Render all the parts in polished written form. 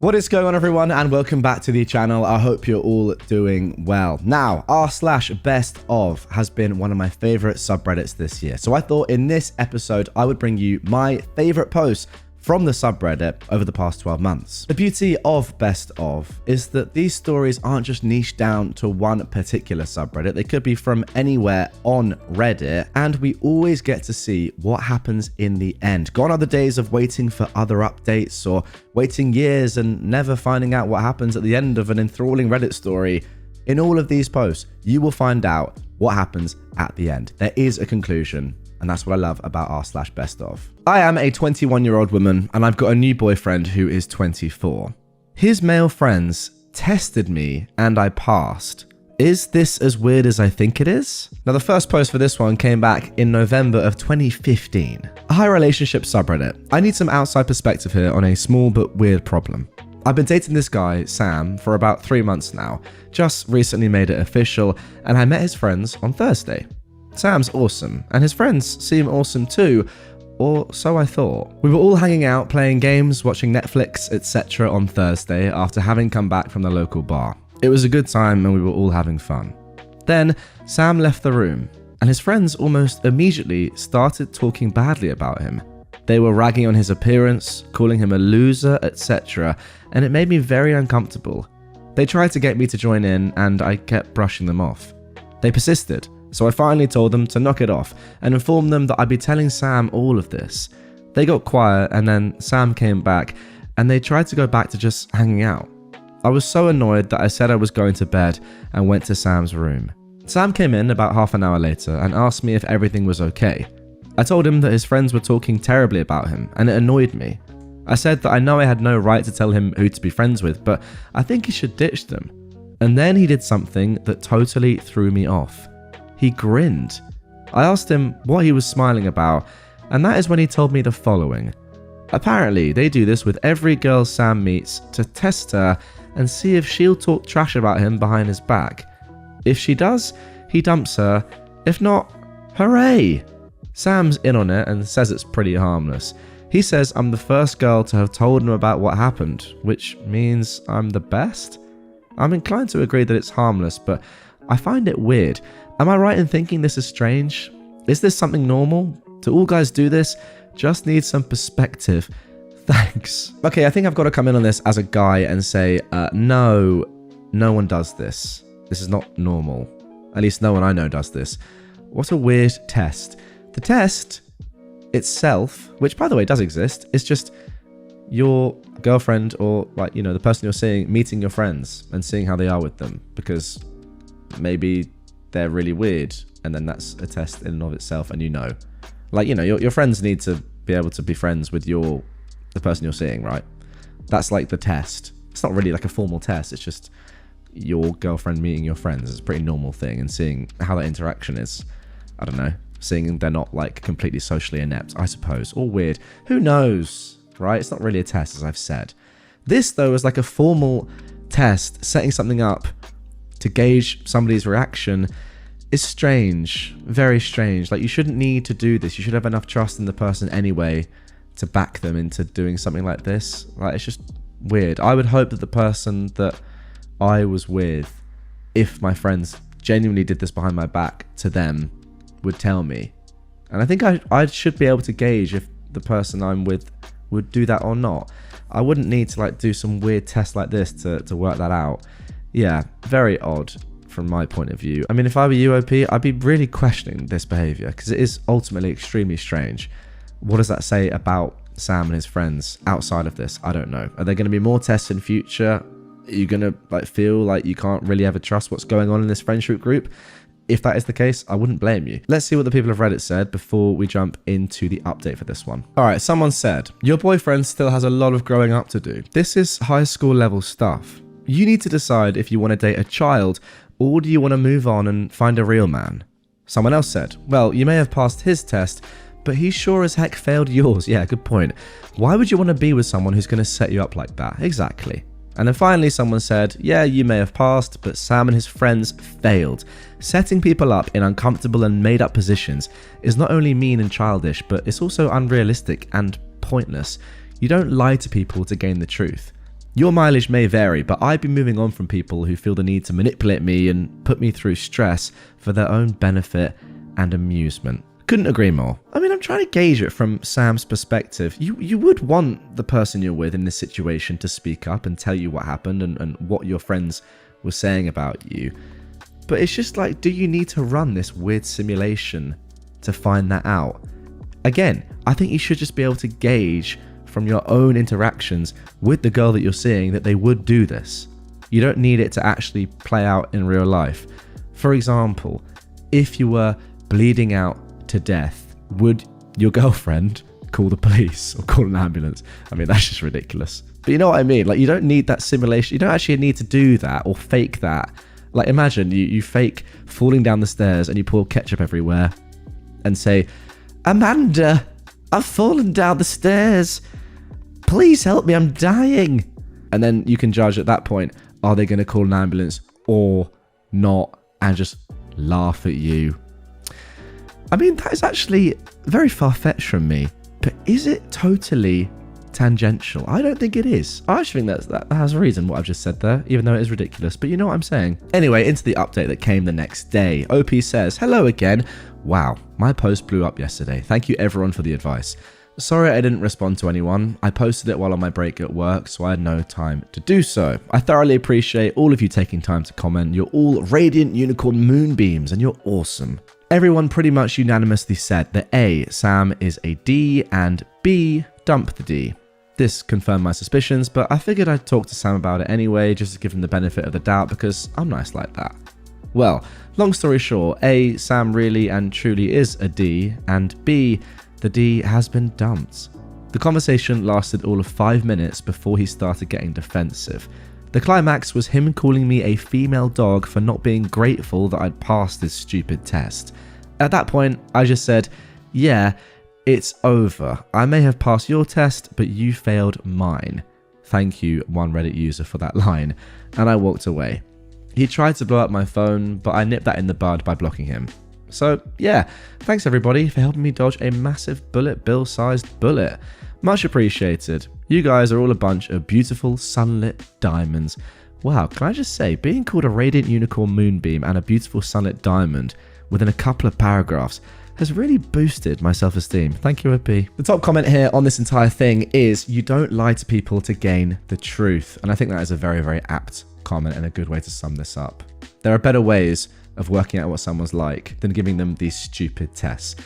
What is going on, everyone, and welcome back to the channel. I hope you're all doing well. Now, r/best of has been one of my favorite subreddits this year, so I thought in this episode I would bring you my favorite posts from the subreddit over the past 12 months. The beauty of Best Of is that these stories aren't just niched down to one particular subreddit. They could be from anywhere on Reddit, and we always get to see what happens in the end. Gone are the days of waiting for other updates or waiting years and never finding out what happens at the end of an enthralling Reddit story. In all of these posts, you will find out what happens at the end. There is a conclusion. And that's what I love about r/best of. I am a 21-year-old woman, and I've got a new boyfriend who is 24. His male friends tested me, and I passed. Is this as weird as I think it is? Now, the first post for this one came back in November of 2015. Hi, relationship subreddit. I need some outside perspective here on a small but weird problem. I've been dating this guy, Sam, for about 3 months now. Just recently made it official, and I met his friends on Thursday. Sam's awesome, and his friends seem awesome too, or so I thought. We were all hanging out, playing games, watching Netflix, etc. on Thursday after having come back from the local bar. It was a good time and we were all having fun. Then Sam left the room, and his friends almost immediately started talking badly about him. They were ragging on his appearance, calling him a loser, etc., and it made me very uncomfortable. They tried to get me to join in, and I kept brushing them off. They persisted. So I finally told them to knock it off and informed them that I'd be telling Sam all of this. They got quiet, and then Sam came back and they tried to go back to just hanging out. I was so annoyed that I said I was going to bed and went to Sam's room. Sam came in about half an hour later and asked me if everything was okay. I told him that his friends were talking terribly about him and it annoyed me. I said that I know I had no right to tell him who to be friends with, but I think he should ditch them. And then he did something that totally threw me off. He grinned. I asked him what he was smiling about, and that is when he told me the following. Apparently, they do this with every girl Sam meets to test her and see if she'll talk trash about him behind his back. If she does, he dumps her. If not, hooray! Sam's in on it and says it's pretty harmless. He says I'm the first girl to have told him about what happened, which means I'm the best? I'm inclined to agree that it's harmless, but I find it weird. Am I right in thinking this is strange? Is this something normal? Do all guys do this? Just need some perspective. Thanks. Okay, I think I've got to come in on this as a guy and say, no one does this. This is not normal. At least no one I know does this. What a weird test. The test itself, which by the way does exist, is just your girlfriend or the person you're seeing meeting your friends and seeing how they are with them, because maybe they're really weird, and then that's a test in and of itself. And your friends need to be able to be friends with the person you're seeing, right? That's like the test. It's not really like a formal test, it's just your girlfriend meeting your friends. It's a pretty normal thing, and seeing how that interaction is, I don't know, seeing they're not like completely socially inept, I suppose, or weird, who knows, right? It's not really a test, as I've said. This though is like a formal test, setting something up to gauge somebody's reaction, is strange, very strange. Like, you shouldn't need to do this. You should have enough trust in the person anyway to back them into doing something like this. Like, it's just weird. I would hope that the person that I was with, if my friends genuinely did this behind my back to them, would tell me. And I think I should be able to gauge if the person I'm with would do that or not. I wouldn't need to do some weird test like this to work that out. Yeah, very odd from my point of view. I mean, if I were UOP, I'd be really questioning this behavior, because it is ultimately extremely strange. What does that say about Sam and his friends outside of this? I don't know. Are there going to be more tests in future? Are you going to feel like you can't really ever trust what's going on in this friendship group? If that is the case, I wouldn't blame you. Let's see what the people of Reddit said before we jump into the update for this one. All right, someone said, your boyfriend still has a lot of growing up to do. This is high school level stuff. You need to decide if you want to date a child, or do you want to move on and find a real man? Someone else said, well, you may have passed his test, but he sure as heck failed yours. Yeah, good point. Why would you want to be with someone who's going to set you up like that? Exactly. And then finally someone said, yeah, you may have passed, but Sam and his friends failed. Setting people up in uncomfortable and made up positions is not only mean and childish, but it's also unrealistic and pointless. You don't lie to people to gain the truth. Your mileage may vary, but I'd be moving on from people who feel the need to manipulate me and put me through stress for their own benefit and amusement. Couldn't agree more. I mean, I'm trying to gauge it from Sam's perspective. You would want the person you're with in this situation to speak up and tell you what happened and what your friends were saying about you. But it's just like, do you need to run this weird simulation to find that out? Again, I think you should just be able to gauge from your own interactions with the girl that you're seeing that they would do this. You don't need it to actually play out in real life. For example, if you were bleeding out to death, would your girlfriend call the police or call an ambulance? I mean, that's just ridiculous. But you know what I mean? Like, you don't need that simulation. You don't actually need to do that or fake that. Like, imagine you fake falling down the stairs and you pour ketchup everywhere and say, Amanda, I've fallen down the stairs. Please help me, I'm dying. And then you can judge at that point, are they going to call an ambulance or not, and just laugh at you. I mean, that is actually very far-fetched from me, but is it totally tangential? I don't think it is. I actually think that has a reason, what I've just said there, even though it is ridiculous, but you know what I'm saying. Anyway, into the update that came the next day. OP says, hello again. Wow, my post blew up yesterday. Thank you everyone for the advice. Sorry I didn't respond to anyone. I posted it while on my break at work, so I had no time to do so. I thoroughly appreciate all of you taking time to comment. You're all radiant unicorn moonbeams and you're awesome. Everyone pretty much unanimously said that A, Sam is a D, and B, dump the D. This confirmed my suspicions, but I figured I'd talk to Sam about it anyway, just to give him the benefit of the doubt because I'm nice like that. Well, long story short, A, Sam really and truly is a D, and B, the D has been dumped. The conversation lasted all of 5 minutes before he started getting defensive. The climax was him calling me a female dog for not being grateful that I'd passed this stupid test. At that point, I just said, yeah, it's over. I may have passed your test, but you failed mine. Thank you, one Reddit user, for that line. And I walked away. He tried to blow up my phone, but I nipped that in the bud by blocking him. So yeah, thanks everybody for helping me dodge a massive bullet bill-sized bullet. Much appreciated. You guys are all a bunch of beautiful sunlit diamonds. Wow, can I just say, being called a radiant unicorn moonbeam and a beautiful sunlit diamond within a couple of paragraphs has really boosted my self-esteem. Thank you, OP. The top comment here on this entire thing is, you don't lie to people to gain the truth. And I think that is a very, very apt comment and a good way to sum this up. There are better ways of working out what someone's like than giving them these stupid tests.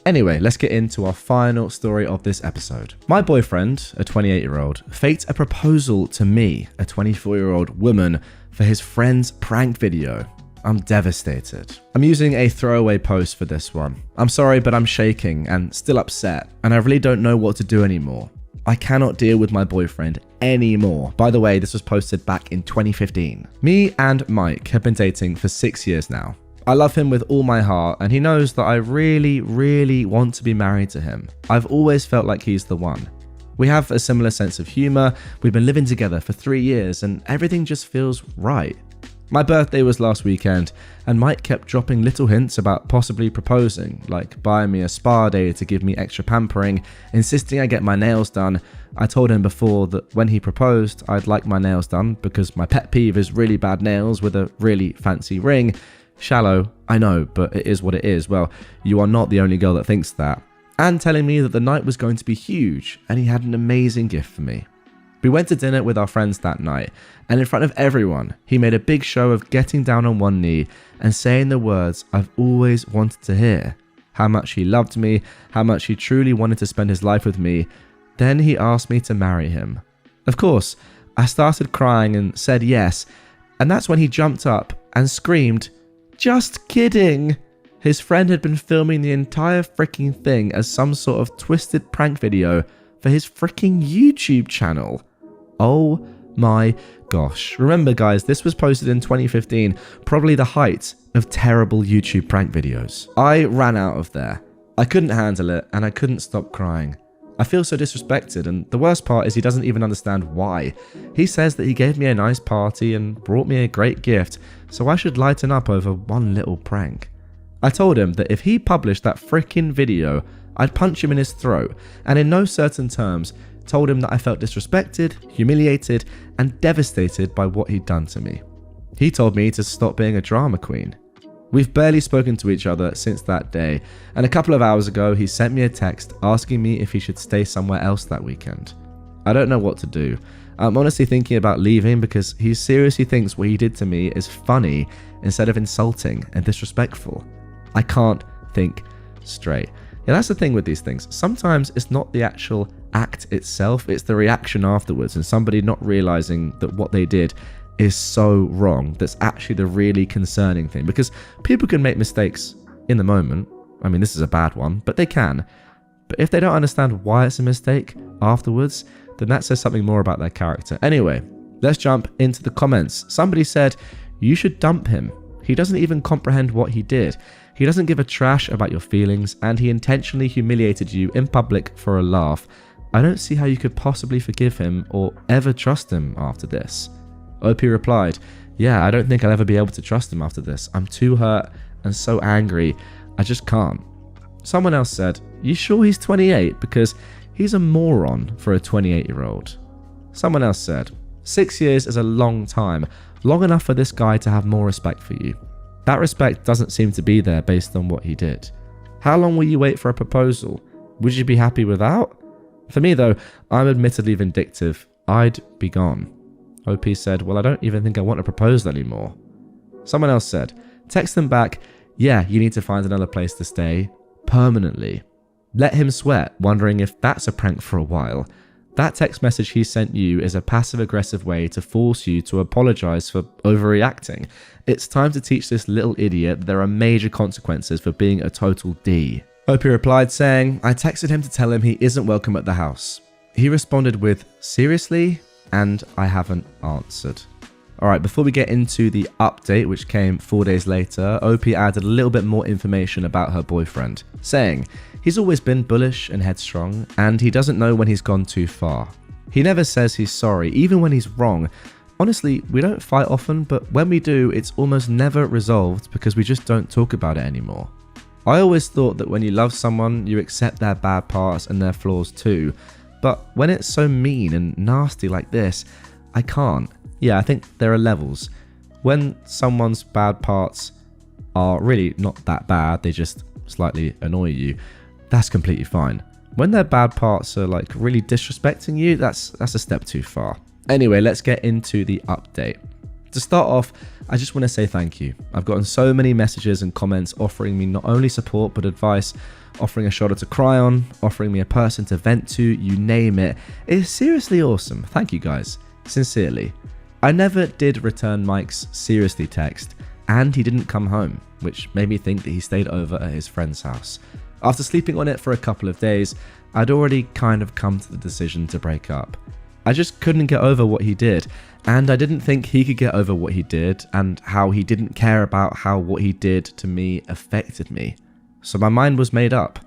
Anyway, let's get into our final story of this episode. My boyfriend, a 28-year-old, faked a proposal to me, a 24-year-old woman, for his friend's prank video. I'm devastated. I'm using a throwaway post for this one. I'm sorry, but I'm shaking and still upset, and I really don't know what to do anymore. I cannot deal with my boyfriend anymore. By the way, this was posted back in 2015. Me and Mike have been dating for 6 years now. I love him with all my heart, and he knows that I really, really want to be married to him. I've always felt like he's the one. We have a similar sense of humor, we've been living together for 3 years, and everything just feels right. My birthday was last weekend, and Mike kept dropping little hints about possibly proposing, like buying me a spa day to give me extra pampering, insisting I get my nails done. I told him before that when he proposed, I'd like my nails done because my pet peeve is really bad nails with a really fancy ring. Shallow, I know, but it is what it is. Well, you are not the only girl that thinks that. And telling me that the night was going to be huge, and he had an amazing gift for me. We went to dinner with our friends that night, and in front of everyone, he made a big show of getting down on one knee and saying the words I've always wanted to hear. How much he loved me, how much he truly wanted to spend his life with me. Then he asked me to marry him. Of course, I started crying and said yes, and that's when he jumped up and screamed, "Just kidding!" His friend had been filming the entire freaking thing as some sort of twisted prank video for his freaking YouTube channel. Oh my gosh. Remember guys, this was posted in 2015, probably the height of terrible YouTube prank videos. I ran out of there. I couldn't handle it and I couldn't stop crying. I feel so disrespected, and the worst part is he doesn't even understand why. He says that he gave me a nice party and brought me a great gift, so I should lighten up over one little prank. I told him that if he published that freaking video, I'd punch him in his throat, and in no certain terms, told him that I felt disrespected, humiliated, and devastated by what he'd done to me. He told me to stop being a drama queen. We've barely spoken to each other since that day, and a couple of hours ago he sent me a text asking me if he should stay somewhere else that weekend. I don't know what to do. I'm honestly thinking about leaving because he seriously thinks what he did to me is funny instead of insulting and disrespectful. I can't think straight. Yeah, that's the thing with these things. Sometimes it's not the actual act itself, it's the reaction afterwards and somebody not realizing that what they did is so wrong. That's actually the really concerning thing, because people can make mistakes in the moment. I mean, this is a bad one, but they can. But if they don't understand why it's a mistake afterwards, then that says something more about their character. Anyway, let's jump into the comments. Somebody said, you should dump him. He doesn't even comprehend what he did. He doesn't give a trash about your feelings, and he intentionally humiliated you in public for a laugh. I don't see how you could possibly forgive him or ever trust him after this. OP replied, yeah, I don't think I'll ever be able to trust him after this. I'm too hurt and so angry. I just can't. Someone else said, you sure he's 28? Because he's a moron for a 28-year-old. Someone else said, 6 years is a long time, long enough for this guy to have more respect for you. That respect doesn't seem to be there based on what he did. How long will you wait for a proposal? Would you be happy without? For me though, I'm admittedly vindictive. I'd be gone. OP said, well, I don't even think I want a proposal anymore. Someone else said, text them back, yeah, you need to find another place to stay, permanently. Let him sweat, wondering if that's a prank for a while. That text message he sent you is a passive-aggressive way to force you to apologize for overreacting. It's time to teach this little idiot that there are major consequences for being a total D. OP replied saying, I texted him to tell him he isn't welcome at the house. He responded with, seriously? And I haven't answered. Alright, before we get into the update, which came 4 days later, OP added a little bit more information about her boyfriend, saying, he's always been bullish and headstrong, and he doesn't know when he's gone too far. He never says he's sorry, even when he's wrong. Honestly, we don't fight often, but when we do, it's almost never resolved because we just don't talk about it anymore. I always thought that when you love someone, you accept their bad parts and their flaws too. But when it's so mean and nasty like this, I can't. Yeah, I think there are levels. When someone's bad parts are really not that bad, they just slightly annoy you, that's completely fine. When their bad parts are like really disrespecting you, that's a step too far. Anyway, let's get into the update. To start off, I just want to say thank you. I've gotten so many messages and comments offering me not only support but advice, offering a shoulder to cry on, offering me a person to vent to, you name it. It's seriously awesome. Thank you guys. Sincerely. I never did return Mike's seriously text, and he didn't come home, which made me think that he stayed over at his friend's house. After sleeping on it for a couple of days, I'd already kind of come to the decision to break up. I just couldn't get over what he did, and I didn't think he could get over what he did and how he didn't care about how what he did to me affected me. So my mind was made up.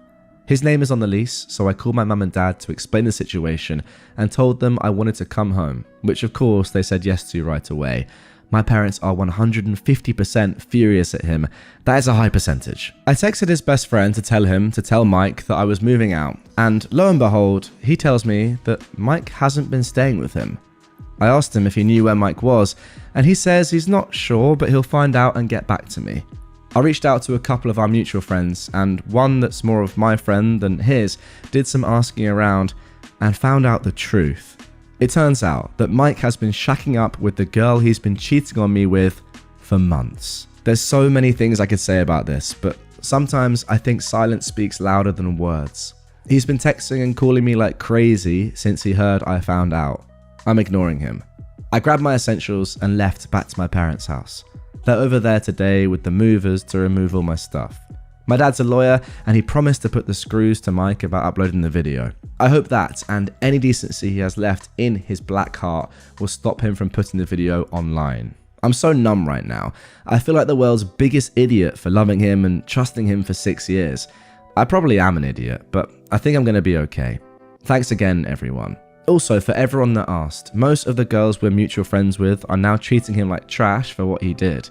His name is on the lease, so I called my mum and dad to explain the situation and told them I wanted to come home, which of course they said yes to right away. My parents are 150% furious at him. That is a high percentage. I texted his best friend to tell Mike that I was moving out, and lo and behold, he tells me that Mike hasn't been staying with him. I asked him if he knew where Mike was, and he says he's not sure, but he'll find out and get back to me. I reached out to a couple of our mutual friends, and one that's more of my friend than his did some asking around and found out the truth. It turns out that Mike has been shacking up with the girl he's been cheating on me with for months. There's so many things I could say about this, but sometimes I think silence speaks louder than words. He's been texting and calling me like crazy since he heard I found out. I'm ignoring him. I grabbed my essentials and left back to my parents' house. They're over there today with the movers to remove all my stuff. My dad's a lawyer and he promised to put the screws to Mike about uploading the video. I hope that and any decency he has left in his black heart will stop him from putting the video online. I'm so numb right now. I feel like the world's biggest idiot for loving him and trusting him for 6 years. I probably am an idiot, but I think I'm going to be okay. Thanks again, everyone. Also, for everyone that asked, most of the girls we're mutual friends with are now treating him like trash for what he did.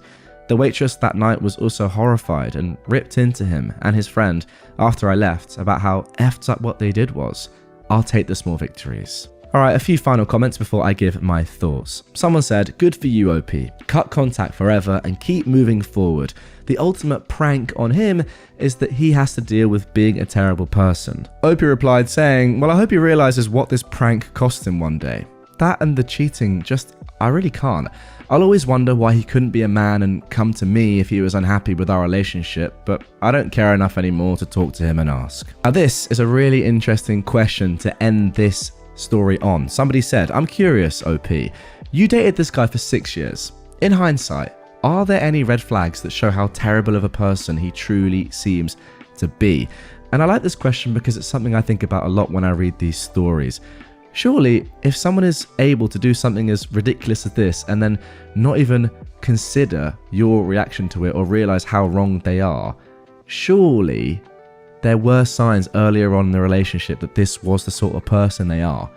The waitress that night was also horrified and ripped into him and his friend after I left about how effed up what they did was. I'll take the small victories. Alright, a few final comments before I give my thoughts. Someone said, good for you, OP. Cut contact forever and keep moving forward. The ultimate prank on him is that he has to deal with being a terrible person. OP replied saying, well, I hope he realizes what this prank cost him one day. That and the cheating, I really can't. I'll always wonder why he couldn't be a man and come to me if he was unhappy with our relationship, but I don't care enough anymore to talk to him and ask. Now this is a really interesting question to end this story on. Somebody said, I'm curious, OP. You dated this guy for 6 years. In hindsight, are there any red flags that show how terrible of a person he truly seems to be? And I like this question because it's something I think about a lot when I read these stories. Surely, if someone is able to do something as ridiculous as this and then not even consider your reaction to it or realize how wrong they are, surely there were signs earlier on in the relationship that this was the sort of person they are.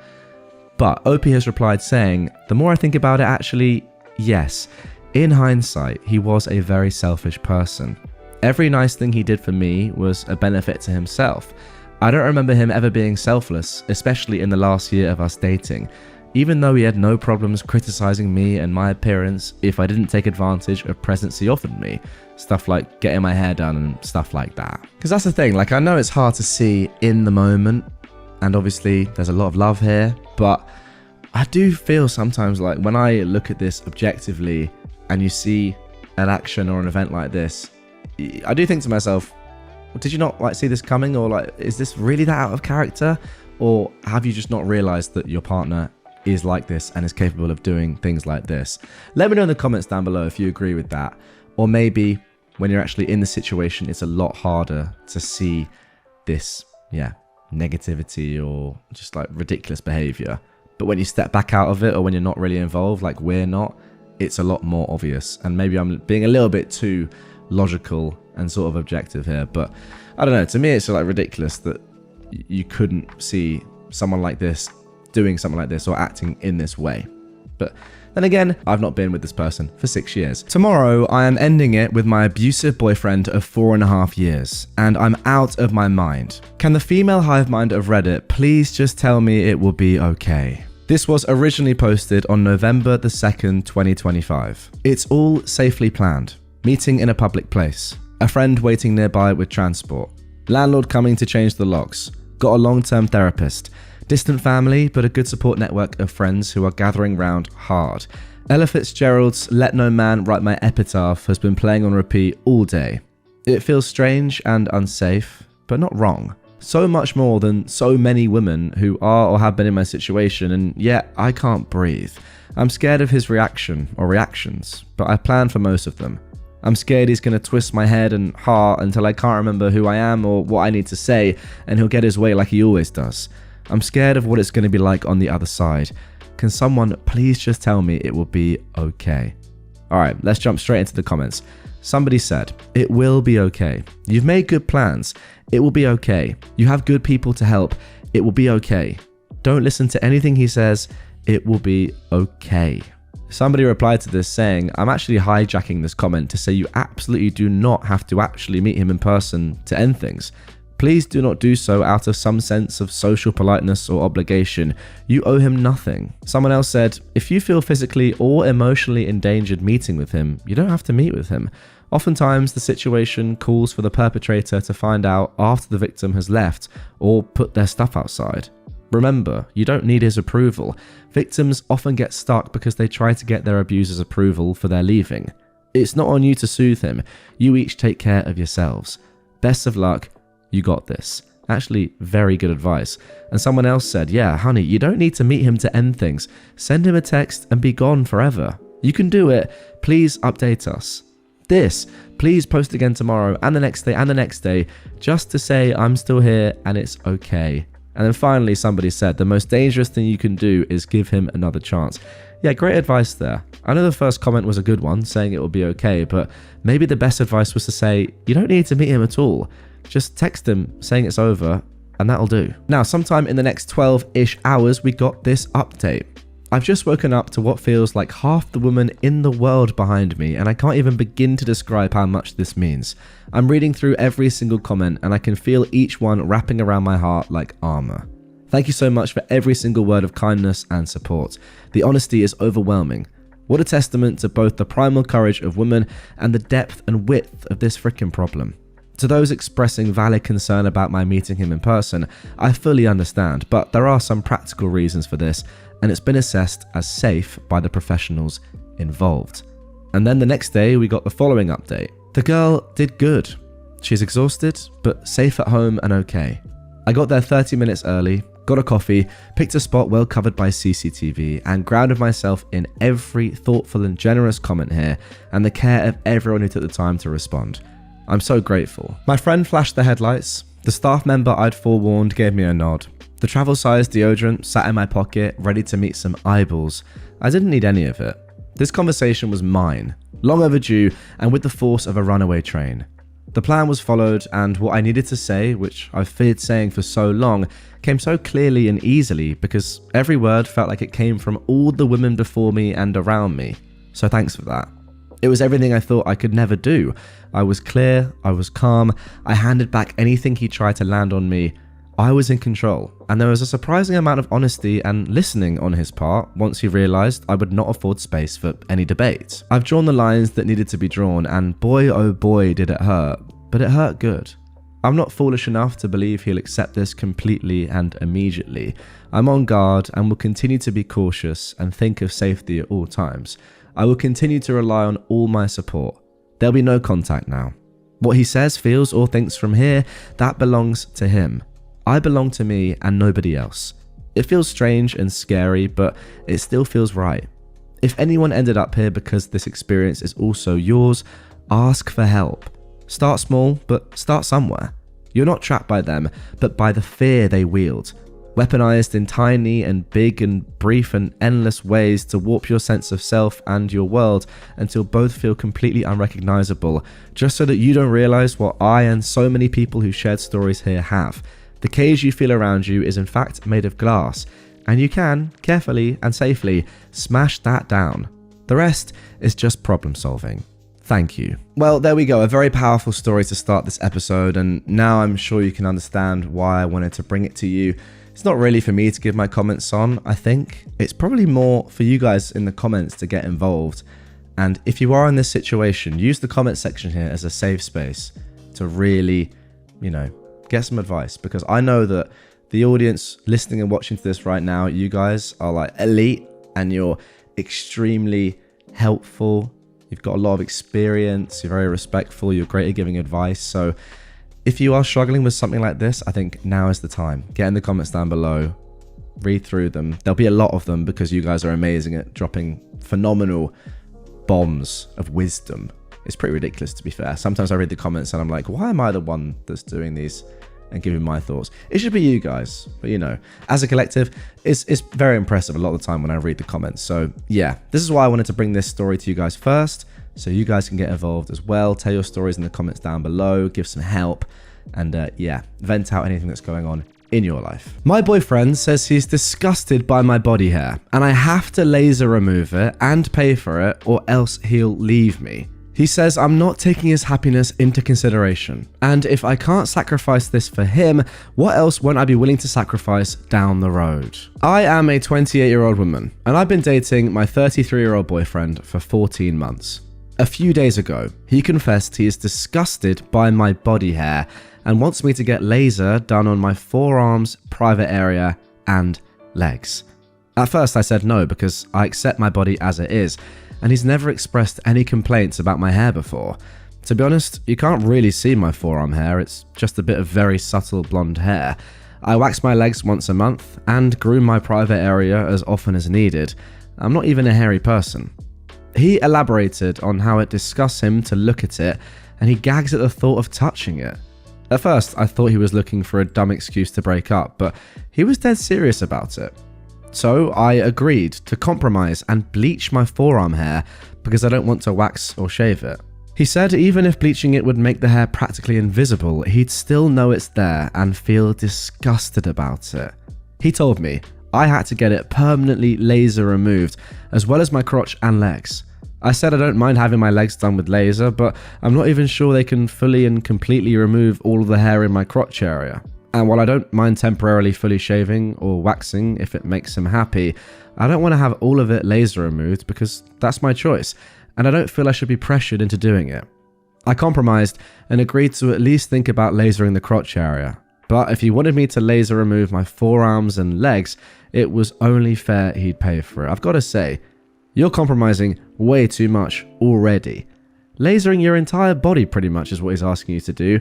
But OP has replied saying, the more I think about it, actually, yes. In hindsight, he was a very selfish person. Every nice thing he did for me was a benefit to himself. I don't remember him ever being selfless, especially in the last year of us dating. Even though he had no problems criticizing me and my appearance if I didn't take advantage of presents he offered me. Stuff like getting my hair done and stuff like that. Because that's the thing, like I know it's hard to see in the moment, and obviously there's a lot of love here, but I do feel sometimes like when I look at this objectively and you see an action or an event like this, I do think to myself, did you not see this coming, or is this really that out of character, or have you just not realized that your partner is like this and is capable of doing things like this? Let me know in the comments down below if you agree with that, or maybe when you're actually in the situation it's a lot harder to see this negativity or just ridiculous behavior, but when you step back out of it or when you're not really involved, like we're not, it's a lot more obvious. And maybe I'm being a little bit too logical and sort of objective here, but I don't know, to me it's ridiculous that you couldn't see someone like this doing something like this or acting in this way. But then again, I've not been with this person for 6 years. Tomorrow I am ending it with my abusive boyfriend of 4.5 years, and I'm out of my mind. Can the female hive mind of Reddit please just tell me it will be okay? This was originally posted on November the 2nd, 2025. It's all safely planned. Meeting in a public place. A friend waiting nearby with transport. Landlord coming to change the locks. Got a long-term therapist. Distant family, but a good support network of friends who are gathering round hard. Ella Fitzgerald's Let No Man Write My Epitaph has been playing on repeat all day. It feels strange and unsafe, but not wrong. So much more than so many women who are or have been in my situation, and yet I can't breathe. I'm scared of his reaction or reactions, but I plan for most of them. I'm scared he's going to twist my head and heart until I can't remember who I am or what I need to say, and he'll get his way like he always does. I'm scared of what it's going to be like on the other side. Can someone please just tell me it will be okay? Alright, let's jump straight into the comments. Somebody said, it will be okay. You've made good plans. It will be okay. You have good people to help. It will be okay. Don't listen to anything he says. It will be okay. Somebody replied to this saying, I'm actually hijacking this comment to say you absolutely do not have to actually meet him in person to end things. Please do not do so out of some sense of social politeness or obligation. You owe him nothing. Someone else said, if you feel physically or emotionally endangered meeting with him, you don't have to meet with him. Oftentimes, the situation calls for the perpetrator to find out after the victim has left or put their stuff outside. Remember, you don't need his approval. Victims often get stuck because they try to get their abuser's approval for their leaving. It's not on you to soothe him. You each take care of yourselves. Best of luck. You got this. Actually, very good advice. And someone else said, yeah, honey, you don't need to meet him to end things. Send him a text and be gone forever. You can do it. Please update us. This, please post again tomorrow and the next day and the next day, just to say I'm still here and it's okay. And then finally, somebody said, the most dangerous thing you can do is give him another chance. Yeah, great advice there. I know the first comment was a good one, saying it will be okay, but maybe the best advice was to say, you don't need to meet him at all. Just text him saying it's over, and that'll do. Now, sometime in the next 12-ish hours, we got this update. I've just woken up to what feels like half the woman in the world behind me, and I can't even begin to describe how much this means. I'm reading through every single comment, and I can feel each one wrapping around my heart like armor. Thank you so much for every single word of kindness and support. The honesty is overwhelming. What a testament to both the primal courage of women and the depth and width of this frickin' problem. To those expressing valid concern about my meeting him in person, I fully understand, but there are some practical reasons for this, and it's been assessed as safe by the professionals involved. And then the next day, we got the following update. The girl did good. She's exhausted, but safe at home and okay. I got there 30 minutes early, got a coffee, picked a spot well covered by CCTV, and grounded myself in every thoughtful and generous comment here and the care of everyone who took the time to respond. I'm so grateful. My friend flashed the headlights. The staff member I'd forewarned gave me a nod. The travel-sized deodorant sat in my pocket, ready to meet some eyeballs. I didn't need any of it. This conversation was mine, long overdue, and with the force of a runaway train. The plan was followed, and what I needed to say, which I've feared saying for so long, came so clearly and easily because every word felt like it came from all the women before me and around me. So thanks for that. It was everything I thought I could never do. I was clear, I was calm, I handed back anything he tried to land on me. I was in control, and there was a surprising amount of honesty and listening on his part once he realised I would not afford space for any debate. I've drawn the lines that needed to be drawn, and boy oh boy did it hurt, but it hurt good. I'm not foolish enough to believe he'll accept this completely and immediately. I'm on guard and will continue to be cautious and think of safety at all times. I will continue to rely on all my support. There'll be no contact now. What he says, feels, or thinks from here, that belongs to him. I belong to me and nobody else. It feels strange and scary, but it still feels right. If anyone ended up here because this experience is also yours, ask for help. Start small, but start somewhere. You're not trapped by them, but by the fear they wield. Weaponized in tiny and big and brief and endless ways to warp your sense of self and your world until both feel completely unrecognizable, just so that you don't realize what I and so many people who shared stories here have. The cage you feel around you is in fact made of glass, and you can, carefully and safely, smash that down. The rest is just problem solving. Thank you. Well, there we go. A very powerful story to start this episode, and now I'm sure you can understand why I wanted to bring it to you. It's not really for me to give my comments on, I think. It's probably more for you guys in the comments to get involved. And if you are in this situation, use the comment section here as a safe space to really, get some advice. Because I know that the audience listening and watching to this right now, you guys are like elite and you're extremely helpful. You've got a lot of experience. You're very respectful. You're great at giving advice. So if you are struggling with something like this, I think now is the time. Get in the comments down below, read through them. There'll be a lot of them because you guys are amazing at dropping phenomenal bombs of wisdom. It's pretty ridiculous, to be fair. Sometimes I read the comments and I'm like, why am I the one that's doing these and giving my thoughts? It should be you guys. But as a collective, it's very impressive a lot of the time when I read the comments. So yeah, this is why I wanted to bring this story to you guys first, so you guys can get involved as well. Tell your stories in the comments down below, give some help, and vent out anything that's going on in your life. My boyfriend says he's disgusted by my body hair, and I have to laser remove it and pay for it, or else he'll leave me. He says I'm not taking his happiness into consideration, and if I can't sacrifice this for him, what else won't I be willing to sacrifice down the road? I am a 28-year-old woman, and I've been dating my 33-year-old boyfriend for 14 months. A few days ago, he confessed he is disgusted by my body hair and wants me to get laser done on my forearms, private area, and legs. At first I said no because I accept my body as it is, and he's never expressed any complaints about my hair before. To be honest, you can't really see my forearm hair, it's just a bit of very subtle blonde hair. I wax my legs once a month and groom my private area as often as needed. I'm not even a hairy person. He elaborated on how it disgusts him to look at it, and he gags at the thought of touching it. At first, I thought he was looking for a dumb excuse to break up, but he was dead serious about it. So I agreed to compromise and bleach my forearm hair because I don't want to wax or shave it. He said even if bleaching it would make the hair practically invisible, he'd still know it's there and feel disgusted about it. He told me I had to get it permanently laser removed, as well as my crotch and legs. I said I don't mind having my legs done with laser, but I'm not even sure they can fully and completely remove all of the hair in my crotch area. And while I don't mind temporarily fully shaving or waxing if it makes him happy, I don't want to have all of it laser removed because that's my choice, and I don't feel I should be pressured into doing it. I compromised and agreed to at least think about lasering the crotch area, but if he wanted me to laser remove my forearms and legs, it was only fair he'd pay for it. I've got to say, you're compromising way too much already. Lasering your entire body pretty much is what he's asking you to do.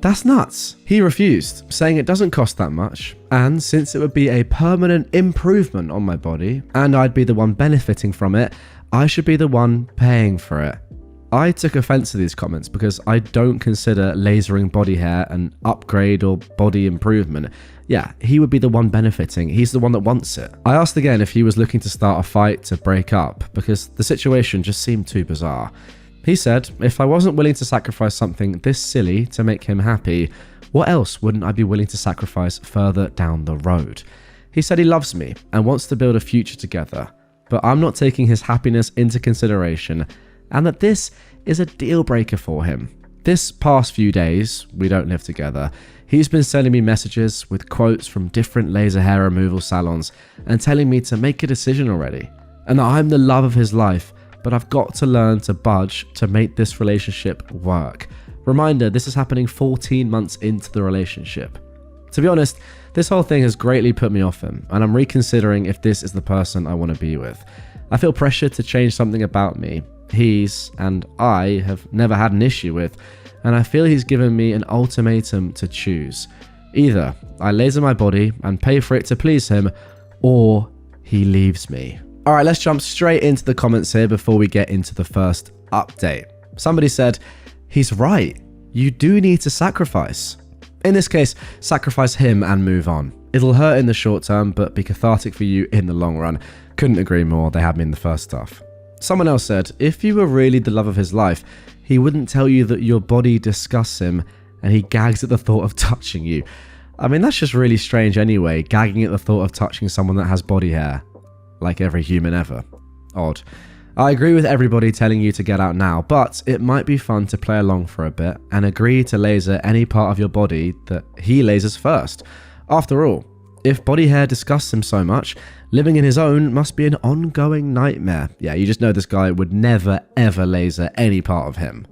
That's nuts. He refused, saying it doesn't cost that much, and since it would be a permanent improvement on my body, and I'd be the one benefiting from it, I should be the one paying for it. I took offense to these comments because I don't consider lasering body hair an upgrade or body improvement. Yeah, he would be the one benefiting. He's the one that wants it. I asked again if he was looking to start a fight to break up because the situation just seemed too bizarre. He said, if I wasn't willing to sacrifice something this silly to make him happy, what else wouldn't I be willing to sacrifice further down the road? He said he loves me and wants to build a future together, but I'm not taking his happiness into consideration, and that this is a deal breaker for him. This past few days, we don't live together, he's been sending me messages with quotes from different laser hair removal salons and telling me to make a decision already, and that I'm the love of his life, but I've got to learn to budge to make this relationship work. Reminder, this is happening 14 months into the relationship. To be honest, this whole thing has greatly put me off him, and I'm reconsidering if this is the person I want to be with. I feel pressure to change something about me he's and I have never had an issue with, and I feel he's given me an ultimatum to choose. Either I laser my body and pay for it to please him, or he leaves me. Alright, let's jump straight into the comments here before we get into the first update. Somebody said, he's right, you do need to sacrifice. In this case, sacrifice him and move on. It'll hurt in the short term, but be cathartic for you in the long run. Couldn't agree more, they had me in the first stuff. Someone else said, if you were really the love of his life, he wouldn't tell you that your body disgusts him and he gags at the thought of touching you. I mean, that's just really strange anyway, gagging at the thought of touching someone that has body hair. Like every human ever. Odd. I agree with everybody telling you to get out now, but it might be fun to play along for a bit and agree to laser any part of your body that he lasers first. After all, if body hair disgusts him so much, living in his own must be an ongoing nightmare. Yeah, you just know this guy would never ever laser any part of him.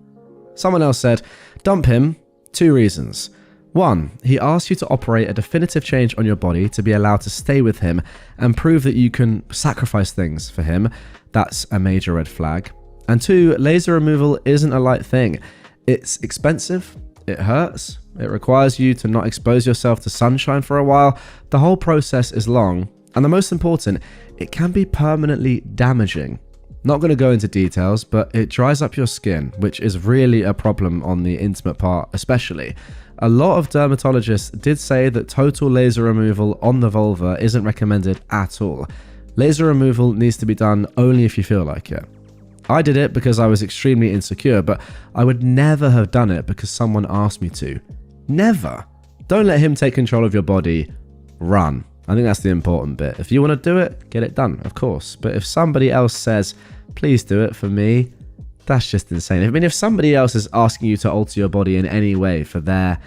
Someone else said, dump him, 2 reasons. 1, he asks you to operate a definitive change on your body to be allowed to stay with him and prove that you can sacrifice things for him. That's a major red flag. And 2, laser removal isn't a light thing. It's expensive, it hurts, it requires you to not expose yourself to sunshine for a while. The whole process is long, and the most important, it can be permanently damaging. Not going to go into details, but it dries up your skin, which is really a problem on the intimate part especially. A lot of dermatologists did say that total laser removal on the vulva isn't recommended at all. Laser removal needs to be done only if you feel like it. I did it because I was extremely insecure, but I would never have done it because someone asked me to. Never. Don't let him take control of your body. Run. I think that's the important bit. If you want to do it, get it done, of course. But if somebody else says, please do it for me, that's just insane. I mean, if somebody else is asking you to alter your body in any way for their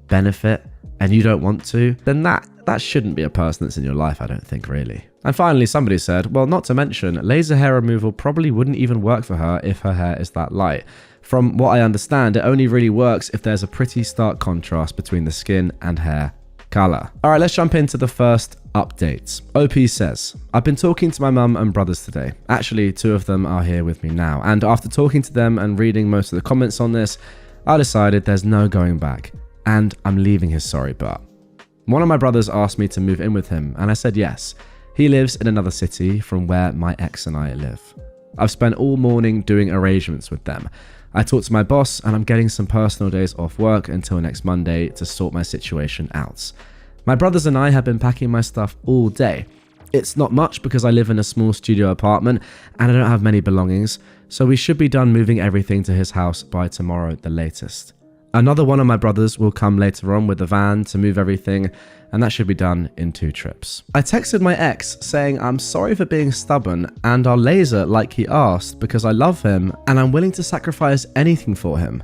benefit and you don't want to, then that shouldn't be a person that's in your life, I don't think, really. And finally, somebody said, well, not to mention, laser hair removal probably wouldn't even work for her if her hair is that light. From what I understand, it only really works if there's a pretty stark contrast between the skin and hair color. All right, let's jump into the first updates. OP says, I've been talking to my mum and brothers today. Actually, 2 of them are here with me now. And after talking to them and reading most of the comments on this, I decided there's no going back. And I'm leaving his sorry butt. One of my brothers asked me to move in with him, and I said yes. He lives in another city from where my ex and I live. I've spent all morning doing arrangements with them. I talked to my boss, and I'm getting some personal days off work until next Monday to sort my situation out. My brothers and I have been packing my stuff all day. It's not much because I live in a small studio apartment and I don't have many belongings, so we should be done moving everything to his house by tomorrow the latest. Another one of my brothers will come later on with a van to move everything, and that should be done in 2 trips. I texted my ex saying I'm sorry for being stubborn and I'll laser like he asked because I love him and I'm willing to sacrifice anything for him.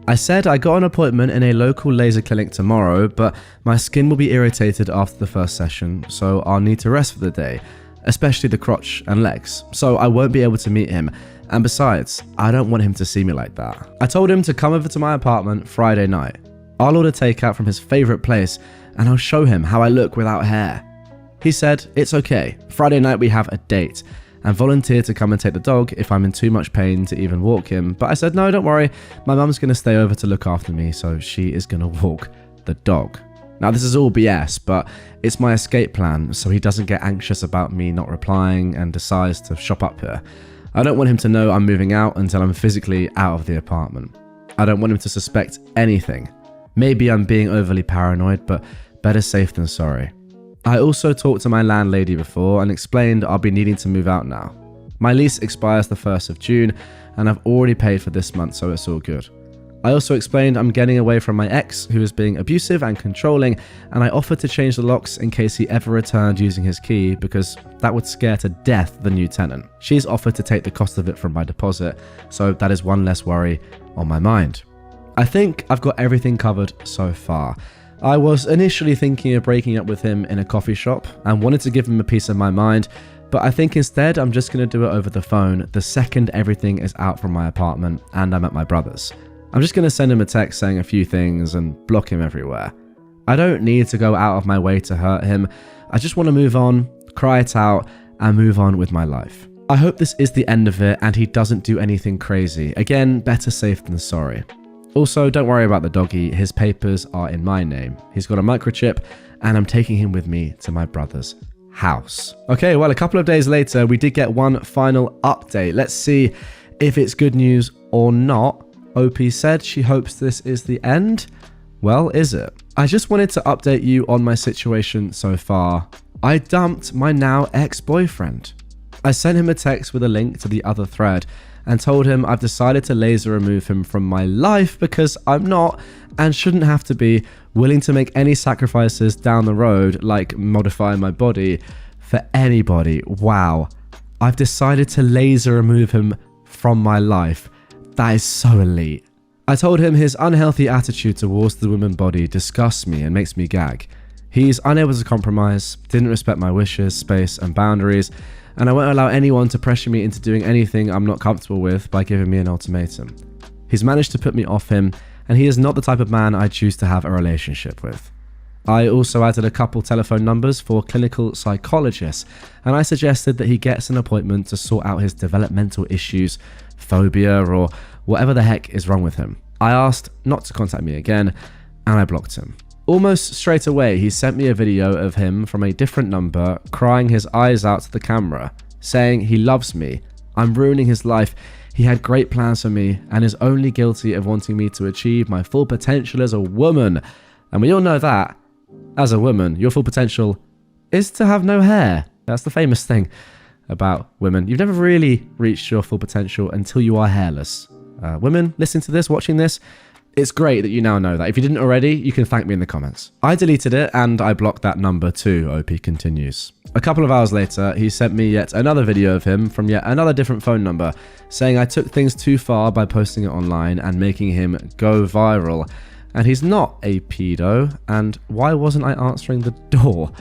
I said I got an appointment in a local laser clinic tomorrow, but my skin will be irritated after the first session, so I'll need to rest for the day, especially the crotch and legs, so I won't be able to meet him, and besides, I don't want him to see me like that. I told him to come over to my apartment Friday night. I'll order takeout from his favourite place, and I'll show him how I look without hair. He said, it's okay, Friday night we have a date, and volunteered to come and take the dog if I'm in too much pain to even walk him, but I said, no, don't worry, my mum's going to stay over to look after me, so she is going to walk the dog. Now this is all BS, but it's my escape plan so he doesn't get anxious about me not replying and decides to shop up here. I don't want him to know I'm moving out until I'm physically out of the apartment. I don't want him to suspect anything. Maybe I'm being overly paranoid, but better safe than sorry. I also talked to my landlady before and explained I'll be needing to move out now. My lease expires the 1st of June and I've already paid for this month, so it's all good. I also explained I'm getting away from my ex who is being abusive and controlling, and I offered to change the locks in case he ever returned using his key because that would scare to death the new tenant. She's offered to take the cost of it from my deposit, so that is one less worry on my mind. I think I've got everything covered so far. I was initially thinking of breaking up with him in a coffee shop and wanted to give him a piece of my mind, but I think instead I'm just going to do it over the phone the second everything is out from my apartment and I'm at my brother's. I'm just going to send him a text saying a few things and block him everywhere. I don't need to go out of my way to hurt him. I just want to move on, cry it out, and move on with my life. I hope this is the end of it and he doesn't do anything crazy. Again, better safe than sorry. Also, don't worry about the doggy. His papers are in my name. He's got a microchip and I'm taking him with me to my brother's house. Okay, well, a couple of days later, we did get one final update. Let's see if it's good news or not. OP said she hopes this is the end. Well, is it? I just wanted to update you on my situation so far. I dumped my now ex-boyfriend. I sent him a text with a link to the other thread and told him I've decided to laser remove him from my life because I'm not, and shouldn't have to be, willing to make any sacrifices down the road, like modifying my body, for anybody. Wow. I've decided to laser remove him from my life. That is so elite. I told him his unhealthy attitude towards the woman body disgusts me and makes me gag. He's unable to compromise, didn't respect my wishes, space and boundaries, and I won't allow anyone to pressure me into doing anything I'm not comfortable with by giving me an ultimatum. He's managed to put me off him, and he is not the type of man I choose to have a relationship with. I also added a couple telephone numbers for clinical psychologists, and I suggested that he gets an appointment to sort out his developmental issues, phobia, or whatever the heck is wrong with him. I asked not to contact me again, and I blocked him. Almost straight away, he sent me a video of him from a different number, crying his eyes out to the camera, saying he loves me, I'm ruining his life, he had great plans for me, and is only guilty of wanting me to achieve my full potential as a woman. And we all know that, as a woman, your full potential is to have no hair. That's the famous thing about women. You've never really reached your full potential until you are hairless. Women, listening to this, watching this, it's great that you now know that. If you didn't already, you can thank me in the comments. I deleted it and I blocked that number too, OP continues. A couple of hours later, he sent me yet another video of him from yet another different phone number, saying I took things too far by posting it online and making him go viral. And he's not a pedo, and why wasn't I answering the door?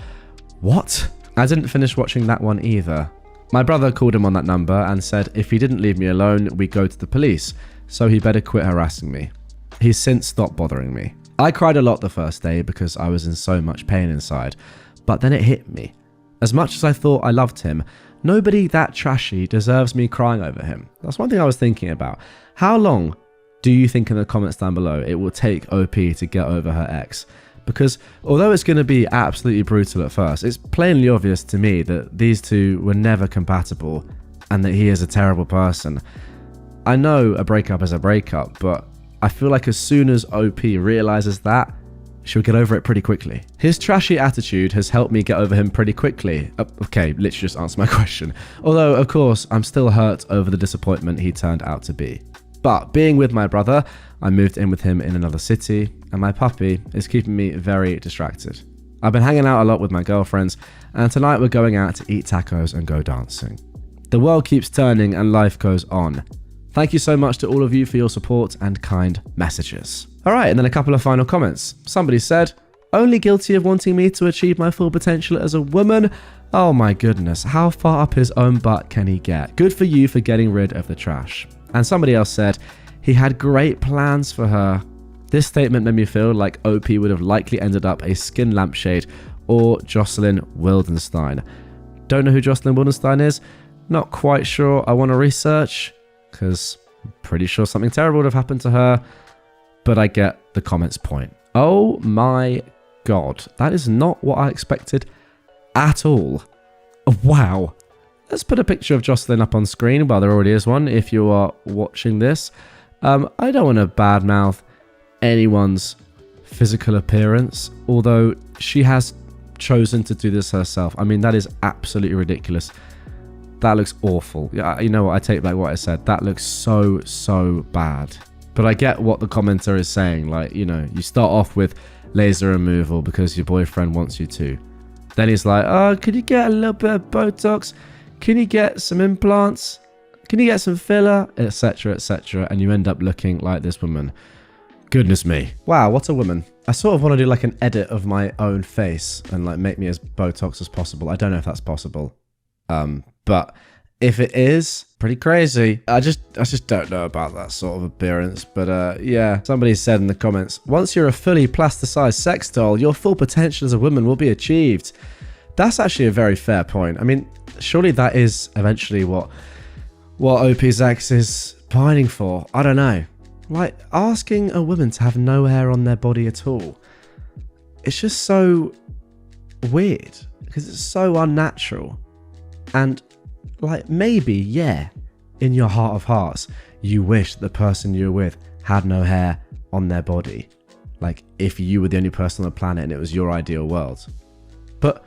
What? I didn't finish watching that one either. My brother called him on that number and said if he didn't leave me alone, we'd go to the police, so he better quit harassing me. He's since stopped bothering me. I cried a lot the first day because I was in so much pain inside, but then it hit me. As much as I thought I loved him, nobody that trashy deserves me crying over him. That's one thing I was thinking about. How long do you think in the comments down below it will take OP to get over her ex? Because although it's going to be absolutely brutal at first, it's plainly obvious to me that these two were never compatible and that he is a terrible person. I know a breakup is a breakup, but I feel like as soon as OP realizes that, she'll get over it pretty quickly. His trashy attitude has helped me get over him pretty quickly. Okay, literally just answer my question. Although, of course, I'm still hurt over the disappointment he turned out to be. But being with my brother, I moved in with him in another city, and my puppy is keeping me very distracted. I've been hanging out a lot with my girlfriends, and tonight we're going out to eat tacos and go dancing. The world keeps turning and life goes on. Thank you so much to all of you for your support and kind messages. All right, and then a couple of final comments. Somebody said, only guilty of wanting me to achieve my full potential as a woman. Oh my goodness, how far up his own butt can he get? Good for you for getting rid of the trash. And somebody else said, he had great plans for her. This statement made me feel like OP would have likely ended up a skin lampshade or Jocelyn Wildenstein. Don't know who Jocelyn Wildenstein is? Not quite sure. I want to research because I'm pretty sure something terrible would have happened to her, but I get the comments point. Oh my God, that is not what I expected at all. Wow. Let's put a picture of Jocelyn up on screen. Well, there already is one if you are watching this. I don't want to badmouth anyone's physical appearance, although she has chosen to do this herself. I mean, that is absolutely ridiculous. That looks awful. Yeah, you know what? I take back what I said. That looks so bad. But I get what the commenter is saying. Like, you know, you start off with laser removal because your boyfriend wants you to. Then he's like, oh, could you get a little bit of Botox? Can you get some implants? Can you get some filler? Etc, etc. And you end up looking like this woman. Goodness me. Wow, what a woman. I sort of want to do like an edit of my own face and like make me as Botox as possible. I don't know if that's possible. But if it is, pretty crazy. I just don't know about that sort of appearance. But yeah, somebody said in the comments, once you're a fully plasticized sex doll, your full potential as a woman will be achieved. That's actually a very fair point. I mean, surely that is eventually what OP's ex is pining for. I don't know. Like, asking a woman to have no hair on their body at all. It's just so weird because it's so unnatural. And like, maybe, yeah, in your heart of hearts, you wish the person you're with had no hair on their body. Like, if you were the only person on the planet and it was your ideal world. But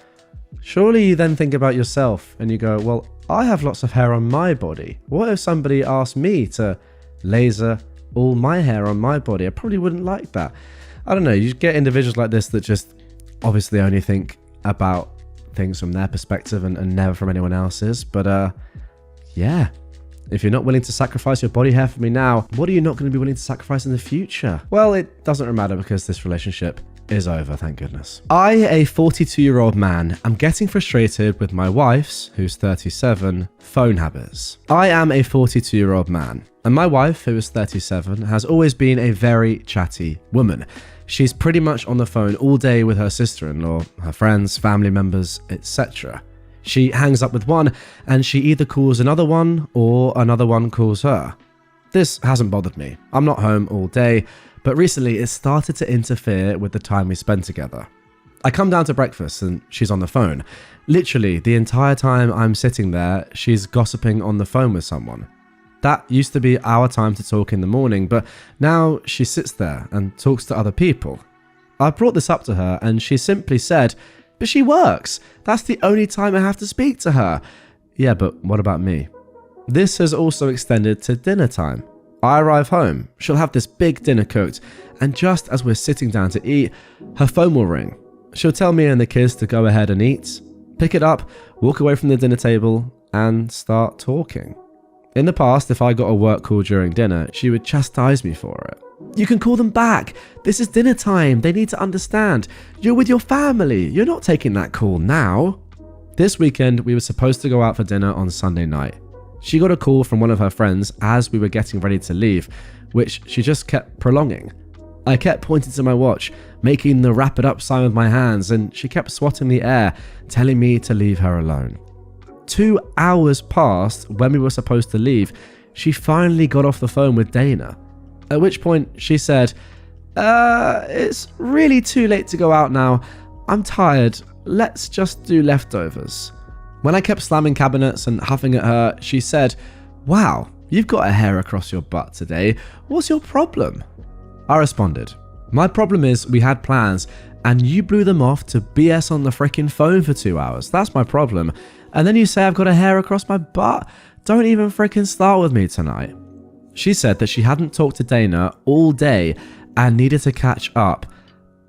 surely you then think about yourself and you go, well, I have lots of hair on my body. What if somebody asked me to laser all my hair on my body? I probably wouldn't like that. I don't know. You get individuals like this that just obviously only think about things from their perspective and never from anyone else's. But yeah, if you're not willing to sacrifice your body hair for me now, what are you not going to be willing to sacrifice in the future? Well, it doesn't matter because this relationship is over, thank goodness. I, a 42-year-old man, am getting frustrated with my wife's, who's 37, phone habits. I am a 42-year-old man, and my wife, who is 37, has always been a very chatty woman. She's pretty much on the phone all day with her sister-in-law, her friends, family members, etc. She hangs up with one, and she either calls another one, or another one calls her. This hasn't bothered me. I'm not home all day, but recently it started to interfere with the time we spend together. I come down to breakfast and she's on the phone. Literally, the entire time I'm sitting there, she's gossiping on the phone with someone. That used to be our time to talk in the morning, but now she sits there and talks to other people. I brought this up to her and she simply said, but she works. That's the only time I have to speak to her. Yeah, but what about me? This has also extended to dinner time. I arrive home, she'll have this big dinner cooked, and just as we're sitting down to eat, her phone will ring. She'll tell me and the kids to go ahead and eat, pick it up, walk away from the dinner table, and start talking. In the past, if I got a work call during dinner, she would chastise me for it. You can call them back. This is dinner time. They need to understand. You're with your family. You're not taking that call now. This weekend, we were supposed to go out for dinner on Sunday night. She got a call from one of her friends as we were getting ready to leave, which she just kept prolonging. I kept pointing to my watch, making the wrap it up sign with my hands, and she kept swatting the air, telling me to leave her alone. 2 hours passed when we were supposed to leave. She finally got off the phone with Dana, at which point she said, it's really too late to go out now. I'm tired. Let's just do leftovers. When I kept slamming cabinets and huffing at her, she said, wow, you've got a hair across your butt today. What's your problem? I responded, my problem is we had plans and you blew them off to BS on the frickin' phone for 2 hours. That's my problem. And then you say I've got a hair across my butt? Don't even frickin' start with me tonight. She said that she hadn't talked to Dana all day and needed to catch up.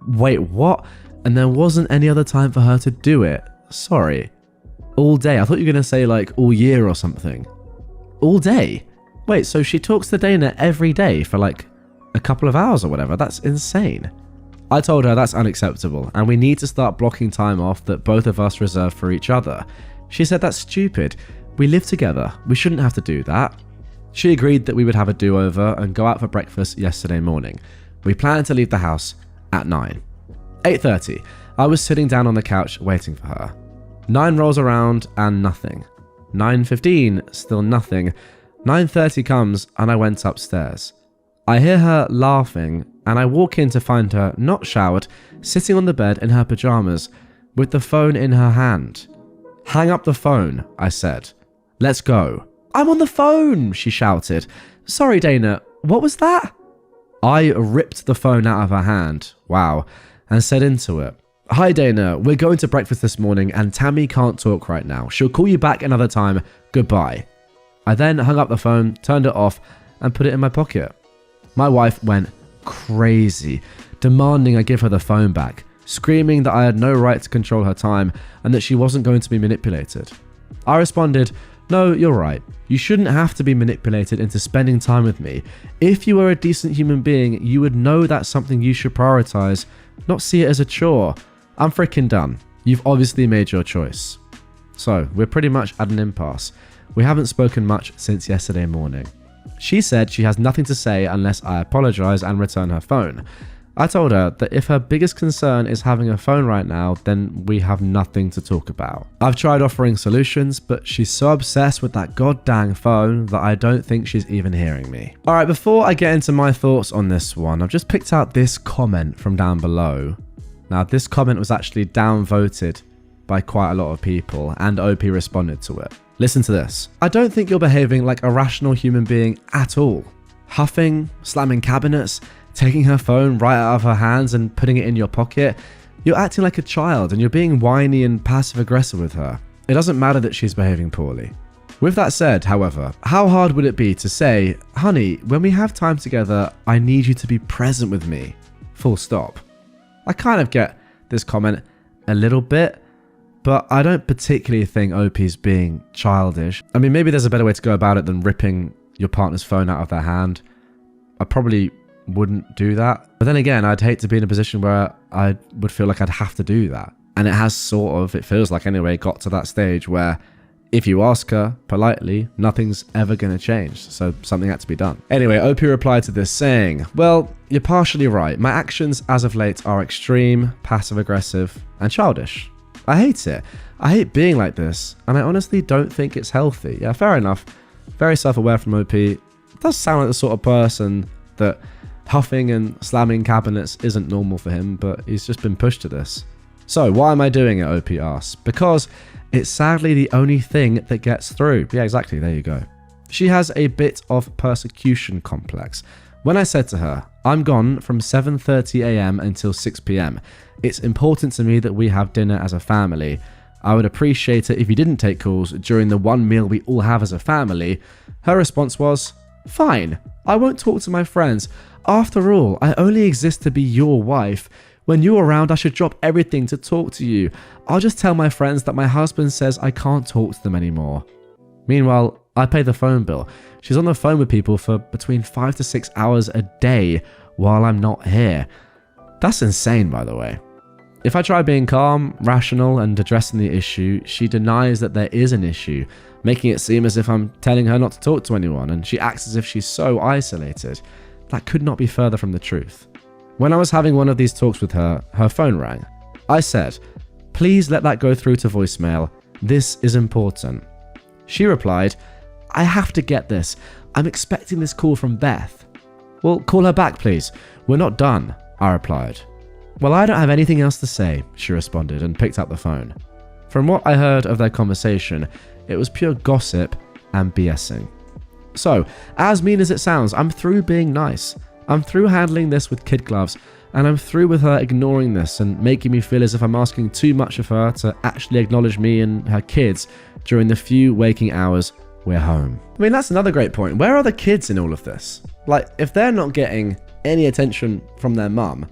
Wait, what? And there wasn't any other time for her to do it. Sorry. All day. I thought you were going to say like all year or something. All day? Wait, so she talks to Dana every day for like a couple of hours or whatever? That's insane. I told her that's unacceptable and we need to start blocking time off that both of us reserve for each other. She said that's stupid. We live together. We shouldn't have to do that. She agreed that we would have a do-over and go out for breakfast yesterday morning. We planned to leave the house at 9. 8:30. I was sitting down on the couch waiting for her. 9 rolls around and nothing. 9:15, still nothing. 9:30 comes and I went upstairs. I hear her laughing and I walk in to find her not showered, sitting on the bed in her pajamas with the phone in her hand. Hang up the phone, I said. Let's go. I'm on the phone, she shouted. Sorry, Dana, what was that? I ripped the phone out of her hand, wow, and said into it, Hi Dana, we're going to breakfast this morning and Tammy can't talk right now. She'll call you back another time. Goodbye. I then hung up the phone, turned it off, and put it in my pocket. My wife went crazy, demanding I give her the phone back, screaming that I had no right to control her time and that she wasn't going to be manipulated. I responded, No, you're right. You shouldn't have to be manipulated into spending time with me. If you were a decent human being, you would know that's something you should prioritize, not see it as a chore. I'm freaking done. You've obviously made your choice. So, we're pretty much at an impasse. We haven't spoken much since yesterday morning. She said she has nothing to say unless I apologize and return her phone. I told her that if her biggest concern is having a phone right now, then we have nothing to talk about. I've tried offering solutions, but she's so obsessed with that goddamn phone that I don't think she's even hearing me. Alright, before I get into my thoughts on this one, I've just picked out this comment from down below. Now, this comment was actually downvoted by quite a lot of people, and OP responded to it. Listen to this. I don't think you're behaving like a rational human being at all. Huffing, slamming cabinets, taking her phone right out of her hands and putting it in your pocket. You're acting like a child and you're being whiny and passive-aggressive with her. It doesn't matter that she's behaving poorly. With that said, however, how hard would it be to say, honey, when we have time together, I need you to be present with me. Full stop. I kind of get this comment a little bit, but I don't particularly think OP's being childish. I mean, maybe there's a better way to go about it than ripping your partner's phone out of their hand. I probably wouldn't do that. But then again, I'd hate to be in a position where I would feel like I'd have to do that. And it has sort of, it feels like anyway, got to that stage where if you ask her politely, nothing's ever going to change. So something had to be done. Anyway, OP replied to this saying, well, you're partially right. My actions as of late are extreme, passive-aggressive, and childish. I hate it. I hate being like this, and I honestly don't think it's healthy. Yeah, fair enough. Very self-aware from OP. It does sound like the sort of person that huffing and slamming cabinets isn't normal for him, but he's just been pushed to this. So why am I doing it, OP asks? Because it's sadly the only thing that gets through. Yeah, exactly. There you go. She has a bit of persecution complex. When I said to her, I'm gone from 7:30 a.m. until 6 p.m. It's important to me that we have dinner as a family. I would appreciate it if you didn't take calls during the one meal we all have as a family. Her response was, fine, I won't talk to my friends. After all, I only exist to be your wife. When you're around, I should drop everything to talk to you. I'll just tell my friends that my husband says I can't talk to them anymore. Meanwhile, I pay the phone bill. She's on the phone with people for between 5 to 6 hours a day while I'm not here. That's insane, by the way. If I try being calm, rational, and addressing the issue, she denies that there is an issue, making it seem as if I'm telling her not to talk to anyone, and she acts as if she's so isolated. That could not be further from the truth. When I was having one of these talks with her, her phone rang. I said, please let that go through to voicemail. This is important. She replied, I have to get this. I'm expecting this call from Beth. Well, call her back, please. We're not done, I replied. Well, I don't have anything else to say, she responded and picked up the phone. From what I heard of their conversation, it was pure gossip and BSing. So, as mean as it sounds, I'm through being nice. I'm through handling this with kid gloves, and I'm through with her ignoring this and making me feel as if I'm asking too much of her to actually acknowledge me and her kids during the few waking hours we're home. I mean, that's another great point. Where are the kids in all of this? Like, if they're not getting any attention from their mum,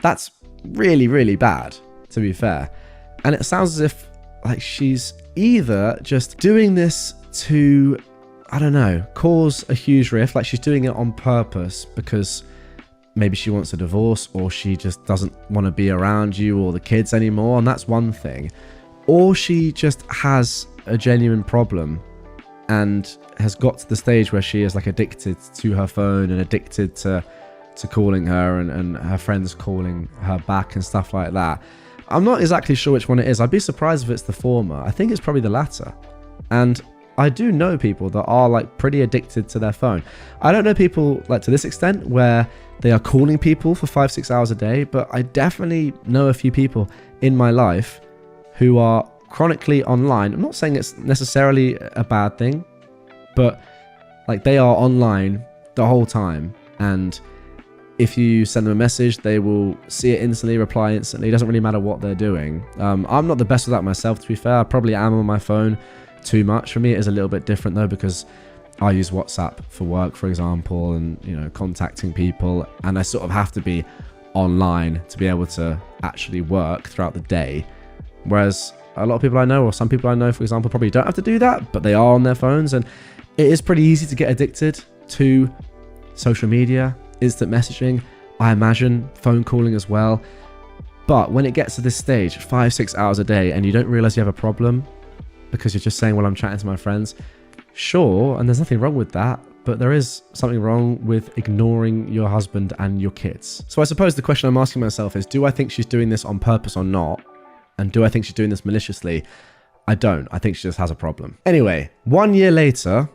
that's really, really bad, to be fair. And it sounds as if like she's either just doing this to I don't know, cause a huge rift. Like she's doing it on purpose because maybe she wants a divorce, or she just doesn't want to be around you or the kids anymore, and that's one thing. Or she just has a genuine problem and has got to the stage where she is like addicted to her phone and addicted to calling her and her friends calling her back and stuff like that. I'm not exactly sure which one it is. I'd be surprised if it's the former. I think it's probably the latter. And I do know people that are like pretty addicted to their phone. I don't know people like to this extent where they are calling people for 5-6 hours a day, but I definitely know a few people in my life who are chronically online. I'm not saying it's necessarily a bad thing, but like they are online the whole time, and if you send them a message, they will see it instantly, reply instantly. It doesn't really matter what they're doing. I'm not the best with that myself, to be fair. I probably am on my phone too much. For me, it is a little bit different though, because I use WhatsApp for work, for example, and contacting people, and I sort of have to be online to be able to actually work throughout the day. Whereas a lot of people I know, or some people I know, for example, probably don't have to do that, but they are on their phones, and it is pretty easy to get addicted to social media, instant messaging, I imagine phone calling as well. But when it gets to this stage, 5-6 hours a day, and you don't realize you have a problem because you're just saying, well, I'm chatting to my friends, sure, and there's nothing wrong with that, but there is something wrong with ignoring your husband and your kids. So I suppose the question I'm asking myself is, do I think she's doing this on purpose or not? And do I think she's doing this maliciously? I don't. I think she just has a problem. Anyway, 1 year later,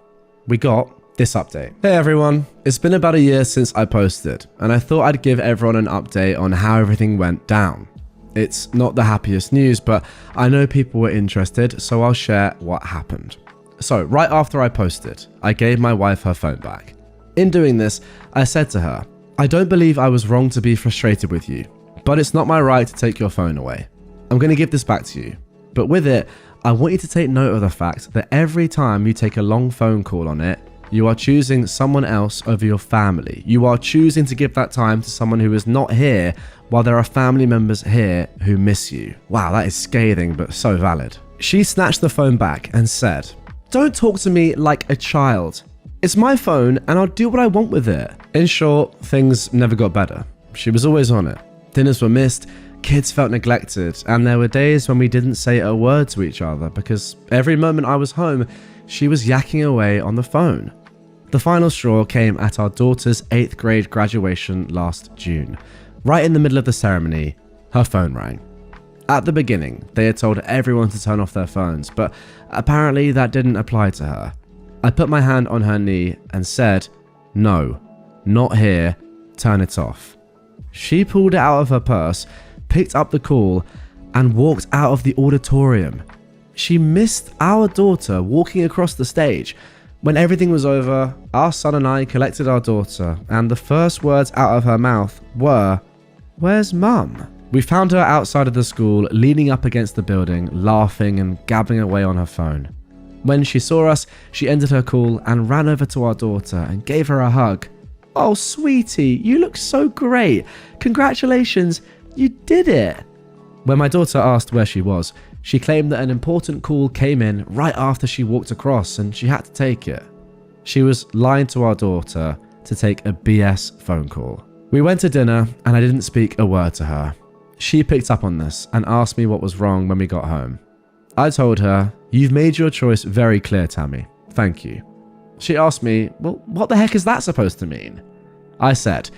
we got this update. Hey everyone, it's been about a year since I posted, and I thought I'd give everyone an update on how everything went down. It's not the happiest news, but I know people were interested, so I'll share what happened. So right after I posted, I gave my wife her phone back. In doing this, I said to her, I don't believe I was wrong to be frustrated with you, but it's not my right to take your phone away. I'm going to give this back to you, but with it, I want you to take note of the fact that every time you take a long phone call on it, you are choosing someone else over your family. You are choosing to give that time to someone who is not here, while there are family members here who miss you. Wow, that is scathing, but so valid. She snatched the phone back and said, don't talk to me like a child. It's my phone and I'll do what I want with it. In short, things never got better. She was always on it. Dinners were missed, kids felt neglected, and there were days when we didn't say a word to each other because every moment I was home, she was yakking away on the phone. The final straw came at our daughter's 8th grade graduation last June. Right in the middle of the ceremony, her phone rang. At the beginning, they had told everyone to turn off their phones, but apparently that didn't apply to her. I put my hand on her knee and said, no, not here, turn it off. She pulled it out of her purse, picked up the call, and walked out of the auditorium. She missed our daughter walking across the stage. When everything was over, our son and I collected our daughter, and the first words out of her mouth were, where's mum? We found her outside of the school, leaning up against the building, laughing and gabbling away on her phone. When she saw us, she ended her call and ran over to our daughter and gave her a hug. Oh, sweetie, you look so great. Congratulations, you did it. When my daughter asked where she was, she claimed that an important call came in right after she walked across and she had to take it. She was lying to our daughter to take a BS phone call. We went to dinner and I didn't speak a word to her. She picked up on this and asked me what was wrong when we got home. I told her, you've made your choice very clear, Tammy. Thank you. She asked me, well, what the heck is that supposed to mean? I said,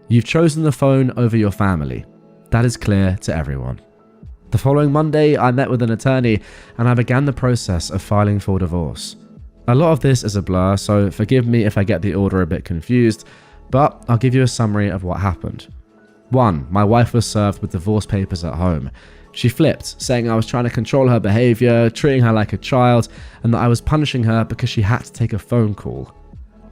you've chosen the phone over your family. That is clear to everyone. The following Monday, I met with an attorney and I began the process of filing for divorce. A lot of this is a blur, so forgive me if I get the order a bit confused, but I'll give you a summary of what happened. 1. My wife was served with divorce papers at home. She flipped, saying I was trying to control her behavior, treating her like a child, and that I was punishing her because she had to take a phone call.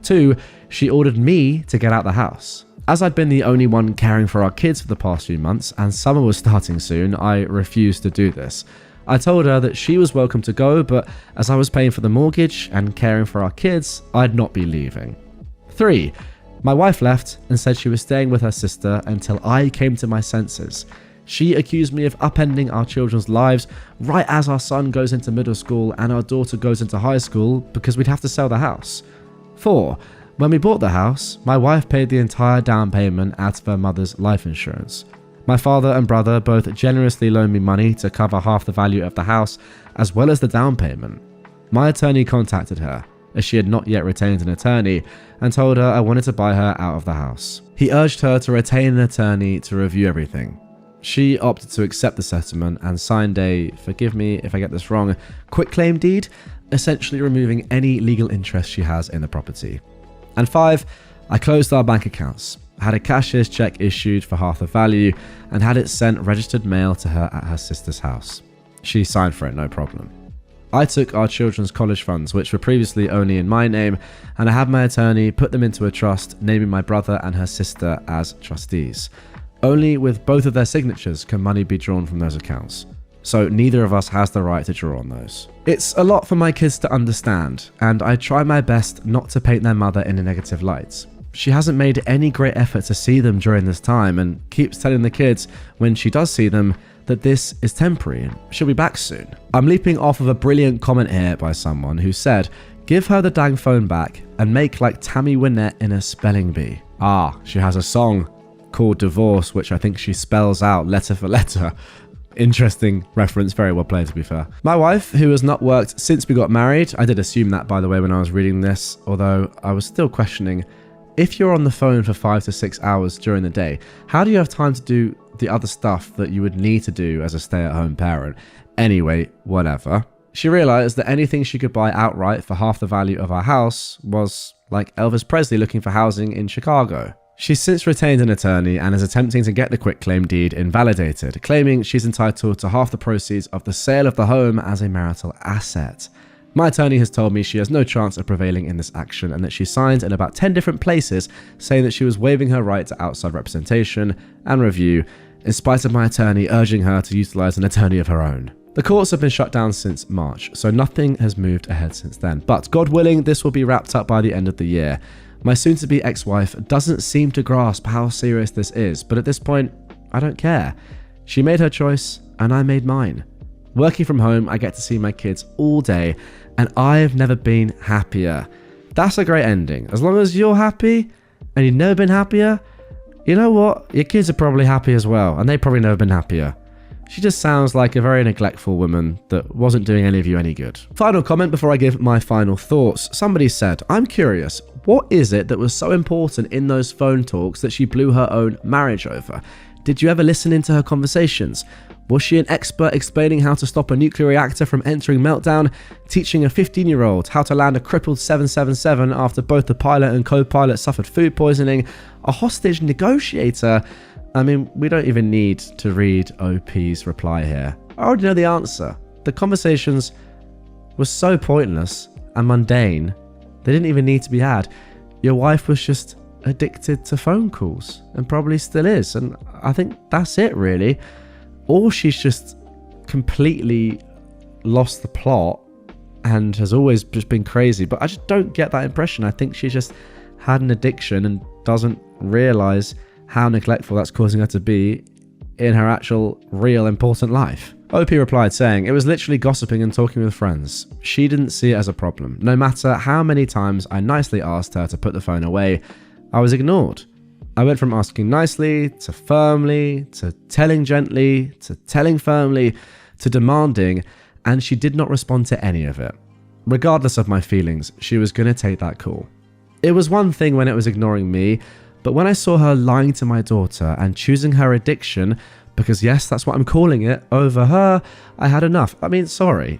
2. She ordered me to get out the house. As I'd been the only one caring for our kids for the past few months, and summer was starting soon, I refused to do this. I told her that she was welcome to go, but as I was paying for the mortgage and caring for our kids, I'd not be leaving. 3. My wife left and said she was staying with her sister until I came to my senses. She accused me of upending our children's lives right as our son goes into middle school and our daughter goes into high school because we'd have to sell the house. 4. When we bought the house, my wife paid the entire down payment out of her mother's life insurance. My father and brother both generously loaned me money to cover half the value of the house as well as the down payment. My attorney contacted her, as she had not yet retained an attorney, and told her I wanted to buy her out of the house. He urged her to retain an attorney to review everything. She opted to accept the settlement and signed a, forgive me if I get this wrong, quitclaim deed, essentially removing any legal interest she has in the property. And 5, I closed our bank accounts, had a cashier's check issued for half the value, and had it sent registered mail to her at her sister's house. She signed for it, no problem. I took our children's college funds, which were previously only in my name, and I had my attorney put them into a trust, naming my brother and her sister as trustees. Only with both of their signatures can money be drawn from those accounts, so neither of us has the right to draw on those. It's a lot for my kids to understand, and I try my best not to paint their mother in a negative light. She hasn't made any great effort to see them during this time and keeps telling the kids when she does see them that this is temporary and she'll be back soon. I'm leaping off of a brilliant comment here by someone who said, "Give her the dang phone back and make like Tammy Wynette in a spelling bee." She has a song called Divorce, which I think she spells out letter for letter. Interesting reference, very well played to be fair. My wife, who has not worked since we got married, I did assume that by the way when I was reading this, although I was still questioning, if you're on the phone for 5 to 6 hours during the day, how do you have time to do the other stuff that you would need to do as a stay-at-home parent? Anyway, whatever. She realized that anything she could buy outright for half the value of our house was like Elvis Presley looking for housing in Chicago. She's since retained an attorney and is attempting to get the quitclaim deed invalidated, claiming she's entitled to half the proceeds of the sale of the home as a marital asset. My attorney has told me she has no chance of prevailing in this action and that she signed in about 10 different places saying that she was waiving her right to outside representation and review, in spite of my attorney urging her to utilise an attorney of her own. The courts have been shut down since March, so nothing has moved ahead since then, but God willing, this will be wrapped up by the end of the year. My soon-to-be ex-wife doesn't seem to grasp how serious this is, but at this point, I don't care. She made her choice, and I made mine. Working from home, I get to see my kids all day, and I've never been happier. That's a great ending. As long as you're happy, and you've never been happier, you know what? Your kids are probably happy as well, and they've probably never been happier. She just sounds like a very neglectful woman that wasn't doing any of you any good. Final comment before I give my final thoughts. Somebody said, "I'm curious, what is it that was so important in those phone talks that she blew her own marriage over? Did you ever listen into her conversations? Was she an expert explaining how to stop a nuclear reactor from entering meltdown, teaching a 15-year-old how to land a crippled 777 after both the pilot and co-pilot suffered food poisoning, a hostage negotiator?" I mean, we don't even need to read OP's reply here. I already know the answer. The conversations were so pointless and mundane, they didn't even need to be had. Your wife was just addicted to phone calls, and probably still is, and I think that's it really. Or she's just completely lost the plot and has always just been crazy, but I just don't get that impression. I think she just had an addiction and doesn't realise how neglectful that's causing her to be in her actual real important life. OP replied saying, "It was literally gossiping and talking with friends. She didn't see it as a problem. No matter how many times I nicely asked her to put the phone away, I was ignored. I went from asking nicely, to firmly, to telling gently, to telling firmly, to demanding, and she did not respond to any of it. Regardless of my feelings, she was going to take that call. It was one thing when it was ignoring me, but when I saw her lying to my daughter and choosing her addiction, because yes, that's what I'm calling it, over her, I had enough. I mean, sorry.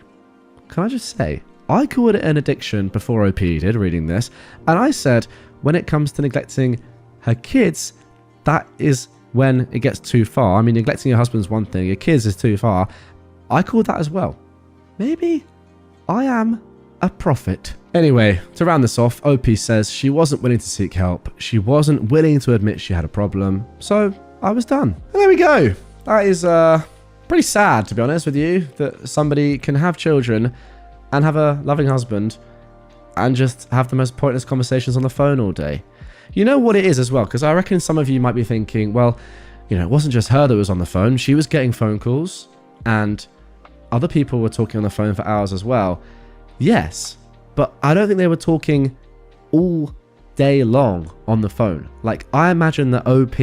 Can I just say, I called it an addiction before OP did reading this, and I said when it comes to neglecting her kids, that is when it gets too far. I mean, neglecting your husband's one thing, your kids is too far. I called that as well. Maybe I am a prophet. Anyway, to round this off, OP says she wasn't willing to seek help. She wasn't willing to admit she had a problem. So I was done. And there we go. That is pretty sad, to be honest with you, that somebody can have children and have a loving husband and just have the most pointless conversations on the phone all day. You know what it is as well, because I reckon some of you might be thinking, well, You know, it wasn't just her that was on the phone. She was getting phone calls, and other people were talking on the phone for hours as well. Yes, but I don't think they were talking all day long on the phone. Like, I imagine that OP,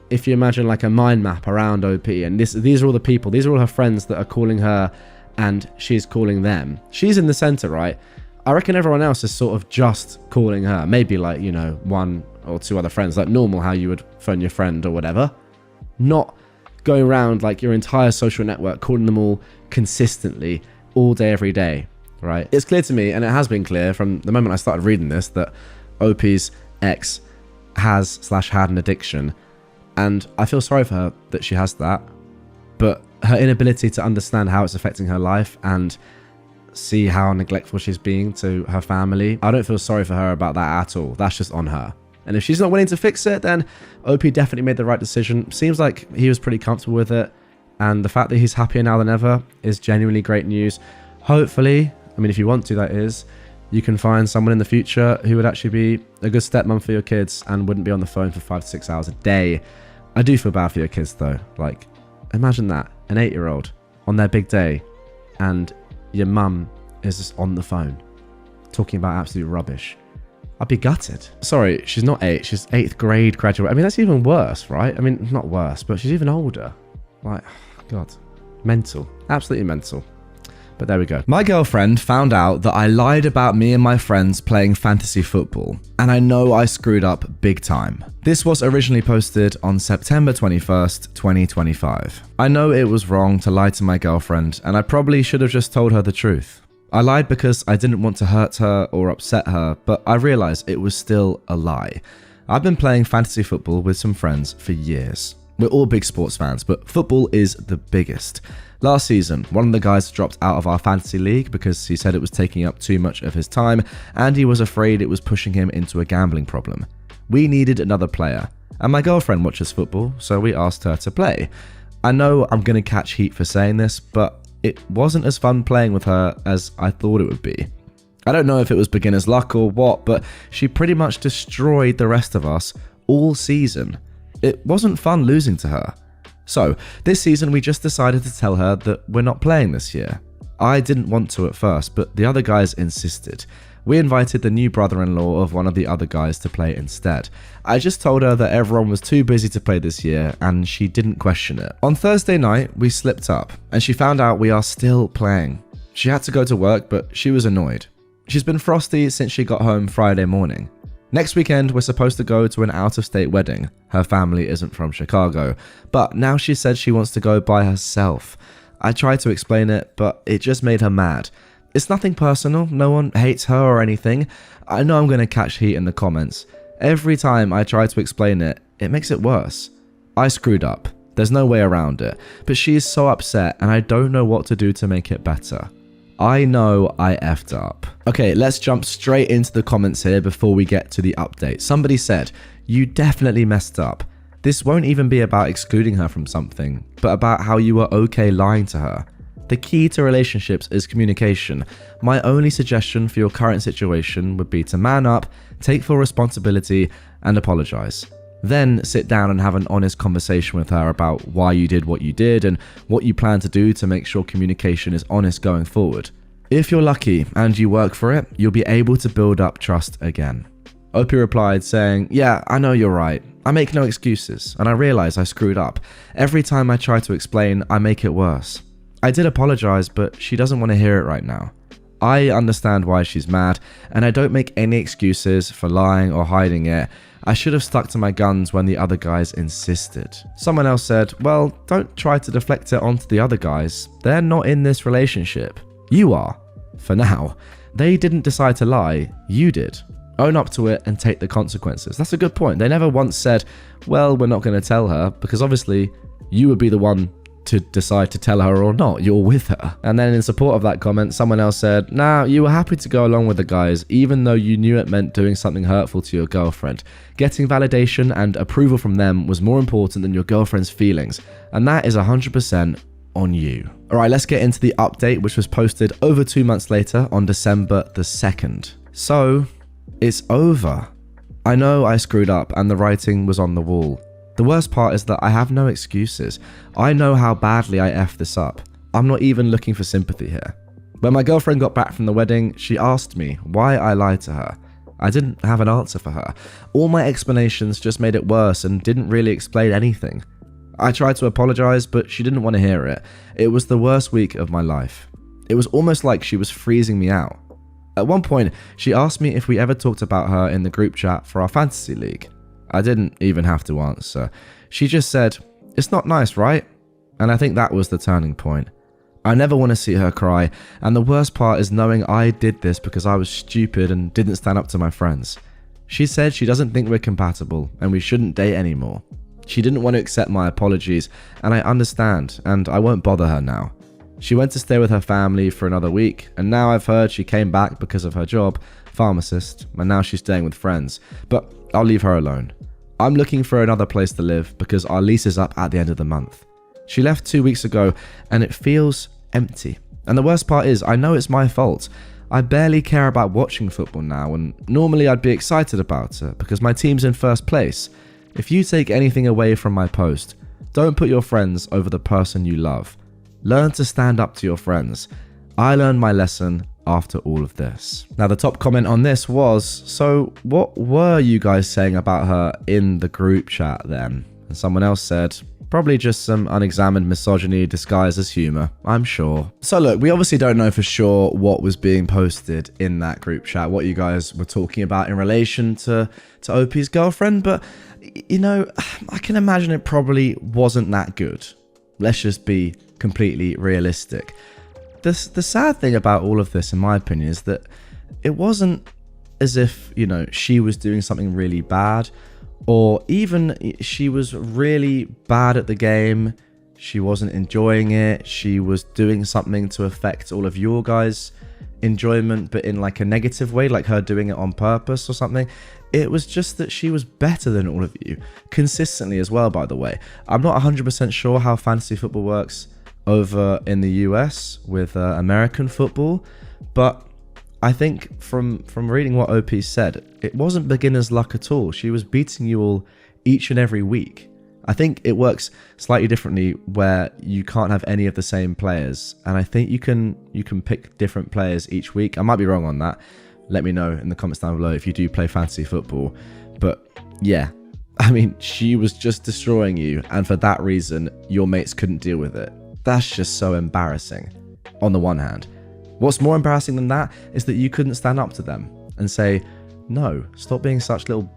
if you imagine like a mind map around OP, and these are all the people, these are all her friends that are calling her, and she's calling them. She's in the center, right? I reckon everyone else is sort of just calling her. Maybe like, you know, one or two other friends, like normal how you would phone your friend or whatever. Not going around like your entire social network, calling them all consistently all day, every day, right? It's clear to me, and it has been clear from the moment I started reading this, that OP's ex had an addiction. And I feel sorry for her that she has that. But her inability to understand how it's affecting her life and see how neglectful she's being to her family, I don't feel sorry for her about that at all. That's just on her. And if she's not willing to fix it, then OP definitely made the right decision. Seems like he was pretty comfortable with it. And the fact that he's happier now than ever is genuinely great news. Hopefully, I mean, if you want to, that is, you can find someone in the future who would actually be a good stepmom for your kids and wouldn't be on the phone for 5 to 6 hours a day. I do feel bad for your kids though. Like, imagine that, an 8-year-old on their big day, and your mum is just on the phone talking about absolute rubbish. I'd be gutted. Sorry, she's not 8, she's 8th grade graduate. I mean, that's even worse, right? I mean, not worse, but she's even older. Like, God, mental, absolutely mental. But there we go. My girlfriend found out that I lied about me and my friends playing fantasy football, and I know I screwed up big time. This was originally posted on September 21st, 2025. I know it was wrong to lie to my girlfriend, and I probably should have just told her the truth. I lied because I didn't want to hurt her or upset her, but I realized it was still a lie. I've been playing fantasy football with some friends for years. We're all big sports fans, but football is the biggest. Last season, one of the guys dropped out of our fantasy league because he said it was taking up too much of his time, and he was afraid it was pushing him into a gambling problem. We needed another player, and my girlfriend watches football, so we asked her to play. I know I'm going to catch heat for saying this, but it wasn't as fun playing with her as I thought it would be. I don't know if it was beginner's luck or what, but she pretty much destroyed the rest of us all season. It wasn't fun losing to her. So, this season we just decided to tell her that we're not playing this year. I didn't want to at first, but the other guys insisted. We invited the new brother-in-law of one of the other guys to play instead. I just told her that everyone was too busy to play this year, and she didn't question it. On Thursday night, we slipped up, and she found out we are still playing. She had to go to work, but she was annoyed. She's been frosty since she got home Friday morning. Next weekend, we're supposed to go to an out-of-state wedding. Her family isn't from Chicago, but now she said she wants to go by herself. I tried to explain it, but it just made her mad. It's nothing personal, no one hates her or anything. I know I'm going to catch heat in the comments. Every time I try to explain it, it makes it worse. I screwed up. There's no way around it, but she is so upset and I don't know what to do to make it better. I know I effed up. Okay, let's jump straight into the comments here before we get to the update. Somebody said, you definitely messed up. This won't even be about excluding her from something, but about how you were okay lying to her. The key to relationships is communication. My only suggestion for your current situation would be to man up, take full responsibility, and apologize. Then sit down and have an honest conversation with her about why you did what you did and what you plan to do to make sure communication is honest going forward. If you're lucky and you work for it, you'll be able to build up trust again. Opie replied saying, yeah, I know you're right. I make no excuses, and I realize I screwed up. Every time I try to explain, I make it worse. I did apologize, but she doesn't want to hear it right now. I understand why she's mad, and I don't make any excuses for lying or hiding it. I should have stuck to my guns when the other guys insisted. Someone else said, well, don't try to deflect it onto the other guys. They're not in this relationship. You are. For now. They didn't decide to lie. You did. Own up to it and take the consequences. That's a good point. They never once said, well, we're not going to tell her, because obviously you would be the one to decide to tell her or not. You're with her. And then in support of that comment, someone else said, nah, you were happy to go along with the guys, even though you knew it meant doing something hurtful to your girlfriend. Getting validation and approval from them was more important than your girlfriend's feelings. And that is 100% on you. All right, let's get into the update, which was posted over 2 months later on December the 2nd. So, it's over. I know I screwed up and the writing was on the wall. The worst part is that I have no excuses. I know how badly I effed this up. I'm not even looking for sympathy here. When my girlfriend got back from the wedding, she asked me why I lied to her. I didn't have an answer for her. All my explanations just made it worse and didn't really explain anything. I tried to apologize, but she didn't want to hear it. It was the worst week of my life. It was almost like she was freezing me out. At one point, she asked me if we ever talked about her in the group chat for our fantasy league. I didn't even have to answer. She just said, "It's not nice, right?" And I think that was the turning point. I never want to see her cry, and the worst part is knowing I did this because I was stupid and didn't stand up to my friends. She said she doesn't think we're compatible and we shouldn't date anymore. She didn't want to accept my apologies, and I understand, and I won't bother her now. She went to stay with her family for another week, and now I've heard she came back because of her job, pharmacist, and now she's staying with friends, but I'll leave her alone. I'm looking for another place to live because our lease is up at the end of the month. She left 2 weeks ago, and it feels empty. And the worst part is, I know it's my fault. I barely care about watching football now, and normally I'd be excited about it because my team's in first place. If you take anything away from my post, don't put your friends over the person you love. Learn to stand up to your friends. I learned my lesson after all of this. Now, the top comment on this was, so what were you guys saying about her in the group chat then? And someone else said, probably just some unexamined misogyny disguised as humor, I'm sure. So look, we obviously don't know for sure what was being posted in that group chat, what you guys were talking about in relation to OP's girlfriend, but you know, I can imagine it probably wasn't that good. Let's just be completely realistic. The sad thing about all of this, in my opinion, is that it wasn't as if, you know, she was doing something really bad, or even she was really bad at the game, she wasn't enjoying it, she was doing something to affect all of your guys' enjoyment, but in like a negative way, like her doing it on purpose or something. It was just that she was better than all of you, consistently as well, by the way. I'm not 100% sure how fantasy football works over in the US with American football, but I think from reading what OP said, it wasn't beginner's luck at all. She was beating you all each and every week. I think it works slightly differently where you can't have any of the same players, and I think you can pick different players each week. I might be wrong on that. Let me know in the comments down below if you do play fantasy football. But yeah, I mean, she was just destroying you, and for that reason, your mates couldn't deal with it. That's just so embarrassing, on the one hand. What's more embarrassing than that is that you couldn't stand up to them and say, no, stop being such little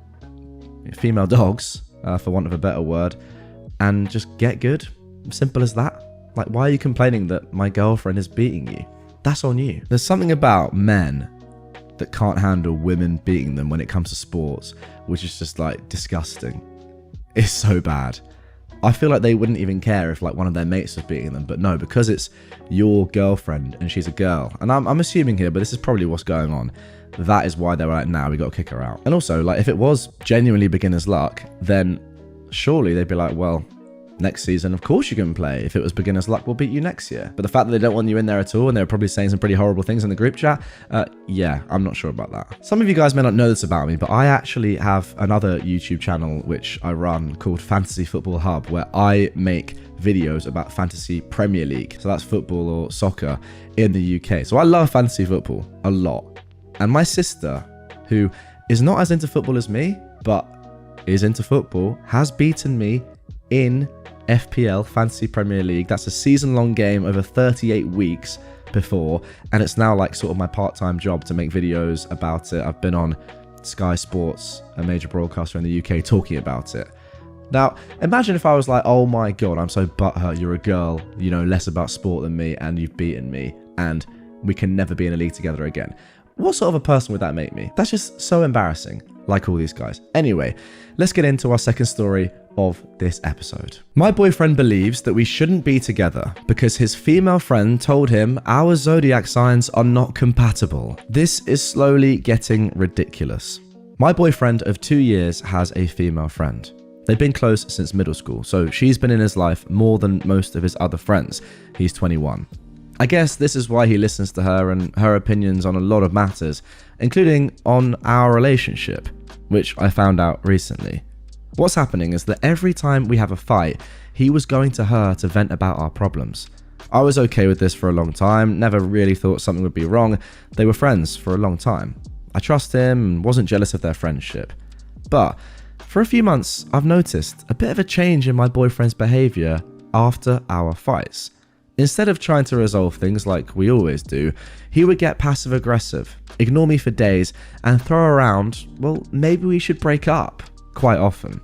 female dogs, for want of a better word, and just get good. Simple as that. Like, why are you complaining that my girlfriend is beating you? That's on you. There's something about men that can't handle women beating them when it comes to sports, which is just like disgusting. It's so bad. I feel like they wouldn't even care if like one of their mates was beating them, but no, because it's your girlfriend and she's a girl, and I'm assuming here, but this is probably what's going on. That is why they were like, nah, we got to kick her out. And also, like, if it was genuinely beginner's luck, then surely they'd be like, well, next season, of course you can play. If it was beginner's luck, we'll beat you next year. But the fact that they don't want you in there at all, and they're probably saying some pretty horrible things in the group chat, yeah, I'm not sure about that. Some of you guys may not know this about me, but I actually have another YouTube channel which I run called Fantasy Football Hub, where I make videos about Fantasy Premier League. So that's football or soccer in the UK. So I love fantasy football a lot. And my sister, who is not as into football as me, but is into football, has beaten me in FPL, Fantasy Premier League. That's a season-long game over 38 weeks before, and it's now like sort of my part-time job to make videos about it. I've been on Sky Sports, a major broadcaster in the UK, talking about it. Now, imagine if I was like, oh my god, I'm so butthurt, you're a girl, you know less about sport than me, and you've beaten me, and we can never be in a league together again. What sort of a person would that make me? That's just so embarrassing, like all these guys. Anyway, let's get into our second story of this episode. My boyfriend believes that we shouldn't be together because his female friend told him our zodiac signs are not compatible. This is slowly getting ridiculous. My boyfriend of 2 years has a female friend. They've been close since middle school, so she's been in his life more than most of his other friends. He's 21. I guess this is why he listens to her and her opinions on a lot of matters, including on our relationship, which I found out recently. What's happening is that every time we have a fight, he was going to her to vent about our problems. I was okay with this for a long time, never really thought something would be wrong. They were friends for a long time. I trust him and wasn't jealous of their friendship. But for a few months, I've noticed a bit of a change in my boyfriend's behavior after our fights. Instead of trying to resolve things like we always do, he would get passive aggressive, ignore me for days, and throw around, well, maybe we should break up, quite often.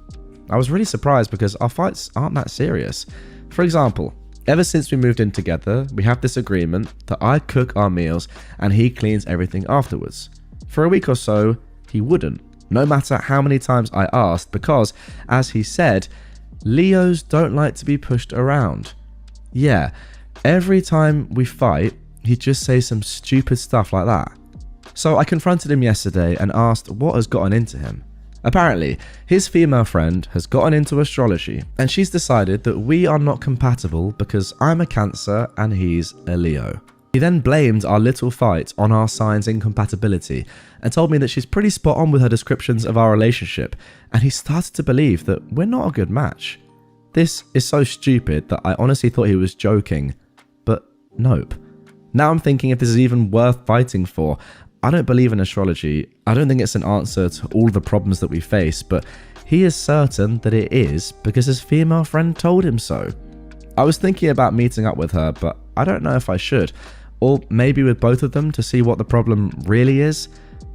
I was really surprised because our fights aren't that serious. For example, ever since we moved in together, we have this agreement that I cook our meals and he cleans everything afterwards. For a week or so, he wouldn't, no matter how many times I asked, because, as he said, Leos don't like to be pushed around. Yeah, every time we fight, he'd just say some stupid stuff like that. So I confronted him yesterday and asked what has gotten into him. Apparently, his female friend has gotten into astrology and she's decided that we are not compatible because I'm a Cancer and he's a Leo. He then blamed our little fight on our signs' incompatibility and told me that she's pretty spot on with her descriptions of our relationship, and he started to believe that we're not a good match. This is so stupid that I honestly thought he was joking, but nope. Now I'm thinking if this is even worth fighting for. I don't believe in astrology. I don't think it's an answer to all the problems that we face, but he is certain that it is because his female friend told him so. I was thinking about meeting up with her, but I don't know if I should. Or maybe with both of them to see what the problem really is.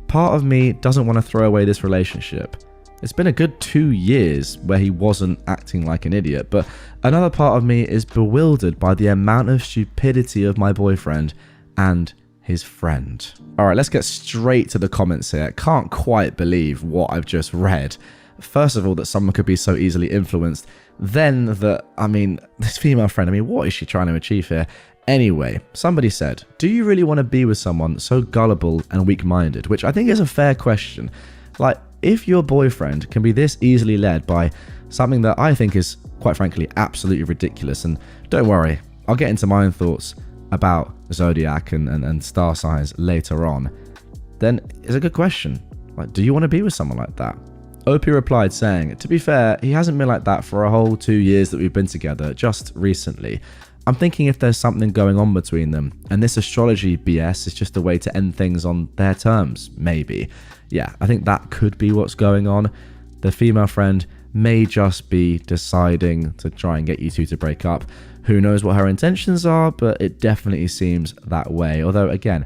Part of me doesn't want to throw away this relationship. It's been a good 2 years where he wasn't acting like an idiot, but another part of me is bewildered by the amount of stupidity of my boyfriend and his friend. Alright, let's get straight to the comments here. I can't quite believe what I've just read. First of all, that someone could be so easily influenced. Then that, this female friend, what is she trying to achieve here? Anyway, somebody said, do you really want to be with someone so gullible and weak-minded? Which I think is a fair question. Like, if your boyfriend can be this easily led by something that I think is, quite frankly, absolutely ridiculous, and don't worry, I'll get into my own thoughts about zodiac and star signs later on, then it's a good question. Like, do you want to be with someone like that? Opie replied saying, to be fair, he hasn't been like that for a whole 2 years that we've been together, just recently. I'm thinking if there's something going on between them, and this astrology BS is just a way to end things on their terms, maybe. Yeah, I think that could be what's going on. The female friend may just be deciding to try and get you two to break up. Who knows what her intentions are, but it definitely seems that way. Although, again,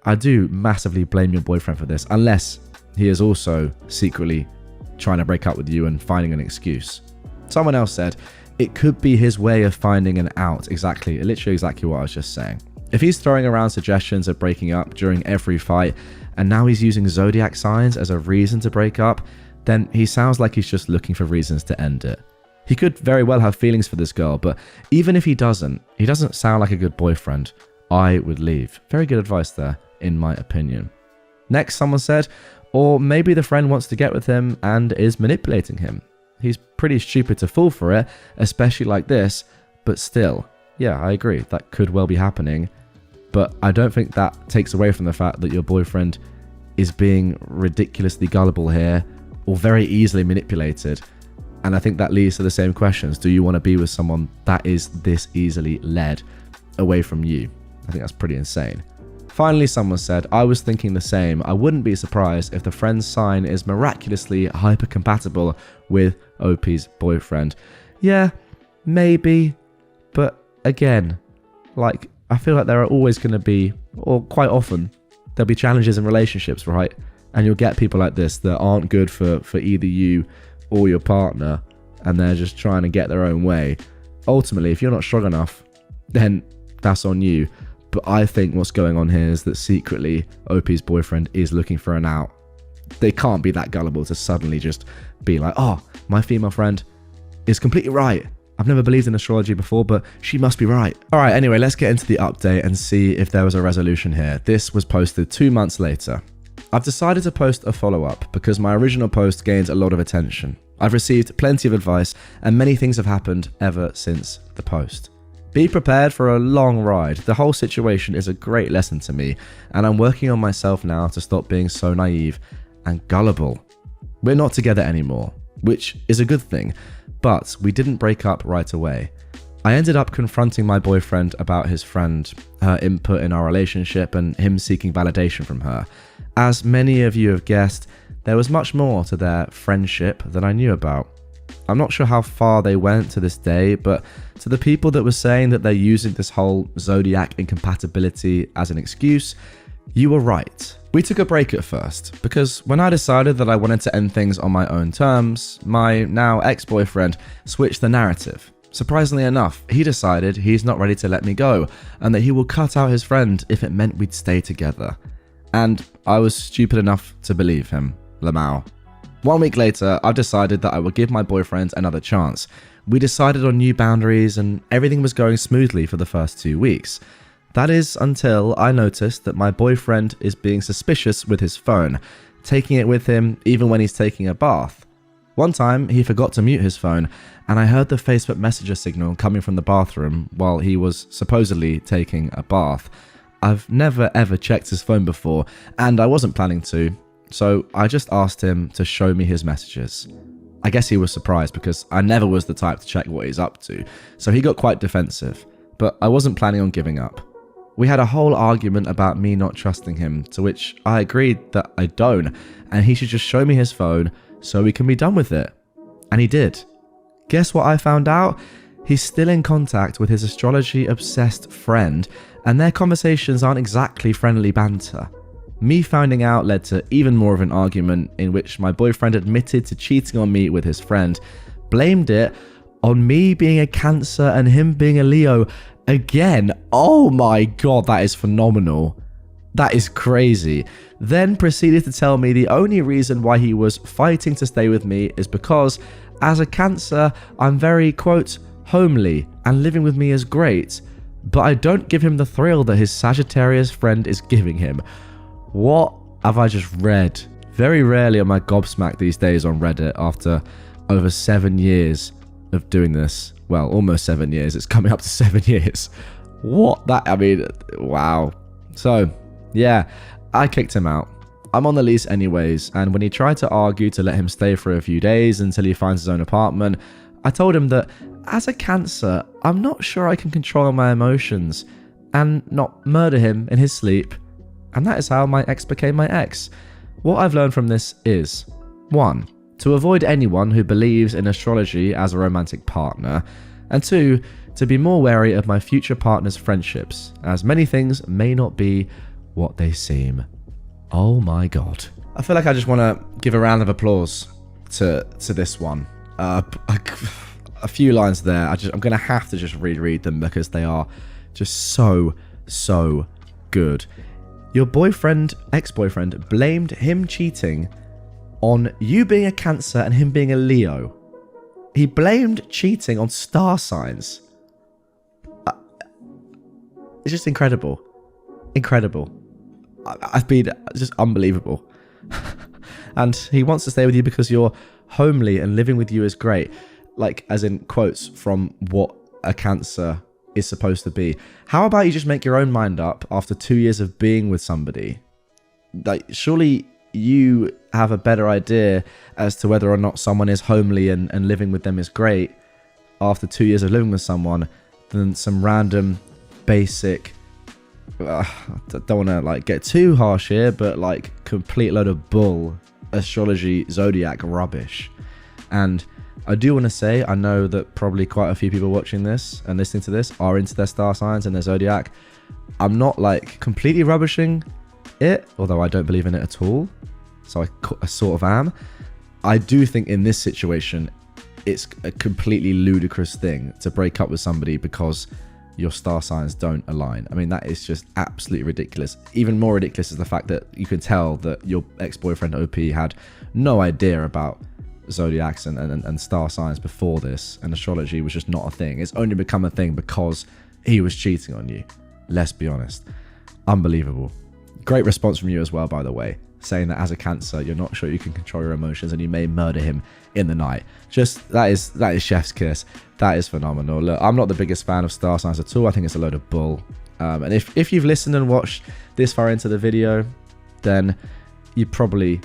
I do massively blame your boyfriend for this, unless he is also secretly trying to break up with you and finding an excuse. Someone else said, it could be his way of finding an out. Literally exactly what I was just saying. If he's throwing around suggestions of breaking up during every fight, and now he's using zodiac signs as a reason to break up, then he sounds like he's just looking for reasons to end it. He could very well have feelings for this girl, but even if he doesn't sound like a good boyfriend. I would leave. Very good advice there, in my opinion. Next, someone said, or maybe the friend wants to get with him and is manipulating him. He's pretty stupid to fall for it, especially like this, but still, yeah, I agree, that could well be happening. But I don't think that takes away from the fact that your boyfriend is being ridiculously gullible here, or very easily manipulated. And I think that leads to the same questions. Do you want to be with someone that is this easily led away from you? I think that's pretty insane. Finally, someone said, I was thinking the same. I wouldn't be surprised if the friend's sign is miraculously hyper-compatible with OP's boyfriend. Yeah, maybe. But again, I feel like there are always going to be, or quite often, there'll be challenges in relationships, right? And you'll get people like this that aren't good for either you or your partner, and they're just trying to get their own way. Ultimately, if you're not strong enough, then that's on you. But I think what's going on here is that secretly OP's boyfriend is looking for an out. They can't be that gullible to suddenly just be like, oh, my female friend is completely right. I've never believed in astrology before, but she must be right. All right, anyway, let's get into the update and see if there was a resolution here. This was posted 2 months later. I've decided to post a follow-up because my original post gained a lot of attention. I've received plenty of advice and many things have happened ever since the post. Be prepared for a long ride. The whole situation is a great lesson to me, and I'm working on myself now to stop being so naive and gullible. We're not together anymore. which is a good thing, but we didn't break up right away. I ended up confronting my boyfriend about his friend, her input in our relationship, and him seeking validation from her. As many of you have guessed, there was much more to their friendship than I knew about. I'm not sure how far they went to this day, but to the people that were saying that they're using this whole zodiac incompatibility as an excuse, you were right. We took a break at first, because when I decided that I wanted to end things on my own terms, my now ex-boyfriend switched the narrative. Surprisingly enough, he decided he's not ready to let me go, and that he will cut out his friend if it meant we'd stay together. And I was stupid enough to believe him. Lamau. 1 week later, I've decided that I will give my boyfriend another chance. We decided on new boundaries and everything was going smoothly for the first 2 weeks. That is until I noticed that my boyfriend is being suspicious with his phone, taking it with him even when he's taking a bath. One time, he forgot to mute his phone, and I heard the Facebook Messenger signal coming from the bathroom while he was supposedly taking a bath. I've never ever checked his phone before, and I wasn't planning to, so I just asked him to show me his messages. I guess he was surprised because I never was the type to check what he's up to, so he got quite defensive, but I wasn't planning on giving up. We had a whole argument about me not trusting him, to which I agreed that I don't, and he should just show me his phone so we can be done with it. And he did. Guess what I found out? He's still in contact with his astrology-obsessed friend, and their conversations aren't exactly friendly banter. Me finding out led to even more of an argument in which my boyfriend admitted to cheating on me with his friend, blamed it on me being a Cancer and him being a Leo. Again, oh my god, that is phenomenal. That is crazy. Then proceeded to tell me the only reason why he was fighting to stay with me is because, as a Cancer, I'm very, quote, homely, and living with me is great, but I don't give him the thrill that his Sagittarius friend is giving him. What have I just read? Very rarely am I gobsmacked these days on Reddit after over 7 years of doing this. Well, almost 7 years. It's coming up to 7 years. What? I mean, wow. So, yeah, I kicked him out. I'm on the lease anyways, and when he tried to argue to let him stay for a few days until he finds his own apartment, I told him that, as a Cancer, I'm not sure I can control my emotions and not murder him in his sleep. And that is how my ex became my ex. What I've learned from this is, 1. To avoid anyone who believes in astrology as a romantic partner, and 2. To be more wary of my future partner's friendships, as many things may not be what they seem. Oh my god. I feel like I just want to give a round of applause to this one. A few lines there, I'm going to have to just reread them because they are just so good. Your boyfriend, ex-boyfriend, blamed him cheating on you being a Cancer and him being a Leo. He blamed cheating on star signs. It's just incredible. Incredible. I've been just unbelievable. And he wants to stay with you because you're homely and living with you is great. Like, as in quotes from what a Cancer is supposed to be. How about you just make your own mind up after 2 years of being with somebody? Like, surely you have a better idea as to whether or not someone is homely and living with them is great after 2 years of living with someone than some random basic, I don't want to like get too harsh here, but like complete load of bull astrology zodiac rubbish. And I do want to say, I know that probably quite a few people watching this and listening to this are into their star signs and their zodiac. I'm not like completely rubbishing it, although I don't believe in it at all. So I sort of am. I do think in this situation, it's a completely ludicrous thing to break up with somebody because your star signs don't align. I mean, that is just absolutely ridiculous. Even more ridiculous is the fact that you can tell that your ex-boyfriend OP had no idea about zodiacs and star signs before this, and astrology was just not a thing. It's only become a thing because he was cheating on you. Let's be honest. Unbelievable. Great response from you as well, by the way, saying that as a Cancer, you're not sure you can control your emotions and you may murder him in the night. Just that is chef's kiss. That is phenomenal. Look, I'm not the biggest fan of star signs at all. I think it's a load of bull. And if you've listened and watched this far into the video, then you probably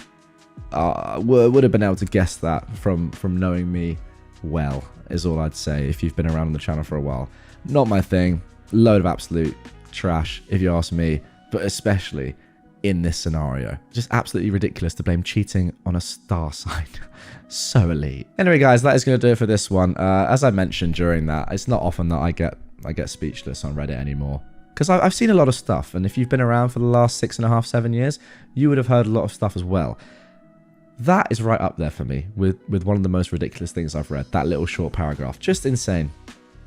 would have been able to guess that from knowing me well, is all I'd say, if you've been around on the channel for a while. Not my thing. Load of absolute trash, if you ask me, but especially in this scenario. Just absolutely ridiculous to blame cheating on a star sign. So elite. Anyway, guys, that is going to do it for this one. As I mentioned during that, it's not often that I get speechless on Reddit anymore, because I've seen a lot of stuff, and if you've been around for the last 6.5, 7 years, you would have heard a lot of stuff as well. That is right up there for me with one of the most ridiculous things I've read. That little short paragraph. Just insane.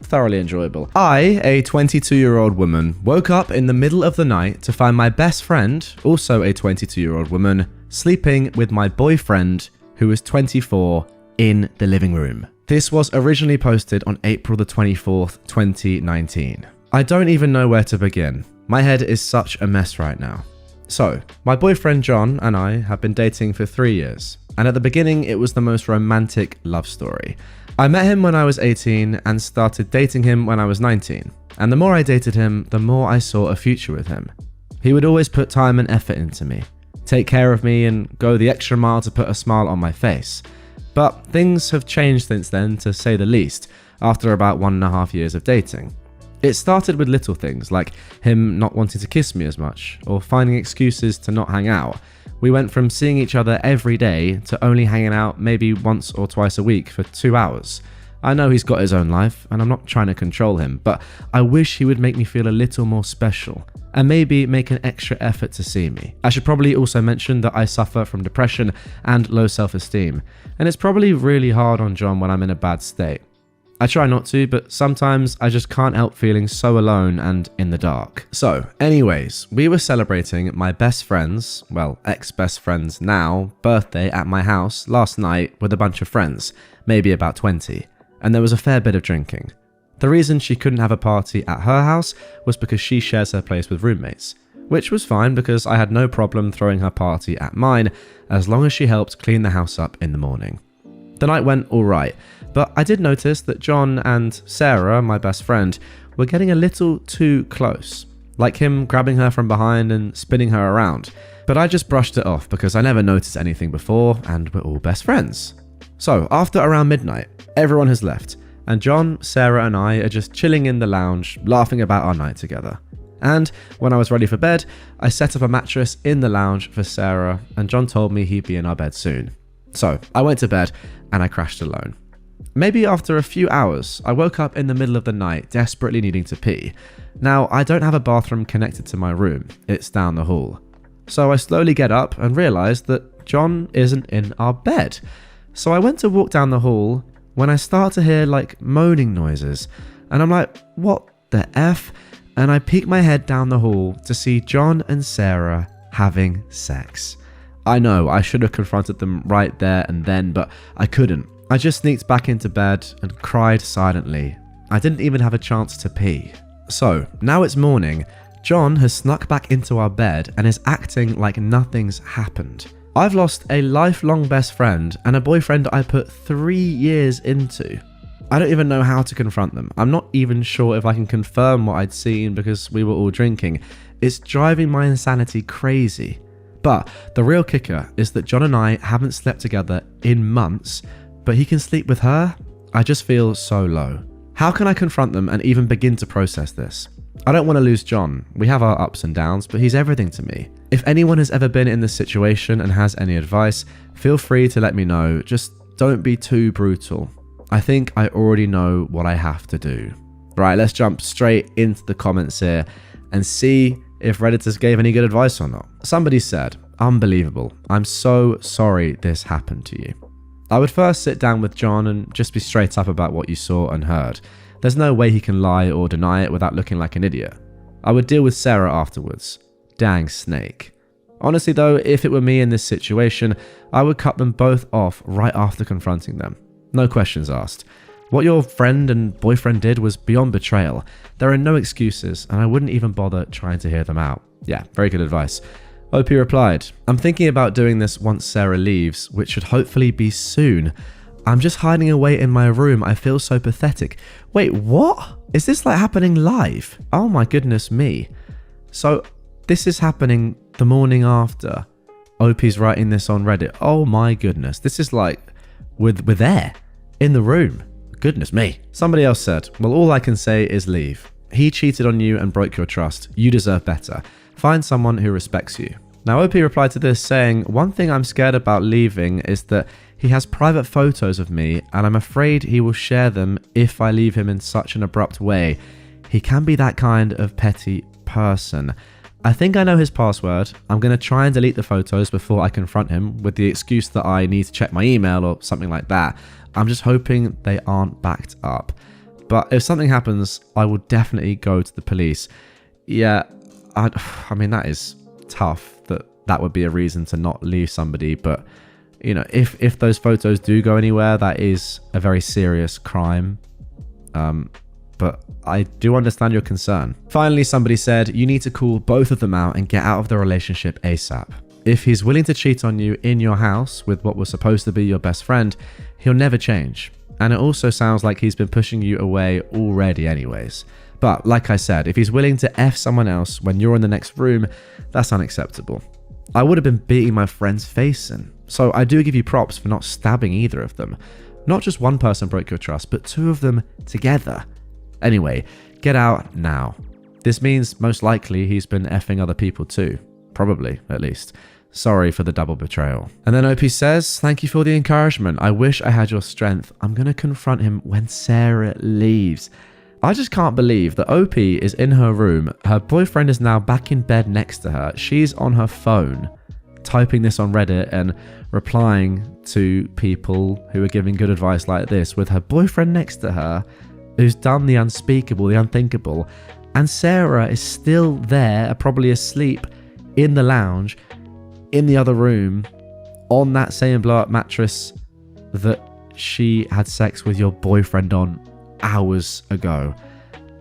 Thoroughly enjoyable. I, a 22-year-old woman, woke up in the middle of the night to find my best friend, also a 22-year-old woman, sleeping with my boyfriend, who was 24, in the living room. This was originally posted on April the 24th, 2019. I don't even know where to begin. My head is such a mess right now. So, my boyfriend John and I have been dating for 3 years, and at the beginning it was the most romantic love story. I met him when I was 18 and started dating him when I was 19, and the more I dated him, the more I saw a future with him. He would always put time and effort into me, take care of me, and go the extra mile to put a smile on my face. But things have changed since then, to say the least, after about 1.5 years of dating. It started with little things, like him not wanting to kiss me as much, or finding excuses to not hang out. We went from seeing each other every day to only hanging out maybe once or twice a week for 2 hours. I know he's got his own life, and I'm not trying to control him, but I wish he would make me feel a little more special, and maybe make an extra effort to see me. I should probably also mention that I suffer from depression and low self-esteem, and it's probably really hard on John when I'm in a bad state. I try not to, but sometimes I just can't help feeling so alone and in the dark. So, anyways, we were celebrating my best friend's, well, ex-best friend's now, birthday at my house last night with a bunch of friends, maybe about 20, and there was a fair bit of drinking. The reason she couldn't have a party at her house was because she shares her place with roommates, which was fine because I had no problem throwing her party at mine as long as she helped clean the house up in the morning. The night went alright, but I did notice that John and Sarah, my best friend, were getting a little too close, like him grabbing her from behind and spinning her around. But I just brushed it off because I never noticed anything before and we're all best friends. So after around midnight, everyone has left, and John, Sarah and I are just chilling in the lounge, laughing about our night together. And when I was ready for bed, I set up a mattress in the lounge for Sarah, and John told me he'd be in our bed soon. So I went to bed and I crashed alone. Maybe after a few hours, I woke up in the middle of the night desperately needing to pee. Now, I don't have a bathroom connected to my room, it's down the hall. So I slowly get up and realise that John isn't in our bed. So I went to walk down the hall when I start to hear like moaning noises, and I'm like, what the F? And I peek my head down the hall to see John and Sarah having sex. I know, I should have confronted them right there and then, but I couldn't. I just sneaked back into bed and cried silently. I didn't even have a chance to pee. So, now it's morning. John has snuck back into our bed and is acting like nothing's happened. I've lost a lifelong best friend and a boyfriend I put 3 years into. I don't even know how to confront them. I'm not even sure if I can confirm what I'd seen because we were all drinking. It's driving my insanity crazy. But the real kicker is that John and I haven't slept together in months, but he can sleep with her? I just feel so low. How can I confront them and even begin to process this? I don't want to lose John. We have our ups and downs, but he's everything to me. If anyone has ever been in this situation and has any advice, feel free to let me know. Just don't be too brutal. I think I already know what I have to do. Right, let's jump straight into the comments here and see if Redditors gave any good advice or not. Somebody said, "Unbelievable. I'm so sorry this happened to you. I would first sit down with John and just be straight up about what you saw and heard. There's no way he can lie or deny it without looking like an idiot. I would deal with Sarah afterwards. Dang snake. Honestly though, if it were me in this situation, I would cut them both off right after confronting them. No questions asked. What your friend and boyfriend did was beyond betrayal. There are no excuses, and I wouldn't even bother trying to hear them out." Yeah, very good advice. OP replied, "I'm thinking about doing this once Sarah leaves, which should hopefully be soon. I'm just hiding away in my room. I feel so pathetic." Wait, what? Is this like happening live? Oh my goodness me. So this is happening the morning after. OP's writing this on Reddit. Oh my goodness. This is like we're there in the room. Goodness me. Somebody else said, well, all I can say is leave. He cheated on you and broke your trust. You deserve better. Find someone who respects you. Now, OP replied to this saying, one thing I'm scared about leaving is that he has private photos of me and I'm afraid he will share them if I leave him in such an abrupt way. He can be that kind of petty person. I think I know his password. I'm going to try and delete the photos before I confront him with the excuse that I need to check my email or something like that. I'm just hoping they aren't backed up. But if something happens, I will definitely go to the police. Yeah, I mean, that is tough that would be a reason to not leave somebody. But, you know, if those photos do go anywhere, that is a very serious crime. But I do understand your concern. Finally, somebody said, you need to call both of them out and get out of the relationship ASAP. If he's willing to cheat on you in your house with what was supposed to be your best friend, he'll never change. And it also sounds like he's been pushing you away already anyways. But like I said, if he's willing to F someone else when you're in the next room, that's unacceptable. I would have been beating my friend's face in. So I do give you props for not stabbing either of them. Not just one person broke your trust, but two of them together. Anyway, get out now. This means most likely he's been effing other people too. Probably, at least. Sorry for the double betrayal. And then OP says, thank you for the encouragement. I wish I had your strength. I'm going to confront him when Sarah leaves. I just can't believe that OP is in her room. Her boyfriend is now back in bed next to her. She's on her phone, typing this on Reddit and replying to people who are giving good advice like this with her boyfriend next to her, who's done the unspeakable, the unthinkable. And Sarah is still there, probably asleep in the lounge, in the other room, on that same blow-up mattress that she had sex with your boyfriend on hours ago.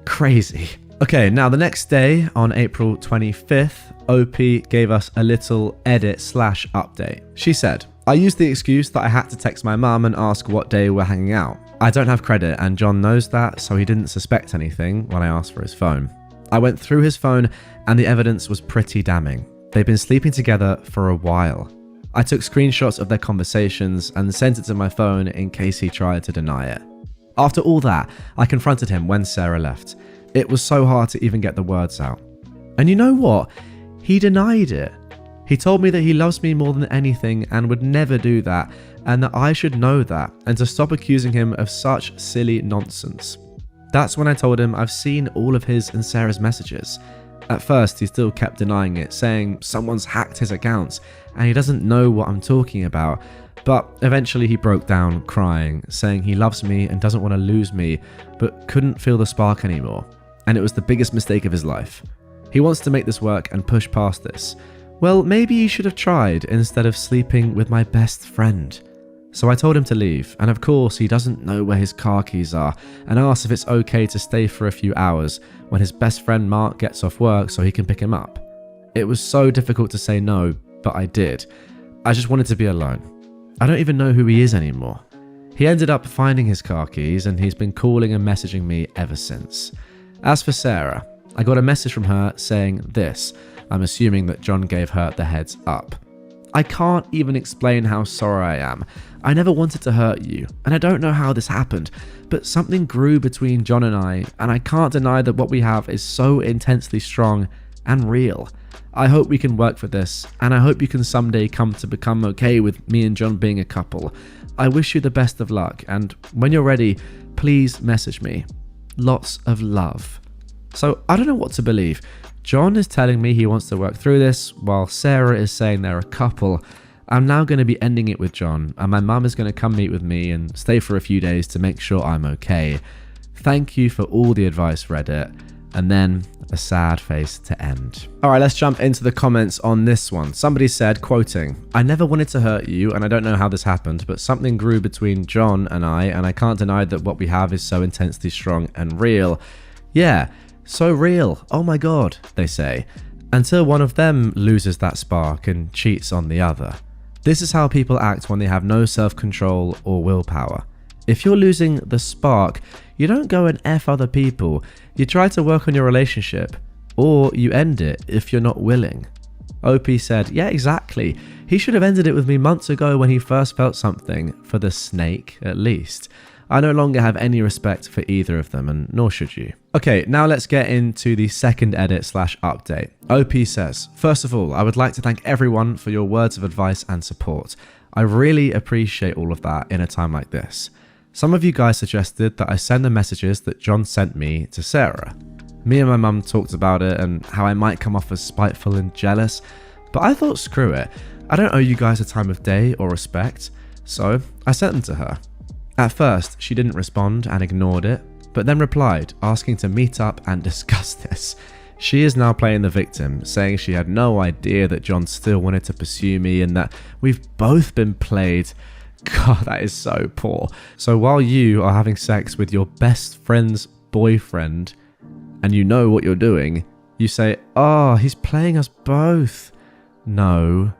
Crazy. Okay, now the next day, on April 25th, OP gave us a little edit/update. She said, I used the excuse that I had to text my mum and ask what day we're hanging out. I don't have credit and John knows that, so he didn't suspect anything when I asked for his phone. I went through his phone and the evidence was pretty damning. They've been sleeping together for a while. I took screenshots of their conversations and sent it to my phone in case he tried to deny it. After all that, I confronted him when Sarah left. It was so hard to even get the words out. And you know what? He denied it. He told me that he loves me more than anything and would never do that, and that I should know that and to stop accusing him of such silly nonsense. That's when I told him I've seen all of his and Sarah's messages. At first, he still kept denying it, saying someone's hacked his accounts and he doesn't know what I'm talking about. But eventually he broke down crying, saying he loves me and doesn't want to lose me, but couldn't feel the spark anymore. And it was the biggest mistake of his life. He wants to make this work and push past this. Well, maybe he should have tried instead of sleeping with my best friend. So I told him to leave, and of course he doesn't know where his car keys are, and asks if it's okay to stay for a few hours when his best friend Mark gets off work so he can pick him up. It was so difficult to say no, but I did. I just wanted to be alone. I don't even know who he is anymore. He ended up finding his car keys and he's been calling and messaging me ever since. As for Sarah, I got a message from her saying this. I'm assuming that John gave her the heads up. I can't even explain how sorry I am. I never wanted to hurt you, and I don't know how this happened, but something grew between John and I can't deny that what we have is so intensely strong and real. I hope we can work for this, and I hope you can someday come to become okay with me and John being a couple. I wish you the best of luck, and when you're ready, please message me. Lots of love. So I don't know what to believe. John is telling me he wants to work through this, while Sarah is saying they're a couple. I'm now going to be ending it with John, and my mum is going to come meet with me and stay for a few days to make sure I'm okay. Thank you for all the advice, Reddit. And then a sad face to end. All right, let's jump into the comments on this one. Somebody said, quoting, I never wanted to hurt you, and I don't know how this happened, but something grew between John and I can't deny that what we have is so intensely strong and real. Yeah, so real. Oh my God, they say. Until one of them loses that spark and cheats on the other. This is how people act when they have no self-control or willpower. If you're losing the spark, you don't go and F other people. You try to work on your relationship, or you end it if you're not willing. OP said, yeah, exactly. He should have ended it with me months ago when he first felt something, for the snake at least. I no longer have any respect for either of them, and nor should you. Okay, now let's get into the second edit/update. OP says, first of all, I would like to thank everyone for your words of advice and support. I really appreciate all of that in a time like this. Some of you guys suggested that I send the messages that John sent me to Sarah. Me and my mum talked about it and how I might come off as spiteful and jealous, but I thought screw it. I don't owe you guys a time of day or respect, so I sent them to her. At first, she didn't respond and ignored it, but then replied, asking to meet up and discuss this. She is now playing the victim, saying she had no idea that John still wanted to pursue me and that we've both been played. God, that is so poor. So while you are having sex with your best friend's boyfriend, and you know what you're doing, you say, oh, he's playing us both. No,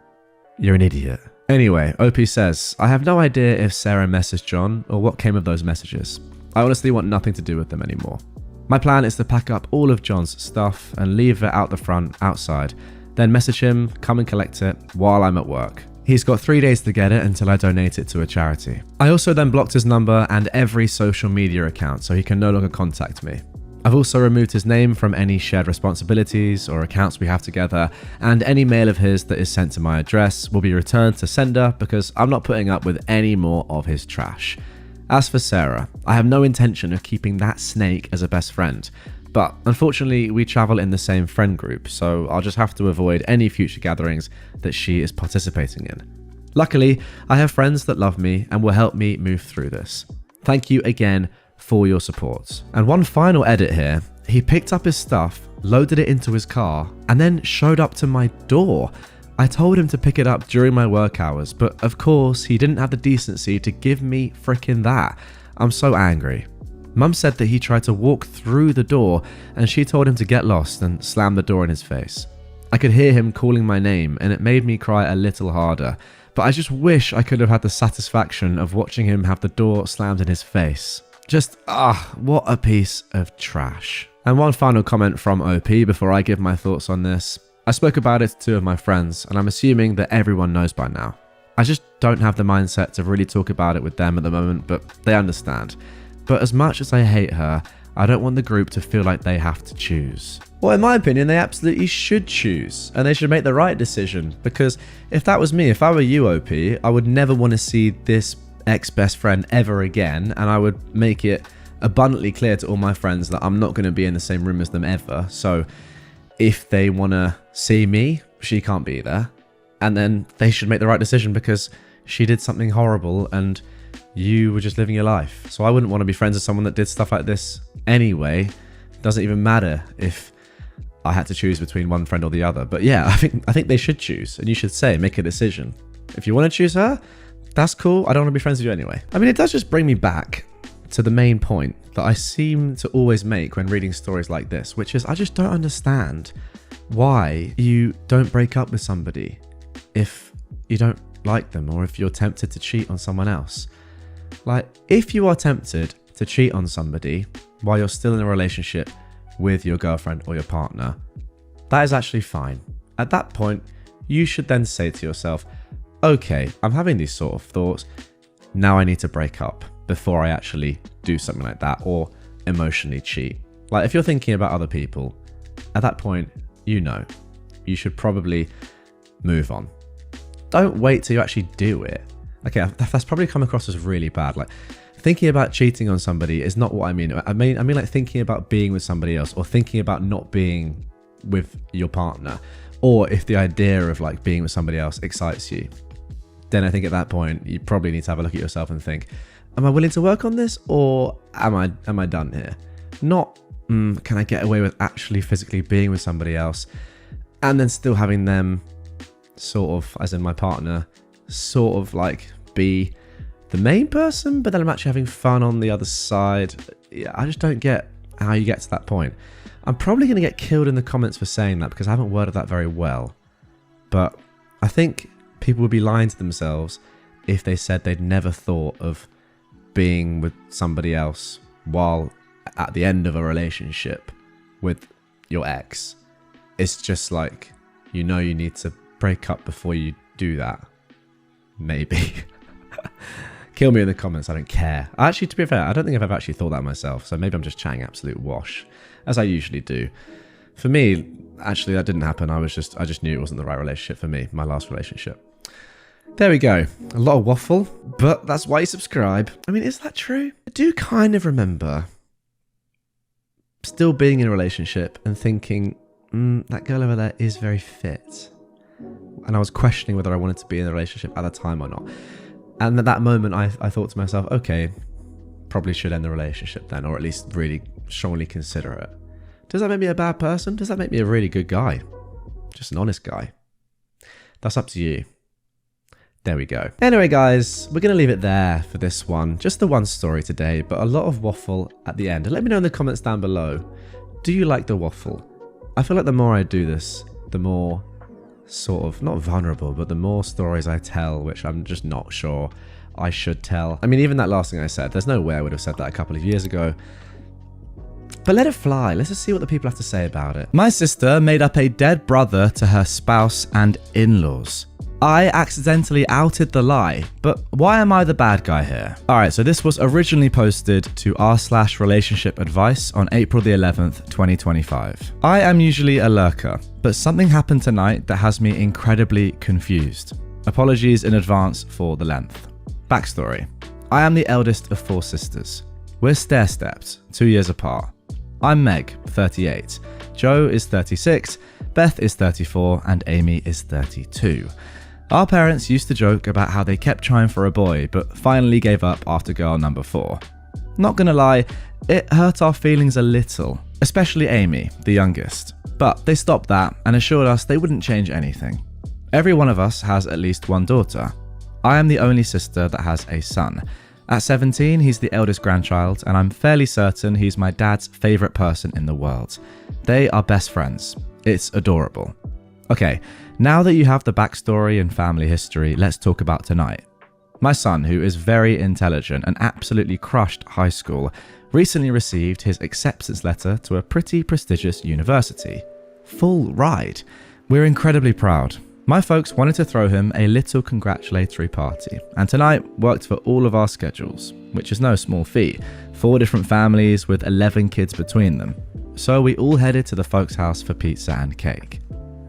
you're an idiot. Anyway, OP says, I have no idea if Sarah messaged John or what came of those messages. I honestly want nothing to do with them anymore. My plan is to pack up all of John's stuff and leave it out the front outside, then message him, come and collect it while I'm at work. He's got 3 days to get it until I donate it to a charity. I also then blocked his number and every social media account so he can no longer contact me. I've also removed his name from any shared responsibilities or accounts we have together, and any mail of his that is sent to my address will be returned to sender because I'm not putting up with any more of his trash. As for Sarah, I have no intention of keeping that snake as a best friend, but unfortunately we travel in the same friend group, so I'll just have to avoid any future gatherings that she is participating in. Luckily, I have friends that love me and will help me move through this. Thank you again for your support. And one final edit here, he picked up his stuff, loaded it into his car, and then showed up to my door. I told him to pick it up during my work hours, but of course he didn't have the decency to give me frickin' that. I'm so angry. Mum said that he tried to walk through the door and she told him to get lost and slammed the door in his face. I could hear him calling my name and it made me cry a little harder, but I just wish I could have had the satisfaction of watching him have the door slammed in his face. Just, what a piece of trash. And one final comment from OP before I give my thoughts on this. I spoke about it to 2 of my friends, and I'm assuming that everyone knows by now. I just don't have the mindset to really talk about it with them at the moment, but they understand. But as much as I hate her, I don't want the group to feel like they have to choose. Well, in my opinion, they absolutely should choose, and they should make the right decision, because if that was me, if I were you, OP, I would never want to see this ex-best friend ever again, and I would make it abundantly clear to all my friends that I'm not going to be in the same room as them ever. So if they want to see me, she can't be there, and then they should make the right decision because she did something horrible and you were just living your life. So I wouldn't want to be friends with someone that did stuff like this anyway. It doesn't even matter if I had to choose between one friend or the other. But yeah, I think they should choose, and you should make a decision. If you want to choose her, that's cool. I don't want to be friends with you anyway. I mean, it does just bring me back to the main point that I seem to always make when reading stories like this, which is I just don't understand why you don't break up with somebody if you don't like them or if you're tempted to cheat on someone else. Like, if you are tempted to cheat on somebody while you're still in a relationship with your girlfriend or your partner, that is actually fine. At that point, you should then say to yourself, okay, I'm having these sort of thoughts. Now I need to break up before I actually do something like that or emotionally cheat. Like, if you're thinking about other people, at that point, you should probably move on. Don't wait till you actually do it. Okay, that's probably come across as really bad. Like, thinking about cheating on somebody is not what I mean. I mean like thinking about being with somebody else or thinking about not being with your partner, or if the idea of like being with somebody else excites you, then I think at that point you probably need to have a look at yourself and think, am I willing to work on this, or am I done here? Not, can I get away with actually physically being with somebody else and then still having them sort of, as in my partner, sort of like be the main person, but then I'm actually having fun on the other side. Yeah, I just don't get how you get to that point. I'm probably going to get killed in the comments for saying that because I haven't worded that very well. But I think people would be lying to themselves if they said they'd never thought of being with somebody else while at the end of a relationship with your ex. It's just like you know you need to break up before you do that. Maybe. Kill me in the comments, I don't care. Actually, to be fair, I don't think I've ever actually thought that myself, so maybe I'm just chatting absolute wash, as I usually do. For me, actually, that didn't happen. I just knew it wasn't the right relationship for me, my last relationship. There we go. A lot of waffle, but that's why you subscribe. I mean, is that true? I do kind of remember still being in a relationship and thinking, that girl over there is very fit. And I was questioning whether I wanted to be in a relationship at the time or not. And at that moment, I thought to myself, okay, probably should end the relationship then, or at least really strongly consider it. Does that make me a bad person? Does that make me a really good guy? Just an honest guy? That's up to you. There we go. Anyway, guys, we're going to leave it there for this one. Just the one story today, but a lot of waffle at the end. And let me know in the comments down below, do you like the waffle? I feel like the more I do this, the more sort of, not vulnerable, but the more stories I tell, which I'm just not sure I should tell. I mean, even that last thing I said, there's no way I would have said that a couple of years ago. But let it fly. Let's just see what the people have to say about it. My sister made up a dead brother to her spouse and in-laws. I accidentally outed the lie, but why am I the bad guy here? Alright, so this was originally posted to r/relationship advice on April the 11th, 2025. I am usually a lurker, but something happened tonight that has me incredibly confused. Apologies in advance for the length. Backstory. I am the eldest of 4 sisters. We're stair-stepped, 2 years apart. I'm Meg, 38. Joe is 36, Beth is 34, and Amy is 32. Our parents used to joke about how they kept trying for a boy, but finally gave up after girl number 4. Not gonna lie, it hurt our feelings a little, especially Amy, the youngest. But they stopped that and assured us they wouldn't change anything. Every one of us has at least one daughter. I am the only sister that has a son. At 17, he's the eldest grandchild, and I'm fairly certain he's my dad's favourite person in the world. They are best friends. It's adorable. Okay, now that you have the backstory and family history, let's talk about tonight. My son, who is very intelligent and absolutely crushed high school, recently received his acceptance letter to a pretty prestigious university. Full ride. We're incredibly proud. My folks wanted to throw him a little congratulatory party, and tonight worked for all of our schedules, which is no small feat. 4 different families with 11 kids between them. So we all headed to the folks' house for pizza and cake.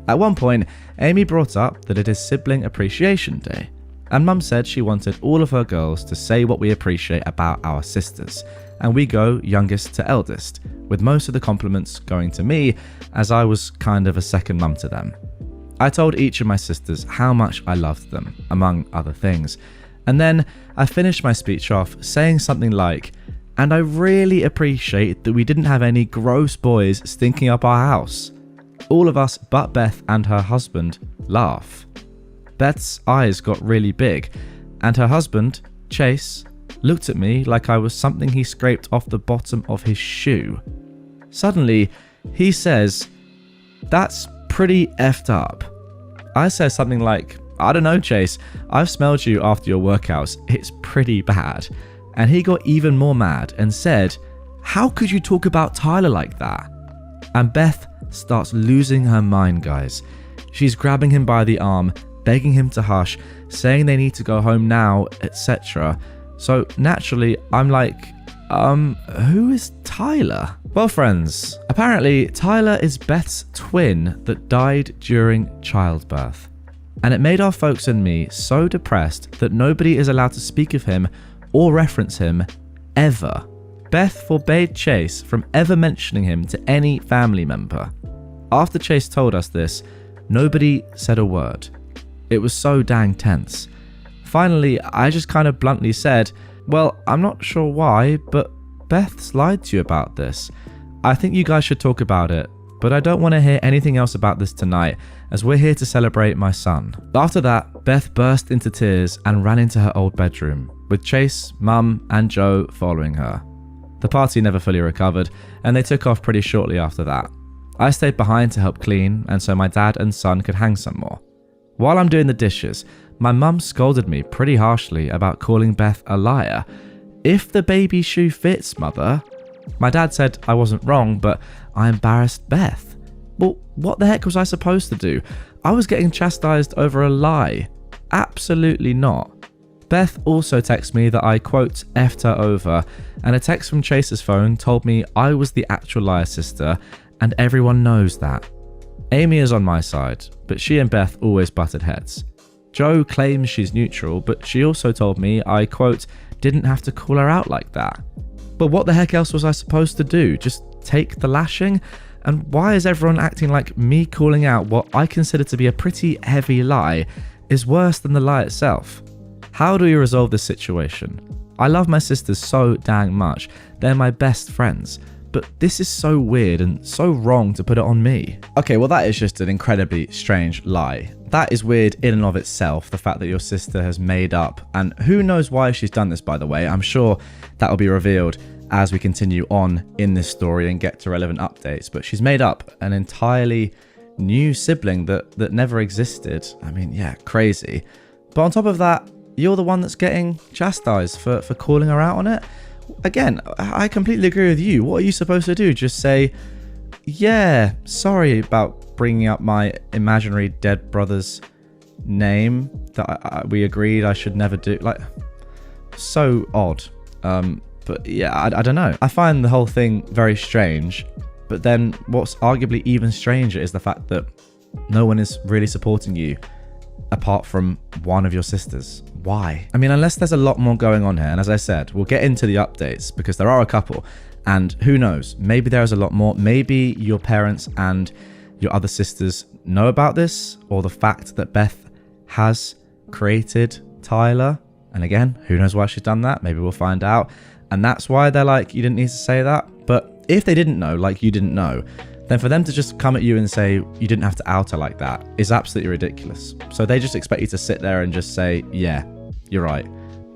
At one point, Amy brought up that it is Sibling Appreciation Day, and Mum said she wanted all of her girls to say what we appreciate about our sisters, and we go youngest to eldest, with most of the compliments going to me, as I was kind of a second mum to them. I told each of my sisters how much I loved them, among other things, and then I finished my speech off saying something like, "And I really appreciate that we didn't have any gross boys stinking up our house." All of us but Beth and her husband laugh. Beth's eyes got really big, and her husband, Chase, looked at me like I was something he scraped off the bottom of his shoe. Suddenly, he says, "That's pretty effed up." I said something like, "I don't know, Chase, I've smelled you after your workouts, it's pretty bad." And he got even more mad and said, "How could you talk about Tyler like that?" And Beth starts losing her mind, guys. She's grabbing him by the arm, begging him to hush, saying they need to go home now, etc. So naturally, I'm like, who is Tyler? Well, friends, apparently Tyler is Beth's twin that died during childbirth. And it made our folks and me so depressed that nobody is allowed to speak of him or reference him ever. Beth forbade Chase from ever mentioning him to any family member. After Chase told us this, nobody said a word. It was so dang tense. Finally, I just kind of bluntly said, "Well, I'm not sure why, but Beth's lied to you about this. I think you guys should talk about it, but I don't want to hear anything else about this tonight, as we're here to celebrate my son." After that, Beth burst into tears and ran into her old bedroom, with Chase, Mum, and Joe following her. The party never fully recovered, and they took off pretty shortly after that. I stayed behind to help clean, and so my dad and son could hang some more. While I'm doing the dishes, my mum scolded me pretty harshly about calling Beth a liar. "If the baby shoe fits, mother." My dad said I wasn't wrong, but I embarrassed Beth. Well, what the heck was I supposed to do? I was getting chastised over a lie. Absolutely not. Beth also texted me that I, quote, effed her over, and a text from Chase's phone told me I was the actual liar sister, and everyone knows that. Amy is on my side, but she and Beth always butted heads. Jo claims she's neutral, but she also told me I, quote, didn't have to call her out like that. But what the heck else was I supposed to do? Just take the lashing? And why is everyone acting like me calling out what I consider to be a pretty heavy lie is worse than the lie itself? How do we resolve this situation? I love my sisters so dang much. They're my best friends. But this is so weird and so wrong to put it on me. Okay, well that is just an incredibly strange lie. That is weird in and of itself, the fact that your sister has made up, and who knows why she's done this, by the way. I'm sure that will be revealed as we continue on in this story and get to relevant updates, but she's made up an entirely new sibling that never existed. I mean, yeah, crazy. But on top of that, you're the one that's getting chastised for calling her out on it. Again, I completely agree with you. What are you supposed to do? Just say, yeah, sorry about bringing up my imaginary dead brother's name that we agreed I should never do. Like, so odd. But yeah, I don't know. I find the whole thing very strange. But then what's arguably even stranger is the fact that no one is really supporting you apart from one of your sisters. Why? I mean, unless there's a lot more going on here, and as I said, we'll get into the updates because there are a couple, and who knows, maybe there is a lot more. Maybe your parents and your other sisters know about this, or the fact that Beth has created Tyler, and again, who knows why she's done that. Maybe we'll find out, and that's why they're like, you didn't need to say that. But if they didn't know, like you didn't know, then for them to just come at you and say you didn't have to out her like that is absolutely ridiculous. So they just expect you to sit there and just say, yeah, you're right,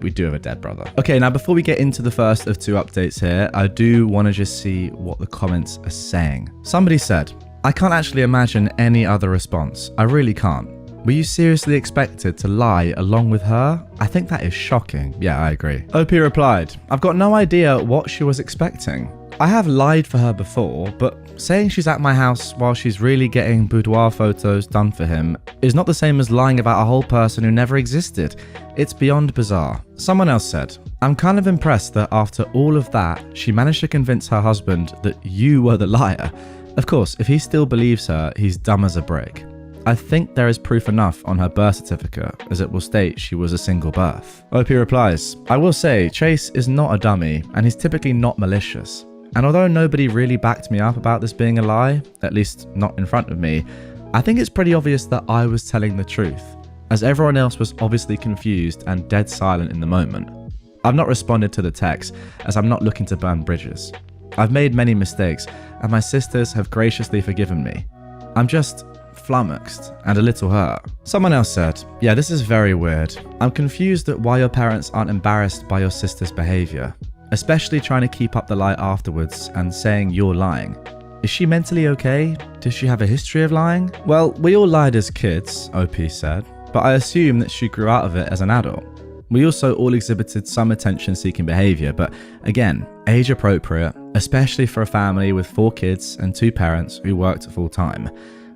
we do have a dead brother. Okay, now before we get into the first of two updates here, I do want to just see what the comments are saying. Somebody said, I can't actually imagine any other response. I really can't. Were you seriously expected to lie along with her? I think that is shocking. Yeah, I agree. OP replied, I've got no idea what she was expecting. I have lied for her before, but saying she's at my house while she's really getting boudoir photos done for him is not the same as lying about a whole person who never existed. It's beyond bizarre. Someone else said, I'm kind of impressed that after all of that, she managed to convince her husband that you were the liar. Of course, if he still believes her, he's dumb as a brick. I think there is proof enough on her birth certificate, as it will state she was a single birth. OP replies, I will say, Chase is not a dummy, and he's typically not malicious. And although nobody really backed me up about this being a lie, at least not in front of me, I think it's pretty obvious that I was telling the truth, as everyone else was obviously confused and dead silent in the moment. I've not responded to the text, as I'm not looking to burn bridges. I've made many mistakes, and my sisters have graciously forgiven me. I'm just flummoxed and a little hurt. Someone else said, yeah, this is very weird. I'm confused at why your parents aren't embarrassed by your sister's behavior, especially trying to keep up the lie afterwards and saying you're lying. Is she mentally okay? Does she have a history of lying? Well, we all lied as kids, OP said, but I assume that she grew out of it as an adult. We also all exhibited some attention-seeking behavior, but again, age appropriate, especially for a family with 4 kids and 2 parents who worked full-time.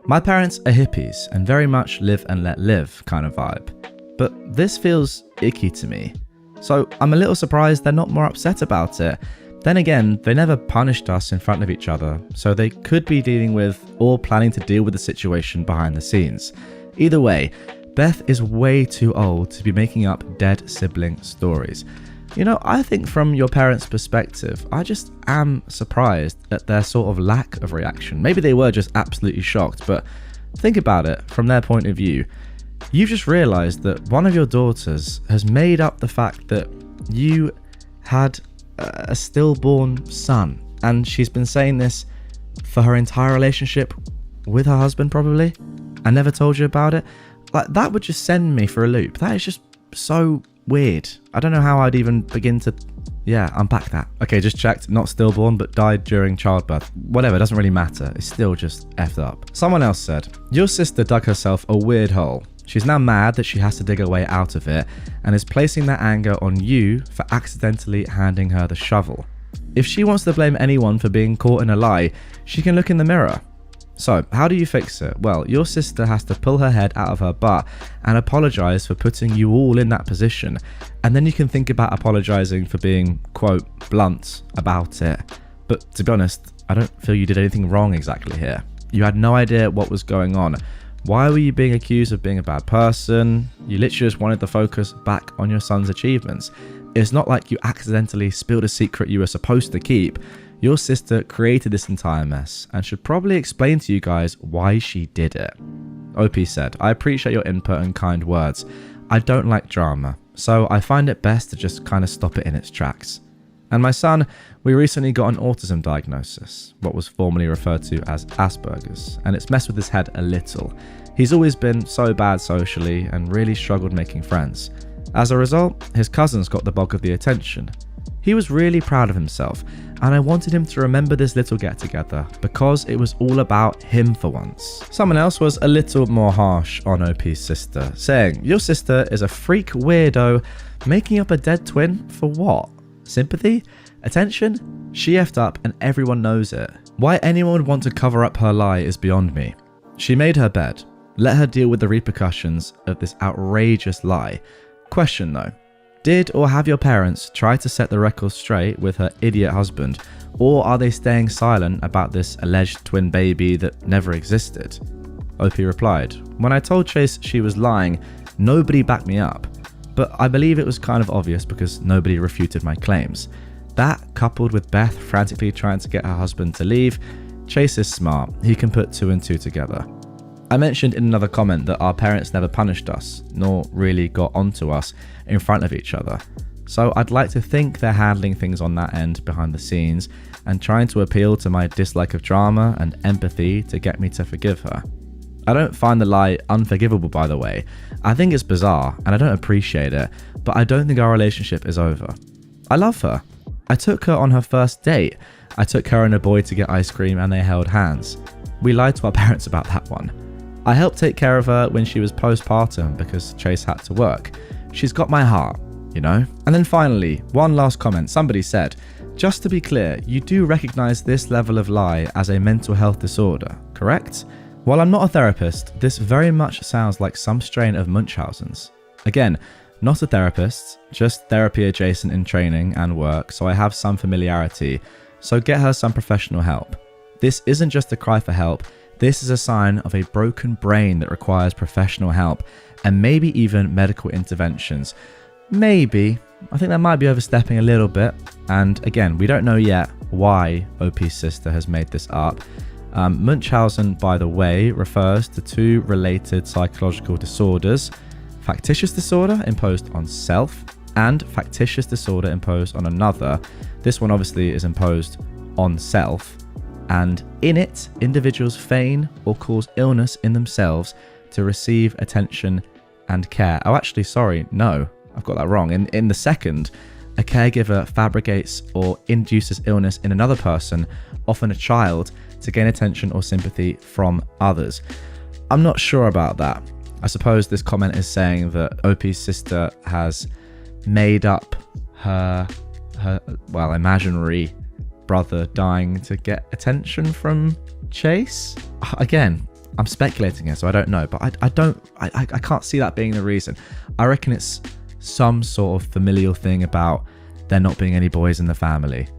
My parents are hippies and very much live and let live kind of vibe, but this feels icky to me. So I'm a little surprised they're not more upset about it. Then again, they never punished us in front of each other, so they could be dealing with or planning to deal with the situation behind the scenes. Either way, Beth is way too old to be making up dead sibling stories. You know, I think from your parents' perspective, I just am surprised at their sort of lack of reaction. Maybe they were just absolutely shocked, but think about it from their point of view. You've just realised that one of your daughters has made up the fact that you had a stillborn son, and she's been saying this for her entire relationship with her husband probably, and never told you about it. Like, that would just send me for a loop. That is just so weird. I don't know how I'd even begin to unpack that. Okay, just checked, not stillborn, but died during childbirth. Whatever, doesn't really matter. It's still just effed up. Someone else said, your sister dug herself a weird hole. She's now mad that she has to dig her way out of it and is placing that anger on you for accidentally handing her the shovel. If she wants to blame anyone for being caught in a lie, she can look in the mirror. So, how do you fix it? Well, your sister has to pull her head out of her butt and apologize for putting you all in that position. And then you can think about apologizing for being, quote, blunt about it. But to be honest, I don't feel you did anything wrong exactly here. You had no idea what was going on. Why were you being accused of being a bad person? You literally just wanted the focus back on your son's achievements. It's not like you accidentally spilled a secret you were supposed to keep. Your sister created this entire mess and should probably explain to you guys why she did it. OP said, I appreciate your input and kind words. I don't like drama, so I find it best to just kind of stop it in its tracks. And my son, we recently got an autism diagnosis, what was formerly referred to as Asperger's, and it's messed with his head a little. He's always been so bad socially and really struggled making friends. As a result, his cousins got the bulk of the attention. He was really proud of himself, and I wanted him to remember this little get-together because it was all about him for once. Someone else was a little more harsh on OP's sister, saying, your sister is a freak weirdo making up a dead twin for what? Sympathy? Attention? She effed up and everyone knows it. Why anyone would want to cover up her lie is beyond me. She made her bed. Let her deal with the repercussions of this outrageous lie. Question though. Did or have your parents try to set the record straight with her idiot husband, or are they staying silent about this alleged twin baby that never existed? OP replied, when I told Chase she was lying, nobody backed me up, but I believe it was kind of obvious because nobody refuted my claims. That, coupled with Beth frantically trying to get her husband to leave, Chase is smart, he can put 2 and 2 together. I mentioned in another comment that our parents never punished us, nor really got onto us in front of each other. So I'd like to think they're handling things on that end behind the scenes and trying to appeal to my dislike of drama and empathy to get me to forgive her. I don't find the lie unforgivable, by the way. I think it's bizarre and I don't appreciate it, but I don't think our relationship is over. I love her. I took her on her first date. I took her and a boy to get ice cream and they held hands. We lied to our parents about that one. I helped take care of her when she was postpartum because Chase had to work. She's got my heart, you know? And then finally, one last comment. Somebody said, just to be clear, you do recognize this level of lie as a mental health disorder, correct? While I'm not a therapist, this very much sounds like some strain of Munchausen's. Again, not a therapist, just therapy adjacent in training and work, so I have some familiarity. So get her some professional help. This isn't just a cry for help. This is a sign of a broken brain that requires professional help and maybe even medical interventions. Maybe. I think that might be overstepping a little bit. And again, we don't know yet why OP's sister has made this up. Munchausen, by the way, refers to 2 related psychological disorders: factitious disorder imposed on self and factitious disorder imposed on another. This one obviously is imposed on self. And in it, individuals feign or cause illness in themselves to receive attention and care. Oh, actually, sorry, no, I've got that wrong. In the second, a caregiver fabricates or induces illness in another person, often a child, to gain attention or sympathy from others. I'm not sure about that. I suppose this comment is saying that OP's sister has made up her imaginary brother dying to get attention from Chase. Again, I'm speculating here, so I don't know, but I can't see that being the reason. I reckon it's some sort of familial thing about there not being any boys in the family,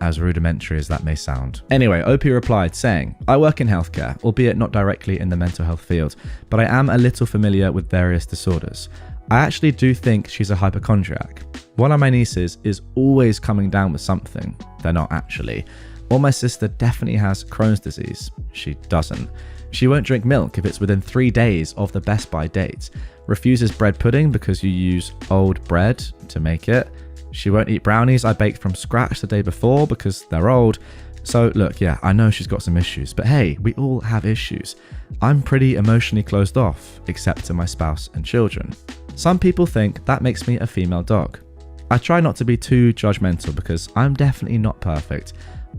as rudimentary as that may sound. Anyway, OP replied saying, I work in healthcare, albeit not directly in the mental health field, but I am a little familiar with various disorders. I actually do think she's a hypochondriac. One of my nieces is always coming down with something. They're not actually. Or my sister definitely has Crohn's disease. She doesn't. She won't drink milk if it's within 3 days of the Best Buy date. Refuses bread pudding because you use old bread to make it. She won't eat brownies I baked from scratch the day before because they're old. So look, yeah, I know she's got some issues, but hey, we all have issues. I'm pretty emotionally closed off, except to my spouse and children. Some people think that makes me a female dog. I try not to be too judgmental because I'm definitely not perfect,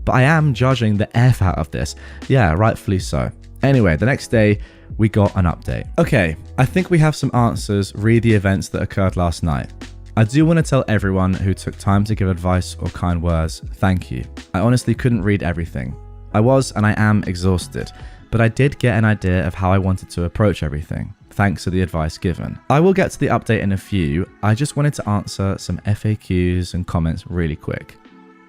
but I am judging the F out of this. Yeah, rightfully so. Anyway, the next day, we got an update. Okay, I think we have some answers re the events that occurred last night. I do want to tell everyone who took time to give advice or kind words, thank you. I honestly couldn't read everything. I was and I am exhausted, but I did get an idea of how I wanted to approach everything, thanks to the advice given. I will get to the update in a few. I just wanted to answer some FAQs and comments really quick.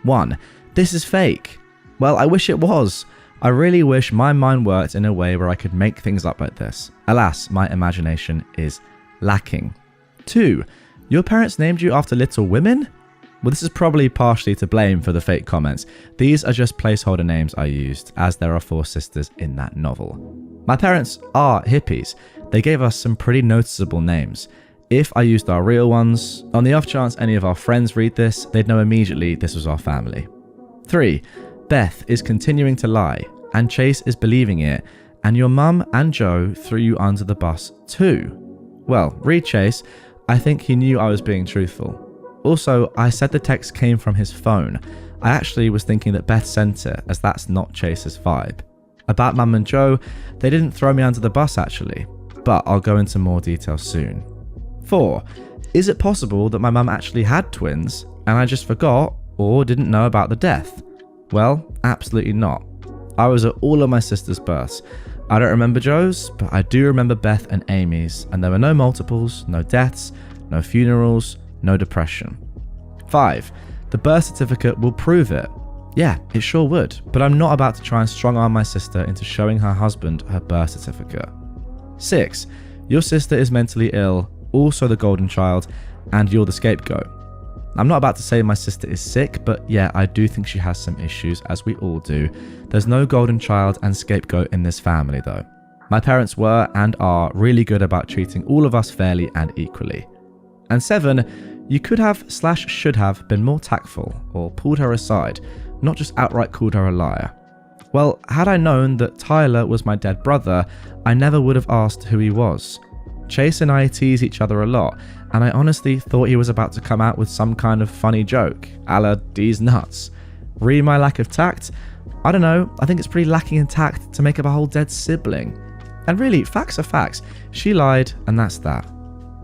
1. This is fake. Well, I wish it was. I really wish my mind worked in a way where I could make things up like this. Alas, my imagination is lacking. 2. Your parents named you after Little Women? Well, this is probably partially to blame for the fake comments. These are just placeholder names I used, as there are 4 sisters in that novel. My parents are hippies. They gave us some pretty noticeable names. If I used our real ones, on the off chance any of our friends read this, they'd know immediately this was our family. 3. Beth is continuing to lie, and Chase is believing it, and your mum and Joe threw you under the bus too. Well, read Chase. I think he knew I was being truthful. Also, I said the text came from his phone. I actually was thinking that Beth sent it, as that's not Chase's vibe. About Mum and Joe, they didn't throw me under the bus actually, but I'll go into more detail soon. 4. Is it possible that my mum actually had twins, and I just forgot or didn't know about the death? Well, absolutely not. I was at all of my sisters' births. I don't remember Joe's, but I do remember Beth and Amy's, and there were no multiples, no deaths, no funerals, no depression. 5. The birth certificate will prove it. Yeah, it sure would, but I'm not about to try and strong-arm my sister into showing her husband her birth certificate. 6. Your sister is mentally ill, also the golden child, and you're the scapegoat. I'm not about to say my sister is sick, but yeah, I do think she has some issues, as we all do. There's no golden child and scapegoat in this family though. My parents were and are really good about treating all of us fairly and equally. And 7, you could have / should have been more tactful or pulled her aside, not just outright called her a liar. Well, had I known that Tyler was my dead brother, I never would have asked who he was. Chase and I tease each other a lot, and I honestly thought he was about to come out with some kind of funny joke, a la D's nuts. Re my lack of tact? I don't know, I think it's pretty lacking in tact to make up a whole dead sibling. And really, facts are facts. She lied, and that's that.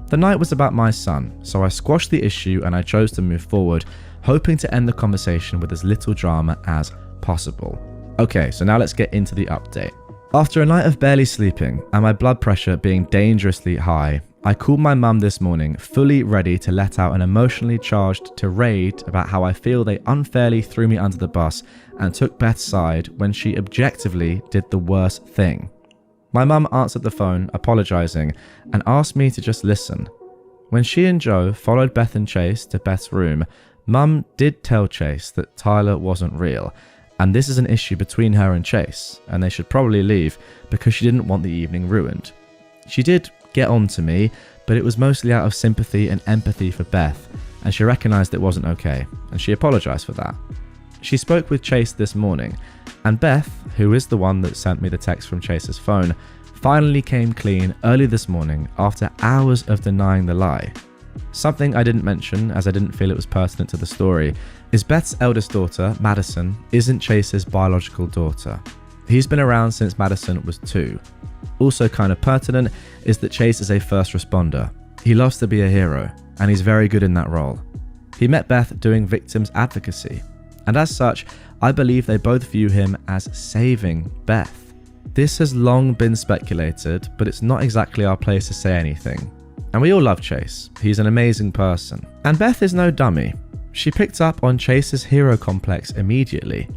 The night was about my son, so I squashed the issue and I chose to move forward, hoping to end the conversation with as little drama as possible. Okay, so now let's get into the update. After a night of barely sleeping and my blood pressure being dangerously high, I called my mum this morning, fully ready to let out an emotionally charged tirade about how I feel they unfairly threw me under the bus and took Beth's side when she objectively did the worst thing. My mum answered the phone, apologising, and asked me to just listen. When she and Joe followed Beth and Chase to Beth's room, Mum did tell Chase that Tyler wasn't real, and this is an issue between her and Chase, and they should probably leave because she didn't want the evening ruined. She did get on to me, but it was mostly out of sympathy and empathy for Beth, and she recognised it wasn't okay, and she apologised for that. She spoke with Chase this morning, and Beth, who is the one that sent me the text from Chase's phone, finally came clean early this morning after hours of denying the lie. Something I didn't mention, as I didn't feel it was pertinent to the story, is Beth's eldest daughter, Madison, isn't Chase's biological daughter. He's been around since Madison was 2. Also kind of pertinent is that Chase is a first responder. He loves to be a hero, and he's very good in that role. He met Beth doing victims advocacy, and as such, I believe they both view him as saving Beth. This has long been speculated, but it's not exactly our place to say anything. And we all love Chase. He's an amazing person. And Beth is no dummy. She picked up on Chase's hero complex immediately.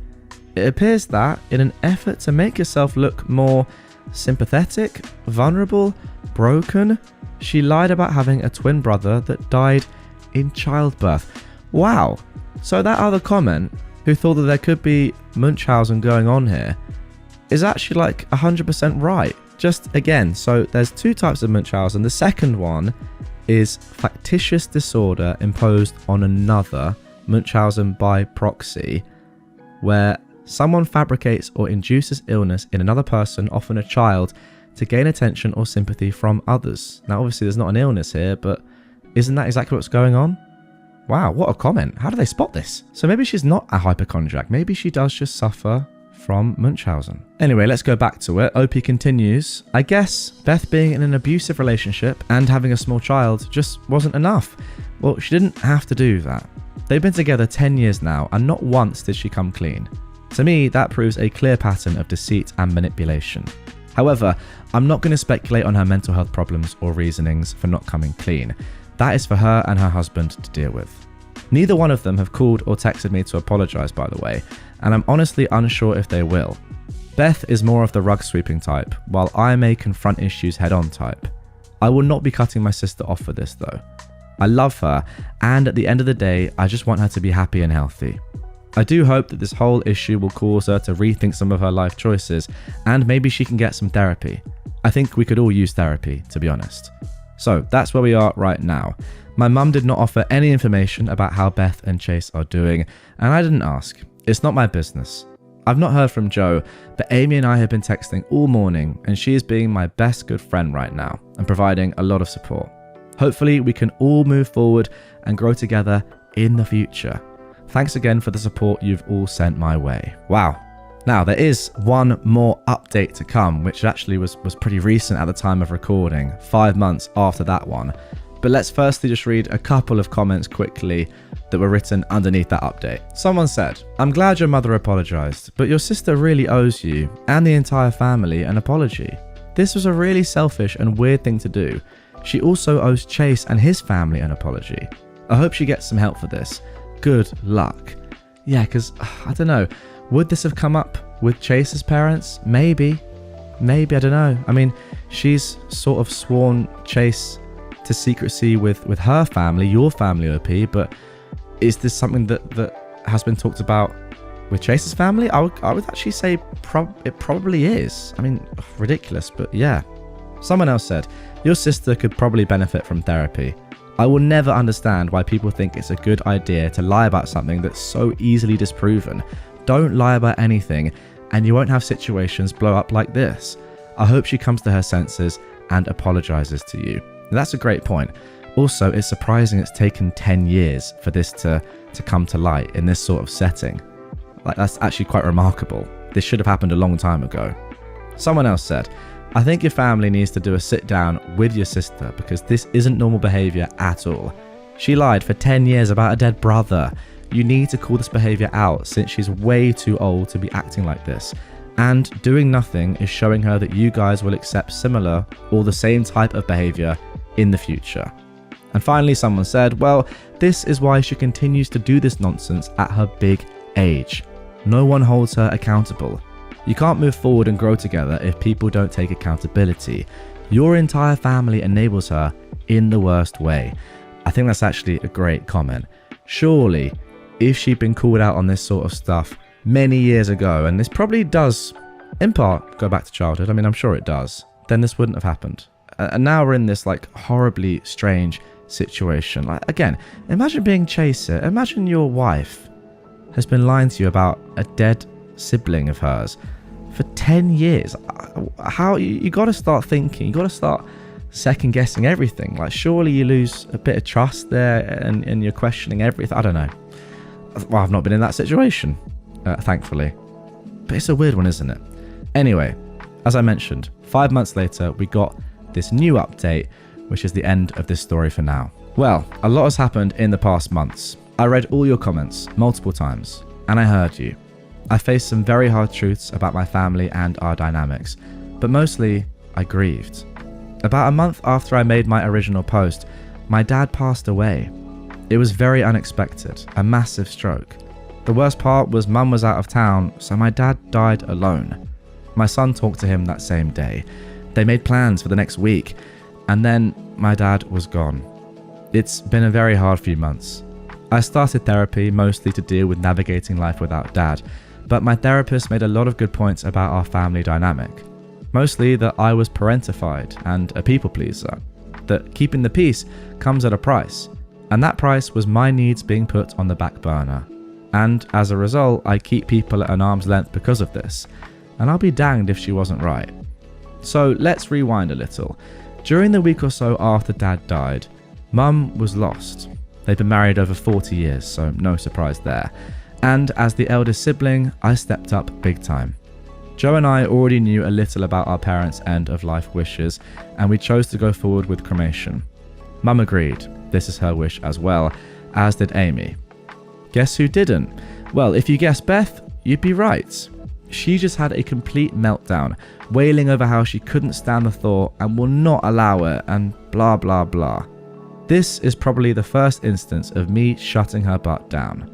It appears that, in an effort to make herself look more sympathetic, vulnerable, broken, she lied about having a twin brother that died in childbirth. Wow. So that other comment, who thought that there could be Munchausen going on here, is actually like 100% right. Just again, so there's 2 types of Munchausen. The second one is factitious disorder imposed on another, Munchausen by proxy, where someone fabricates or induces illness in another person, often a child, to gain attention or sympathy from others. Now obviously there's not an illness here, but isn't that exactly what's going on? Wow, what a comment. How do they spot this? So maybe she's not a hypochondriac. Maybe she does just suffer from Munchausen. Anyway, let's go back to it. OP continues. I guess Beth being in an abusive relationship and having a small child just wasn't enough. Well, she didn't have to do that. They've been together 10 years now, and not once did she come clean. To me, that proves a clear pattern of deceit and manipulation. However, I'm not going to speculate on her mental health problems or reasonings for not coming clean. That is for her and her husband to deal with. Neither one of them have called or texted me to apologise, by the way, and I'm honestly unsure if they will. Beth is more of the rug sweeping type, while I may confront issues head on type. I will not be cutting my sister off for this though. I love her, and at the end of the day, I just want her to be happy and healthy. I do hope that this whole issue will cause her to rethink some of her life choices, and maybe she can get some therapy. I think we could all use therapy, to be honest. So that's where we are right now. My mum did not offer any information about how Beth and Chase are doing, and I didn't ask. It's not my business. I've not heard from Joe, but Amy and I have been texting all morning, and she is being my best good friend right now and providing a lot of support. Hopefully we can all move forward and grow together in the future. Thanks again for the support you've all sent my way. Wow. Now, there is one more update to come, which actually was pretty recent at the time of recording, 5 months after that one. But let's firstly just read a couple of comments quickly that were written underneath that update. Someone said, "I'm glad your mother apologised, but your sister really owes you and the entire family an apology. This was a really selfish and weird thing to do. She also owes Chase and his family an apology. I hope she gets some help for this. Good luck." Yeah, because, I don't know, would this have come up with Chase's parents? Maybe, I don't know. I mean, she's sort of sworn Chase to secrecy with her family, your family, OP, but is this something that has been talked about with Chase's family? I would actually say it probably is. I mean, ridiculous, but yeah. Someone else said, "Your sister could probably benefit from therapy. I will never understand why people think it's a good idea to lie about something that's so easily disproven. Don't lie about anything, and you won't have situations blow up like this. I hope she comes to her senses and apologizes to you." And that's a great point. Also, it's surprising it's taken 10 years for this to come to light in this sort of setting. Like, that's actually quite remarkable. This should have happened a long time ago. Someone else said, "I think your family needs to do a sit down with your sister because this isn't normal behavior at all. She lied for 10 years about a dead brother. You need to call this behavior out since she's way too old to be acting like this. And doing nothing is showing her that you guys will accept similar or the same type of behavior in the future." And finally, someone said, "Well, this is why she continues to do this nonsense at her big age. No one holds her accountable. You can't move forward and grow together if people don't take accountability. Your entire family enables her in the worst way." I think that's actually a great comment. Surely, if she'd been called out on this sort of stuff many years ago, and this probably does, in part, go back to childhood, I mean, I'm sure it does, then this wouldn't have happened. And now we're in this, like, horribly strange situation. Like, again, imagine being Chaser. Imagine your wife has been lying to you about a dead sibling of hers for 10 years. How you got to start thinking, you got to start second guessing everything. Like, surely you lose a bit of trust there and you're questioning everything. I don't know. Well, I've not been in that situation, thankfully, but it's a weird one, isn't it? Anyway, as I mentioned, 5 months later we got this new update, which is the end of this story for now. Well, a lot has happened in the past months. I read all your comments multiple times, and I heard you. I faced some very hard truths about my family and our dynamics, but mostly I grieved. About a month after I made my original post, my dad passed away. It was very unexpected, a massive stroke. The worst part was Mum was out of town, so my dad died alone. My son talked to him that same day. They made plans for the next week, and then my dad was gone. It's been a very hard few months. I started therapy mostly to deal with navigating life without dad, but my therapist made a lot of good points about our family dynamic. Mostly that I was parentified and a people pleaser, that keeping the peace comes at a price, and that price was my needs being put on the back burner. And as a result, I keep people at an arm's length because of this, and I'll be danged if she wasn't right. So let's rewind a little. During the week or so after Dad died, Mum was lost. They'd been married over 40 years, so no surprise there. And as the eldest sibling, I stepped up big time. Joe and I already knew a little about our parents' end-of-life wishes, and we chose to go forward with cremation. Mum agreed. This is her wish as well, as did Amy. Guess who didn't? Well, if you guessed Beth, you'd be right. She just had a complete meltdown, wailing over how she couldn't stand the thought and will not allow it, and blah blah blah. This is probably the first instance of me shutting her butt down.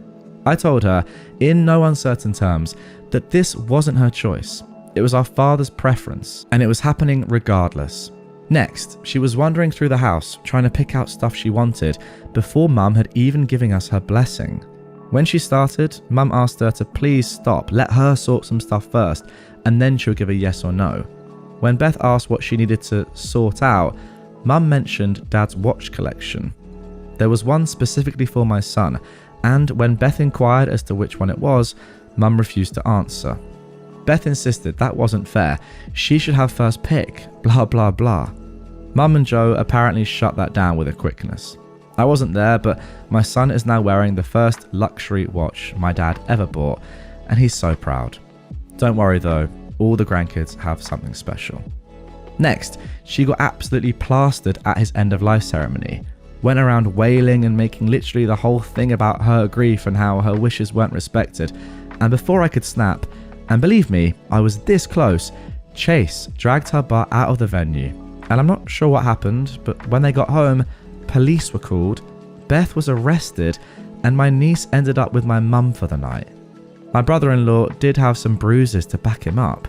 I told her, in no uncertain terms, that this wasn't her choice. It was our father's preference, and it was happening regardless. Next, she was wandering through the house, trying to pick out stuff she wanted, before Mum had even given us her blessing. When she started, Mum asked her to please stop, let her sort some stuff first, and then she'll give a yes or no. When Beth asked what she needed to sort out, Mum mentioned Dad's watch collection. There was one specifically for my son, and when Beth inquired as to which one it was, Mum refused to answer. Beth insisted that wasn't fair, she should have first pick, blah blah blah. Mum and Joe apparently shut that down with a quickness. I wasn't there, but my son is now wearing the first luxury watch my dad ever bought, and he's so proud. Don't worry though, all the grandkids have something special. Next, she got absolutely plastered at his end of life ceremony. Went around wailing and making literally the whole thing about her grief and how her wishes weren't respected. And before I could snap, and believe me, I was this close, Chase dragged her butt out of the venue. And I'm not sure what happened, but when they got home, police were called, Beth was arrested, and my niece ended up with my mum for the night. My brother-in-law did have some bruises to back him up.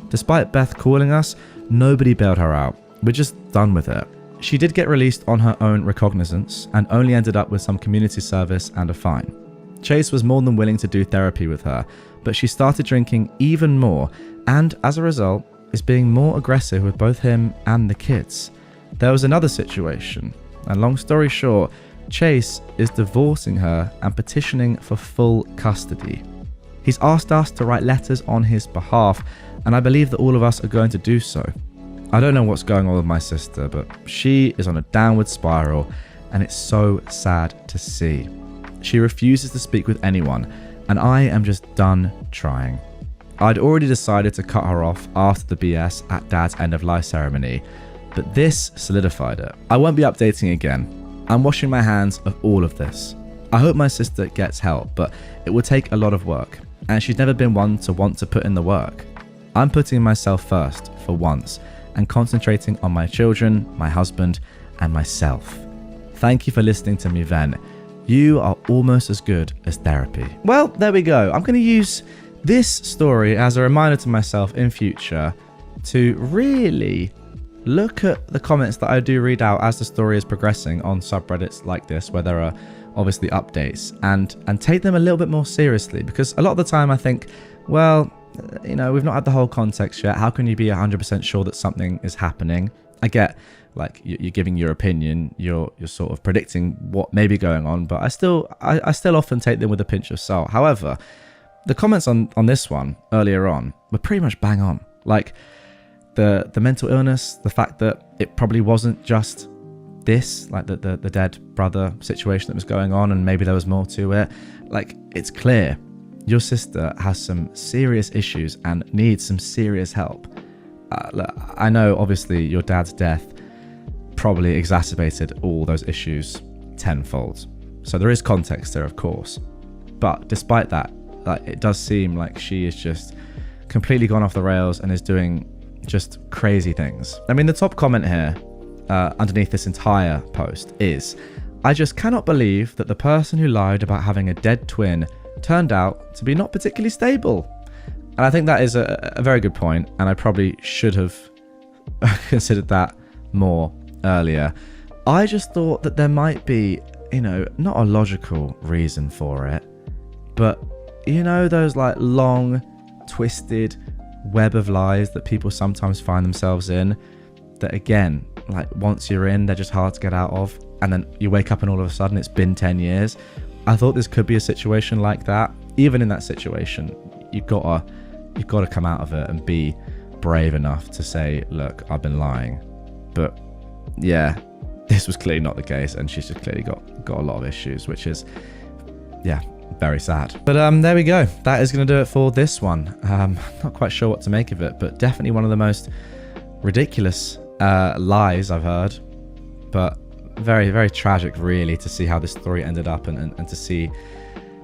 Despite Beth calling us, nobody bailed her out. We're just done with it. She did get released on her own recognizance and only ended up with some community service and a fine. Chase was more than willing to do therapy with her, but she started drinking even more and, as a result, is being more aggressive with both him and the kids. There was another situation, and long story short, Chase is divorcing her and petitioning for full custody. He's asked us to write letters on his behalf, and I believe that all of us are going to do so. I don't know what's going on with my sister, but she is on a downward spiral, and it's so sad to see. She refuses to speak with anyone, and I am just done trying. I'd already decided to cut her off after the BS at Dad's end of life ceremony, but this solidified it. I won't be updating again. I'm washing my hands of all of this. I hope my sister gets help, but it will take a lot of work, and she's never been one to want to put in the work. I'm putting myself first for once and concentrating on my children, my husband, and myself. Thank you for listening to me vent. You are almost as good as therapy. Well, there we go. I'm going to use this story as a reminder to myself in future to really look at the comments that I do read out as the story is progressing on subreddits like this, where there are obviously updates, and take them a little bit more seriously, because a lot of the time I think, well, you know, we've not had the whole context yet. How can you be 100% sure that something is happening? I get, like, you're giving your opinion, you're sort of predicting what may be going on, but I still often take them with a pinch of salt. However, the comments on this one earlier on were pretty much bang on. Like the mental illness, the fact that it probably wasn't just this, like the dead brother situation that was going on, and maybe there was more to it. Like, it's clear your sister has some serious issues and needs some serious help. Look, I know obviously your dad's death probably exacerbated all those issues tenfold, so there is context there, of course, but despite that, like, it does seem like she is just completely gone off the rails and is doing just crazy things. I mean, the top comment here underneath this entire post is, I just cannot believe that the person who lied about having a dead twin turned out to be not particularly stable. And I think that is a very good point, and I probably should have considered that more earlier. I just thought that there might be, you know, not a logical reason for it, but, you know, those like long, twisted web of lies that people sometimes find themselves in, that again, like, once you're in, they're just hard to get out of, and then you wake up and all of a sudden it's been 10 years. I thought this could be a situation like that. Even in that situation, you've got to come out of it and be brave enough to say, look, I've been lying. But yeah, this was clearly not the case, and she's just clearly got a lot of issues, which is, yeah, very sad. But there we go. That is going to do it for this one. Not quite sure what to make of it, but definitely one of the most ridiculous lies I've heard. But very, very tragic, really, to see how this story ended up, and to see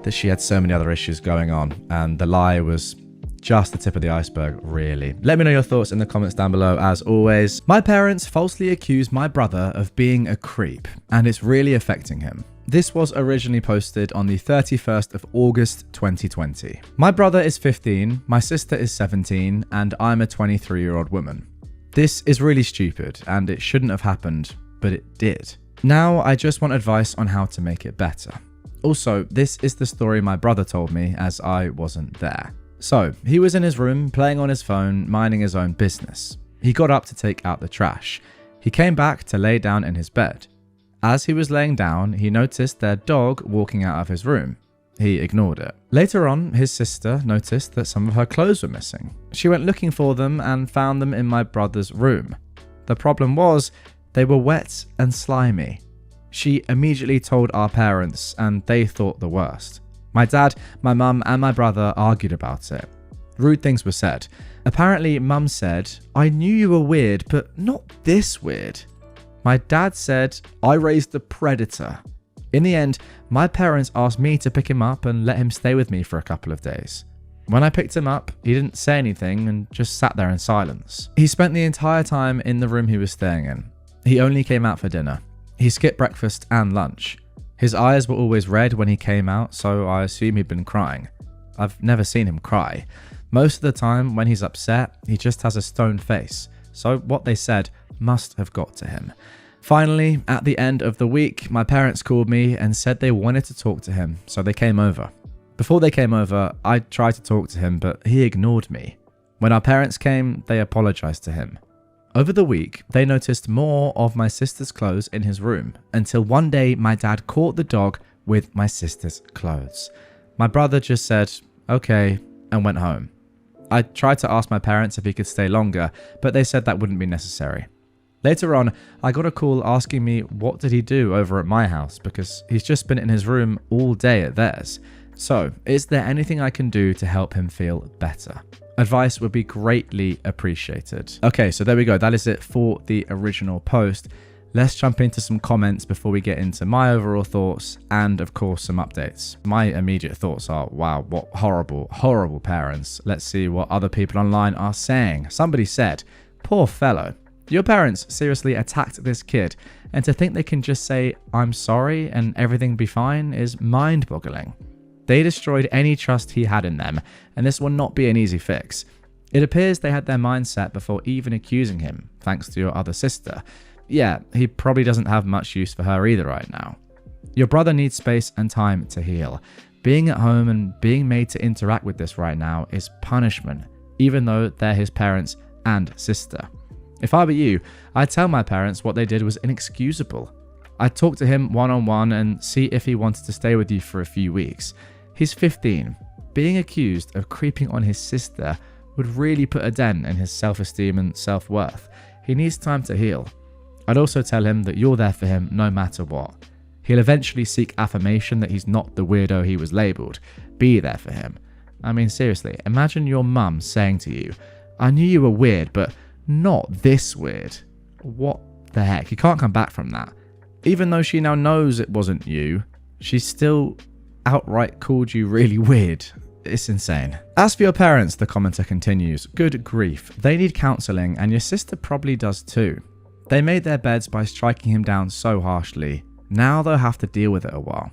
that she had so many other issues going on, and the lie was just the tip of the iceberg, really. Let me know your thoughts in the comments down below. As always, my parents falsely accused my brother of being a creep, and it's really affecting him. This was originally posted on the 31st of August 2020. My brother is 15, my sister is 17, and I'm a 23-year-old woman. This is really stupid, and it shouldn't have happened, but it did. Now I just want advice on how to make it better. Also, this is the story my brother told me, as I wasn't there. So, he was in his room, playing on his phone, minding his own business. He got up to take out the trash. He came back to lay down in his bed. As he was laying down, he noticed their dog walking out of his room. He ignored it. Later on, his sister noticed that some of her clothes were missing. She went looking for them and found them in my brother's room. The problem was, they were wet and slimy. She immediately told our parents, and they thought the worst. My dad, my mum, and my brother argued about it. Rude things were said. Apparently, mum said, "I knew you were weird, but not this weird." My dad said, "I raised a predator." In the end, my parents asked me to pick him up and let him stay with me for a couple of days. When I picked him up, he didn't say anything and just sat there in silence. He spent the entire time in the room he was staying in. He only came out for dinner. He skipped breakfast and lunch. His eyes were always red when he came out, so I assume he'd been crying. I've never seen him cry. Most of the time, when he's upset, he just has a stone face, so what they said must have got to him. Finally, at the end of the week, my parents called me and said they wanted to talk to him, so they came over. Before they came over, I tried to talk to him, but he ignored me. When our parents came, they apologized to him. Over the week, they noticed more of my sister's clothes in his room, until one day my dad caught the dog with my sister's clothes. My brother just said, "Okay," and went home. I tried to ask my parents if he could stay longer, but they said that wouldn't be necessary. Later on, I got a call asking me what did he do over at my house, because he's just been in his room all day at theirs. So, is there anything I can do to help him feel better? Advice would be greatly appreciated. Okay, so there we go. That is it for the original post. Let's jump into some comments before we get into my overall thoughts and, of course, some updates. My immediate thoughts are, wow, what horrible, horrible parents. Let's see what other people online are saying. Somebody said, "Poor fellow. Your parents seriously attacked this kid, and to think they can just say, 'I'm sorry' and everything be fine is mind-boggling. They destroyed any trust he had in them, and this will not be an easy fix. It appears they had their mind set before even accusing him, thanks to your other sister. Yeah, he probably doesn't have much use for her either right now. Your brother needs space and time to heal. Being at home and being made to interact with this right now is punishment, even though they're his parents and sister. If I were you, I'd tell my parents what they did was inexcusable. I'd talk to him one-on-one and see if he wanted to stay with you for a few weeks. He's 15. Being accused of creeping on his sister would really put a dent in his self-esteem and self-worth. He needs time to heal. I'd also tell him that you're there for him no matter what. He'll eventually seek affirmation that he's not the weirdo he was labelled. Be there for him. I mean, seriously, imagine your mum saying to you, 'I knew you were weird, but not this weird.' What the heck? You can't come back from that. Even though she now knows it wasn't you, she still outright called you really weird. It's insane." As for your parents, the commenter continues, "Good grief. They need counselling, and your sister probably does too. They made their beds by striking him down so harshly. Now they'll have to deal with it a while.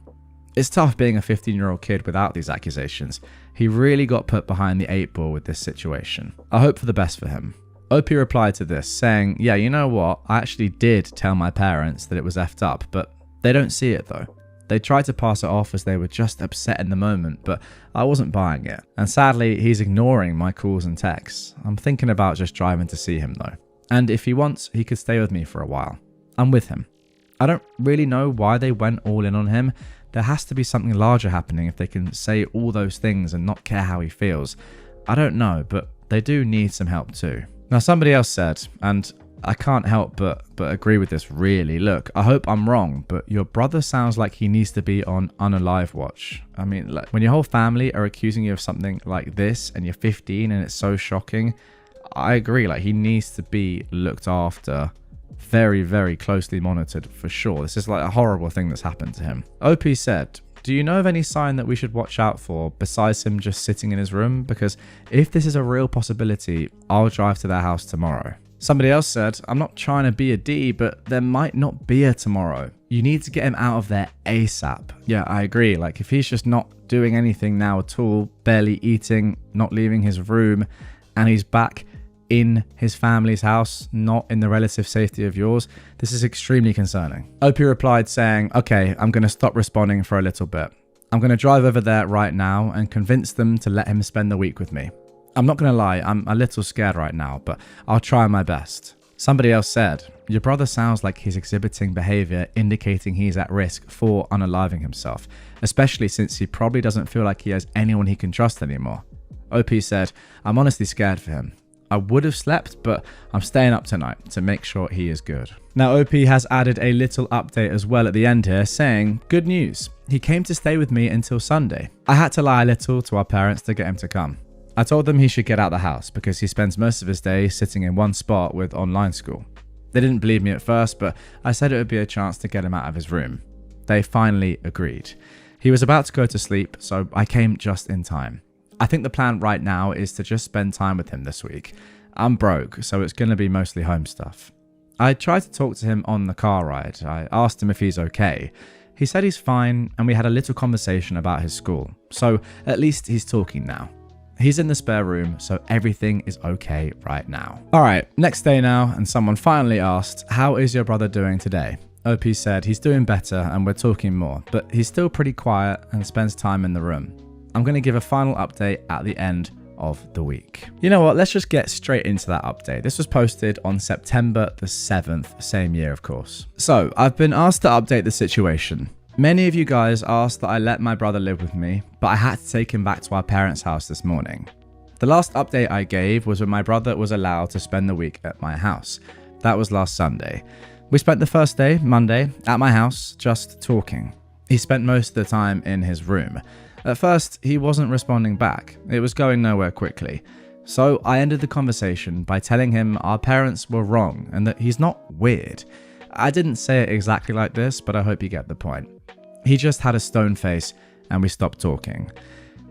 It's tough being a 15-year-old kid without these accusations. He really got put behind the 8 ball with this situation. I hope for the best for him." OP replied to this, saying, "Yeah, you know what? I actually did tell my parents that it was effed up, but they don't see it though. They tried to pass it off as they were just upset in the moment, but I wasn't buying it. And sadly, he's ignoring my calls and texts. I'm thinking about just driving to see him though. And if he wants, he could stay with me for a while. I'm with him. I don't really know why they went all in on him. There has to be something larger happening if they can say all those things and not care how he feels. I don't know, but they do need some help too." Now, somebody else said, and I can't help but agree with this really. "Look, I hope I'm wrong, but your brother sounds like he needs to be on unalive watch. I mean, like, when your whole family are accusing you of something like this and you're 15 and it's so shocking, I agree, like, he needs to be looked after, very, very closely monitored for sure. This is like a horrible thing that's happened to him." OP said, do you know of any sign that we should watch out for besides him just sitting in his room? Because if this is a real possibility, I'll drive to their house tomorrow. Somebody else said, I'm not trying to be a D, but there might not be a tomorrow. You need to get him out of there ASAP. Yeah, I agree. Like, if he's just not doing anything now at all, barely eating, not leaving his room, and he's back in his family's house, not in the relative safety of yours, this is extremely concerning. OP replied saying, okay, I'm going to stop responding for a little bit. I'm going to drive over there right now and convince them to let him spend the week with me. I'm not going to lie, I'm a little scared right now, but I'll try my best. Somebody else said, your brother sounds like he's exhibiting behavior indicating he's at risk for unaliving himself, especially since he probably doesn't feel like he has anyone he can trust anymore. OP said, I'm honestly scared for him. I would have slept, but I'm staying up tonight to make sure he is good. Now, OP has added a little update as well at the end here saying, good news, he came to stay with me until Sunday. I had to lie a little to our parents to get him to come. I told them he should get out of the house because he spends most of his day sitting in one spot with online school. They didn't believe me at first, but I said it would be a chance to get him out of his room. They finally agreed. He was about to go to sleep, so I came just in time. I think the plan right now is to just spend time with him this week. I'm broke, so it's going to be mostly home stuff. I tried to talk to him on the car ride. I asked him if he's okay. He said he's fine, and we had a little conversation about his school. So at least he's talking now. He's in the spare room, so everything is okay right now. All right, next day now, and someone finally asked, how is your brother doing today? OP said he's doing better and we're talking more, but he's still pretty quiet and spends time in the room. I'm going to give a final update at the end of the week. You know what? Let's just get straight into that update. This was posted on September the 7th, same year, of course. So I've been asked to update the situation. Many of you guys asked that I let my brother live with me, but I had to take him back to our parents' house this morning. The last update I gave was when my brother was allowed to spend the week at my house. That was last Sunday. We spent the first day, Monday, at my house, just talking. He spent most of the time in his room. At first, he wasn't responding back. It was going nowhere quickly. So I ended the conversation by telling him our parents were wrong and that he's not weird. I didn't say it exactly like this, but I hope you get the point. He just had a stone face and we stopped talking.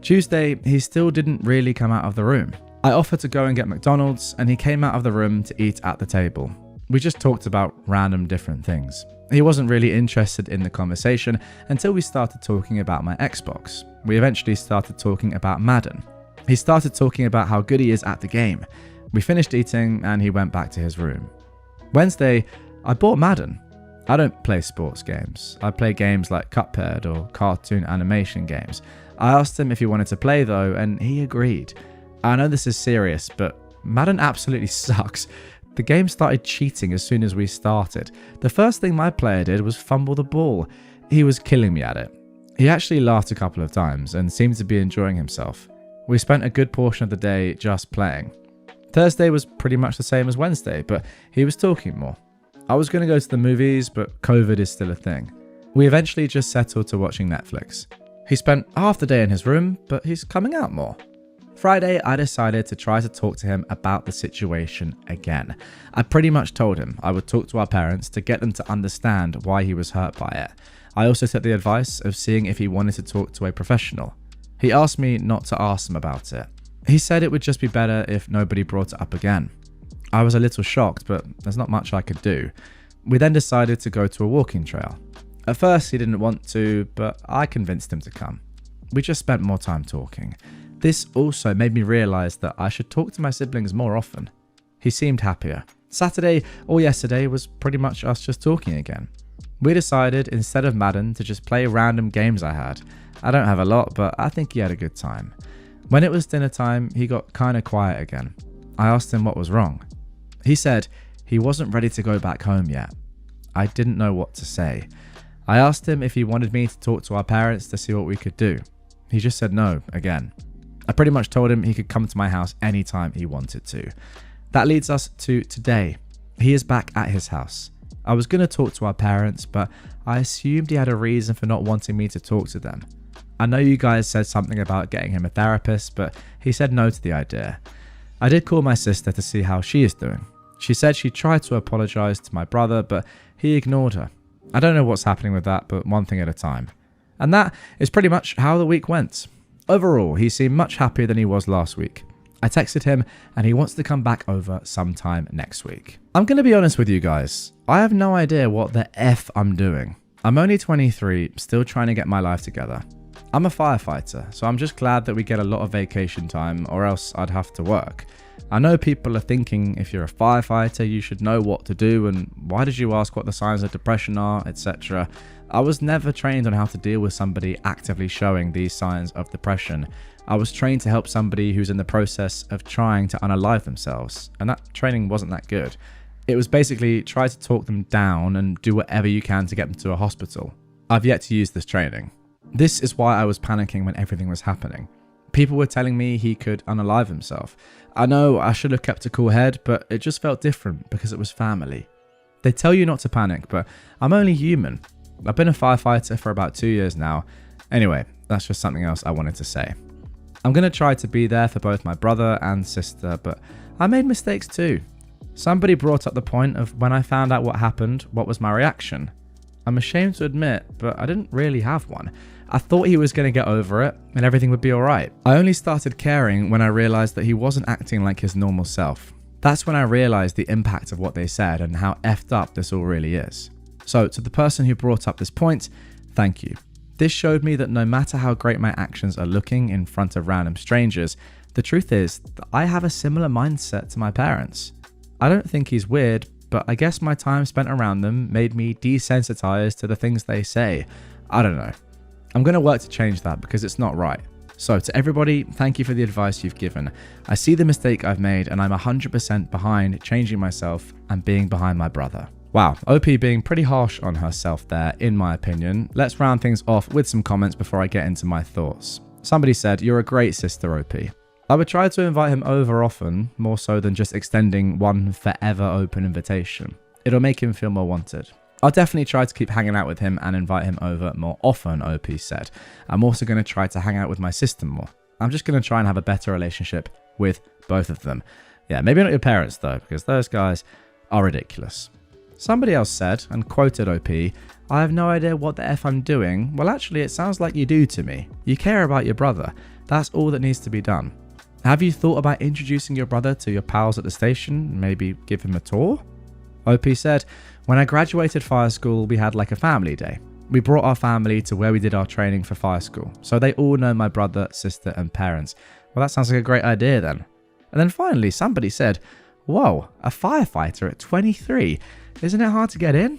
Tuesday, he still didn't really come out of the room. I offered to go and get McDonald's and he came out of the room to eat at the table. We just talked about random different things. He wasn't really interested in the conversation until we started talking about my Xbox. We eventually started talking about Madden. He started talking about how good he is at the game. We finished eating and he went back to his room. Wednesday, I bought Madden. I don't play sports games. I play games like Cuphead or cartoon animation games. I asked him if he wanted to play though, and he agreed. I know this is serious, but Madden absolutely sucks. The game started cheating as soon as we started. The first thing my player did was fumble the ball. He was killing me at it. He actually laughed a couple of times and seemed to be enjoying himself. We spent a good portion of the day just playing. Thursday was pretty much the same as Wednesday, but he was talking more. I was going to go to the movies, but COVID is still a thing. We eventually just settled to watching Netflix. He spent half the day in his room, but he's coming out more. Friday, I decided to try to talk to him about the situation again. I pretty much told him I would talk to our parents to get them to understand why he was hurt by it. I also took the advice of seeing if he wanted to talk to a professional. He asked me not to ask him about it. He said it would just be better if nobody brought it up again. I was a little shocked, but there's not much I could do. We then decided to go to a walking trail. At first, he didn't want to, but I convinced him to come. We just spent more time talking. This also made me realize that I should talk to my siblings more often. He seemed happier. Saturday or yesterday was pretty much us just talking again. We decided instead of Madden to just play random games I had. I don't have a lot, but I think he had a good time. When it was dinner time, he got kind of quiet again. I asked him what was wrong. He said he wasn't ready to go back home yet. I didn't know what to say. I asked him if he wanted me to talk to our parents to see what we could do. He just said no again. I pretty much told him he could come to my house anytime he wanted to. That leads us to today. He is back at his house. I was going to talk to our parents, but I assumed he had a reason for not wanting me to talk to them. I know you guys said something about getting him a therapist, but he said no to the idea. I did call my sister to see how she is doing. She said she tried to apologize to my brother, but he ignored her. I don't know what's happening with that, but one thing at a time. And that is pretty much how the week went. Overall, he seemed much happier than he was last week. I texted him and he wants to come back over sometime next week. I'm going to be honest with you guys. I have no idea what the F I'm doing. I'm only 23, still trying to get my life together. I'm a firefighter, so I'm just glad that we get a lot of vacation time, or else I'd have to work. I know people are thinking if you're a firefighter, you should know what to do, and why did you ask what the signs of depression are, etc. I was never trained on how to deal with somebody actively showing these signs of depression. I was trained to help somebody who's in the process of trying to unalive themselves, and that training wasn't that good. It was basically try to talk them down and do whatever you can to get them to a hospital. I've yet to use this training. This is why I was panicking when everything was happening. People were telling me he could unalive himself. I know I should have kept a cool head, but it just felt different because it was family. They tell you not to panic, but I'm only human. I've been a firefighter for about 2 years now. Anyway, that's just something else I wanted to say. I'm going to try to be there for both my brother and sister, but I made mistakes too. Somebody brought up the point of when I found out what happened, what was my reaction? I'm ashamed to admit, but I didn't really have one. I thought he was going to get over it and everything would be alright. I only started caring when I realised that he wasn't acting like his normal self. That's when I realised the impact of what they said and how effed up this all really is. So to the person who brought up this point, thank you. This showed me that no matter how great my actions are looking in front of random strangers, the truth is that I have a similar mindset to my parents. I don't think he's weird, but I guess my time spent around them made me desensitized to the things they say. I don't know. I'm going to work to change that because it's not right. So to everybody, thank you for the advice you've given. I see the mistake I've made and I'm 100% behind changing myself and being behind my brother. Wow, OP being pretty harsh on herself there, in my opinion. Let's round things off with some comments before I get into my thoughts. Somebody said, "You're a great sister, OP." I would try to invite him over often, more so than just extending one forever open invitation. It'll make him feel more wanted. I'll definitely try to keep hanging out with him and invite him over more often, OP said. I'm also going to try to hang out with my sister more. I'm just going to try and have a better relationship with both of them. Yeah, maybe not your parents though, because those guys are ridiculous. Somebody else said, and quoted OP, "I have no idea what the F I'm doing." Well, actually, it sounds like you do to me. You care about your brother. That's all that needs to be done. Have you thought about introducing your brother to your pals at the station? Maybe give him a tour? OP said, "When I graduated fire school, we had like a family day. We brought our family to where we did our training for fire school. So they all know my brother, sister, and parents." Well, that sounds like a great idea then. And then finally, somebody said, "Whoa, a firefighter at 23. Isn't it hard to get in?"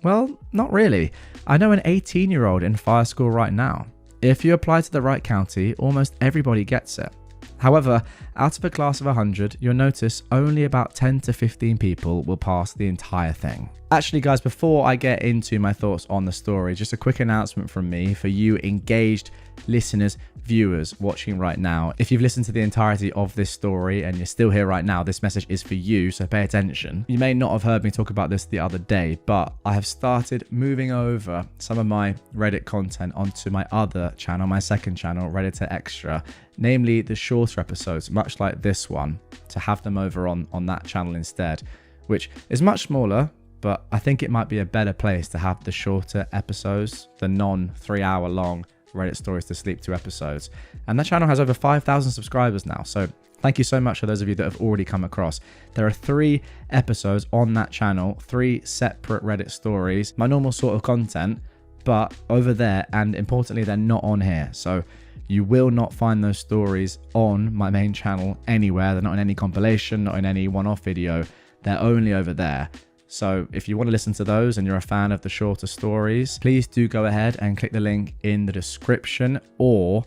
Well, not really. I know an 18-year-old in fire school right now. If you apply to the right county, almost everybody gets it. However, out of a class of 100, you'll notice only about 10 to 15 people will pass the entire thing. Actually, guys, before I get into my thoughts on the story, just a quick announcement from me for you engaged listeners, viewers watching right now. If you've listened to the entirety of this story and you're still here right now, this message is for you, so pay attention. You may not have heard me talk about this the other day, but I have started moving over some of my Reddit content onto my other channel, my second channel, Redditor Extra, namely the shorter episodes, much like this one, to have them over on that channel instead, which is much smaller, but I think it might be a better place to have the shorter episodes, the non-3 hour long Reddit Stories to Sleep 2 episodes. And that channel has over 5,000 subscribers now, so thank you so much for those of you that have already come across. There are 3 episodes on that channel, 3 separate Reddit stories, my normal sort of content, but over there, and importantly, they're not on here. So you will not find those stories on my main channel anywhere. They're not in any compilation, not in any one-off video. They're only over there. So if you want to listen to those and you're a fan of the shorter stories, please do go ahead and click the link in the description, or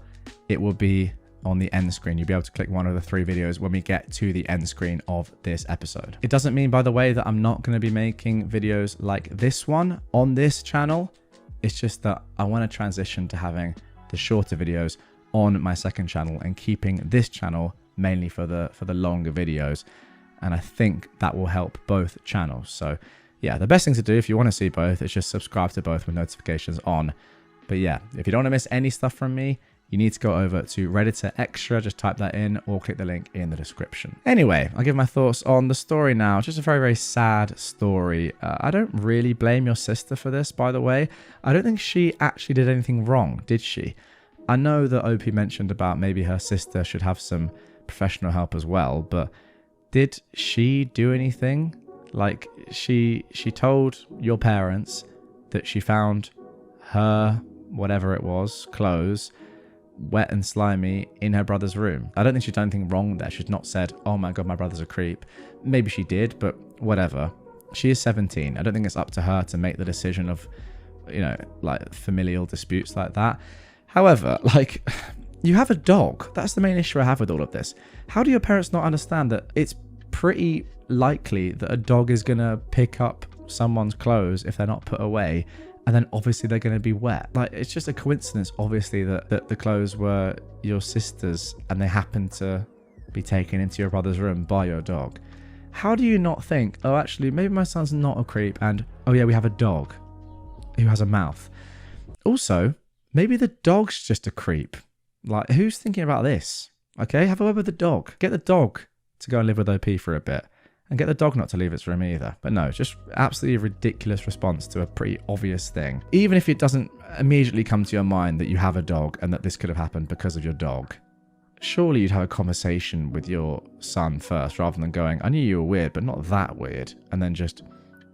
it will be on the end screen. You'll be able to click one of the 3 videos when we get to the end screen of this episode. It doesn't mean, by the way, that I'm not going to be making videos like this one on this channel. It's just that I want to transition to having the shorter videos on my second channel and keeping this channel mainly for the longer videos. And I think that will help both channels. So yeah, the best thing to do if you want to see both is just subscribe to both with notifications on. But yeah, if you don't want to miss any stuff from me, you need to go over to Redditor Extra, just type that in or click the link in the description. Anyway, I'll give my thoughts on the story now. It's just a very, very sad story. I don't really blame your sister for this, by the way. I don't think she actually did anything wrong, did she? I know that OP mentioned about maybe her sister should have some professional help as well, but did she do anything? Like, she told your parents that she found her, whatever it was, clothes, wet and slimy in her brother's room. I don't think she's done anything wrong there. She's not said, oh my god, my brother's a creep. Maybe she did, but whatever. She is 17. I don't think it's up to her to make the decision of, you know, like familial disputes like that. However, like, you have a dog. That's the main issue I have with all of this. How do your parents not understand that it's pretty likely that a dog is going to pick up someone's clothes if they're not put away, and then obviously they're going to be wet? Like, it's just a coincidence, obviously, that the clothes were your sister's and they happened to be taken into your brother's room by your dog. How do you not think, oh, actually, maybe my son's not a creep, and, oh yeah, we have a dog who has a mouth. Also, maybe the dog's just a creep. Like, who's thinking about this? Okay, have a word with the dog. Get the dog to go and live with OP for a bit. And get the dog not to leave its room either. But no, just absolutely ridiculous response to a pretty obvious thing. Even if it doesn't immediately come to your mind that you have a dog and that this could have happened because of your dog, surely you'd have a conversation with your son first rather than going, I knew you were weird, but not that weird. And then just,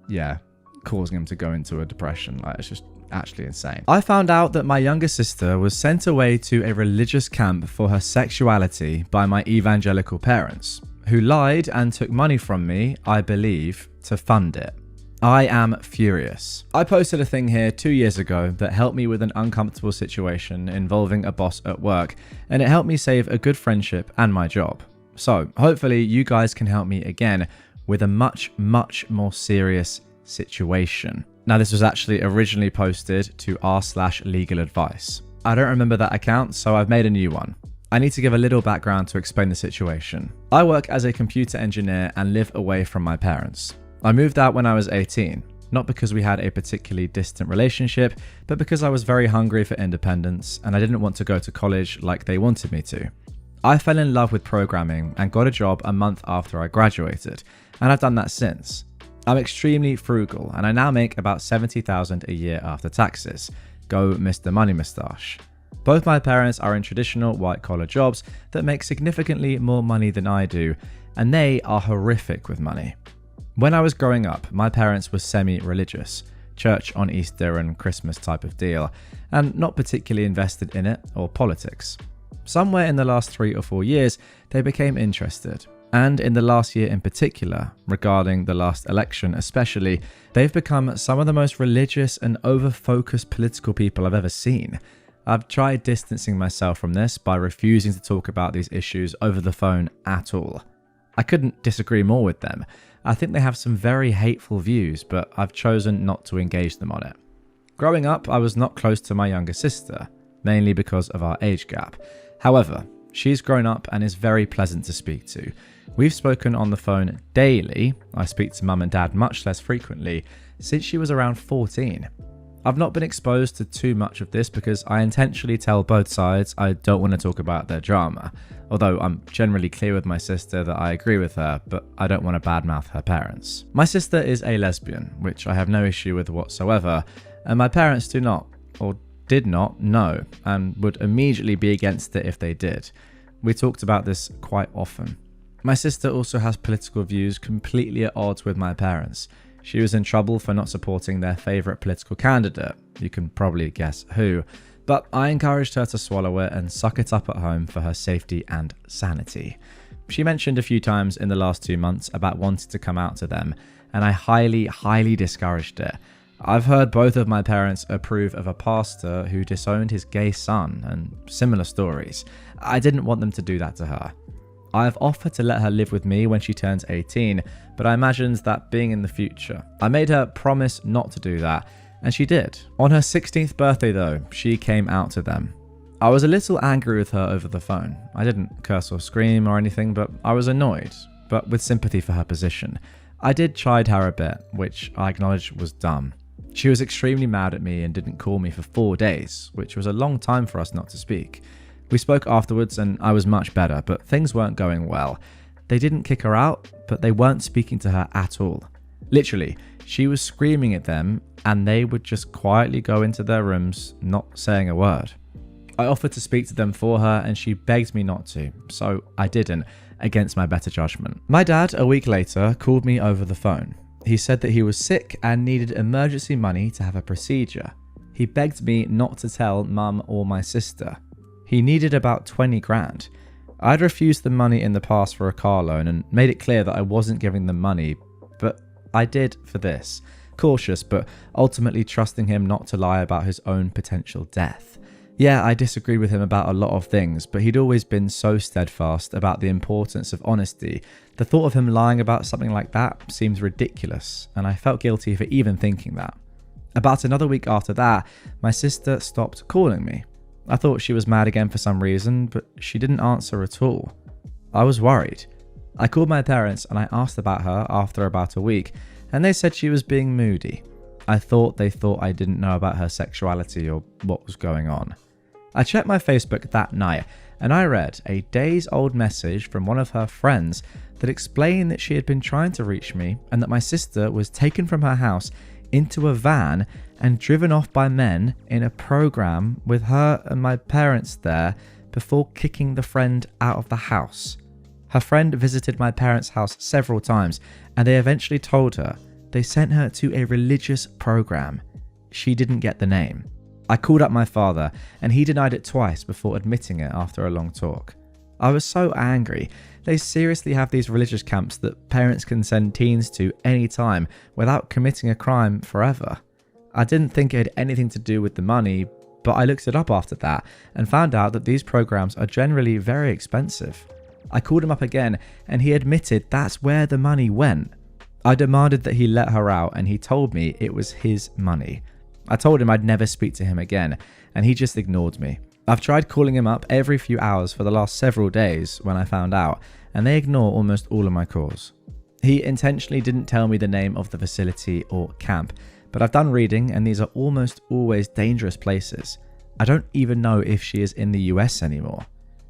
yeah, causing him to go into a depression. Like, it's just actually insane. I found out that my younger sister was sent away to a religious camp for her sexuality by my evangelical parents, who lied and took money from me, I believe, to fund it. I am furious. I posted a thing here 2 years ago that helped me with an uncomfortable situation involving a boss at work, and it helped me save a good friendship and my job. So hopefully you guys can help me again with a much, much more serious situation. Now, this was actually originally posted to r/legal advice. I don't remember that account, so I've made a new one. I need to give a little background to explain the situation. I work as a computer engineer and live away from my parents. I moved out when I was 18, not because we had a particularly distant relationship, but because I was very hungry for independence and I didn't want to go to college like they wanted me to. I fell in love with programming and got a job a month after I graduated, and I've done that since. I'm extremely frugal and I now make about $70,000 a year after taxes. Go Mr. Money Moustache. Both my parents are in traditional white-collar jobs that make significantly more money than I do, and they are horrific with money. When I was growing up, my parents were semi-religious, church on Easter and Christmas type of deal, and not particularly invested in it or politics. Somewhere in the last 3 or 4 years, they became interested. And in the last year in particular, regarding the last election especially, they've become some of the most religious and over-focused political people I've ever seen. I've tried distancing myself from this by refusing to talk about these issues over the phone at all. I couldn't disagree more with them. I think they have some very hateful views, but I've chosen not to engage them on it. Growing up, I was not close to my younger sister, mainly because of our age gap. However, she's grown up and is very pleasant to speak to. We've spoken on the phone daily. I speak to mum and dad much less frequently since she was around 14. I've not been exposed to too much of this because I intentionally tell both sides I don't want to talk about their drama, although I'm generally clear with my sister that I agree with her, but I don't want to badmouth her parents. My sister is a lesbian, which I have no issue with whatsoever, and my parents do not, or did not, know, and would immediately be against it if they did. We talked about this quite often. My sister also has political views completely at odds with my parents. She was in trouble for not supporting their favourite political candidate. You can probably guess who. But I encouraged her to swallow it and suck it up at home for her safety and sanity. She mentioned a few times in the last 2 months about wanting to come out to them, and I highly, highly discouraged it. I've heard both of my parents approve of a pastor who disowned his gay son and similar stories. I didn't want them to do that to her. I've offered to let her live with me when she turns 18, but I imagined that being in the future. I made her promise not to do that, and she did. On her 16th birthday though, she came out to them. I was a little angry with her over the phone. I didn't curse or scream or anything, but I was annoyed, but with sympathy for her position. I did chide her a bit, which I acknowledge was dumb. She was extremely mad at me and didn't call me for 4 days, which was a long time for us not to speak. We spoke afterwards and I was much better, but things weren't going well. They didn't kick her out, but they weren't speaking to her at all. Literally, she was screaming at them and they would just quietly go into their rooms, not saying a word. I offered to speak to them for her and she begged me not to, so I didn't, against my better judgment. My dad, a week later, called me over the phone. He said that he was sick and needed emergency money to have a procedure. He begged me not to tell mum or my sister. He needed about 20 grand. I'd refused the money in the past for a car loan and made it clear that I wasn't giving them money, but I did for this. Cautious, but ultimately trusting him not to lie about his own potential death. Yeah, I disagreed with him about a lot of things, but he'd always been so steadfast about the importance of honesty. The thought of him lying about something like that seems ridiculous, and I felt guilty for even thinking that. About another week after that, my sister stopped calling me. I thought she was mad again for some reason, but she didn't answer at all. I was worried. I called my parents and I asked about her after about a week, and they said she was being moody. I thought they thought I didn't know about her sexuality or what was going on. I checked my Facebook that night and I read a days-old message from one of her friends that explained that she had been trying to reach me and that my sister was taken from her house into a van and driven off by men in a program with her and my parents there before kicking the friend out of the house. Her friend visited my parents' house several times and they eventually told her they sent her to a religious program. She didn't get the name. I called up my father and he denied it twice before admitting it after a long talk. I was so angry. They seriously have these religious camps that parents can send teens to anytime without committing a crime forever. I didn't think it had anything to do with the money, but I looked it up after that and found out that these programs are generally very expensive. I called him up again and he admitted that's where the money went. I demanded that he let her out and he told me it was his money. I told him I'd never speak to him again and he just ignored me. I've tried calling him up every few hours for the last several days when I found out, and they ignore almost all of my calls. He intentionally didn't tell me the name of the facility or camp, but I've done reading and these are almost always dangerous places. I don't even know if she is in the US anymore.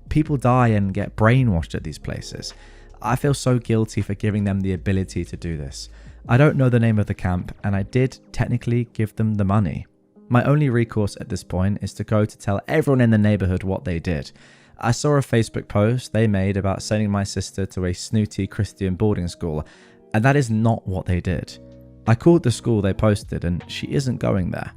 People die and get brainwashed at these places. I feel so guilty for giving them the ability to do this. I don't know the name of the camp and I did technically give them the money. My only recourse at this point is to go to tell everyone in the neighborhood what they did. I saw a Facebook post they made about sending my sister to a snooty Christian boarding school, and that is not what they did. I called the school they posted and she isn't going there.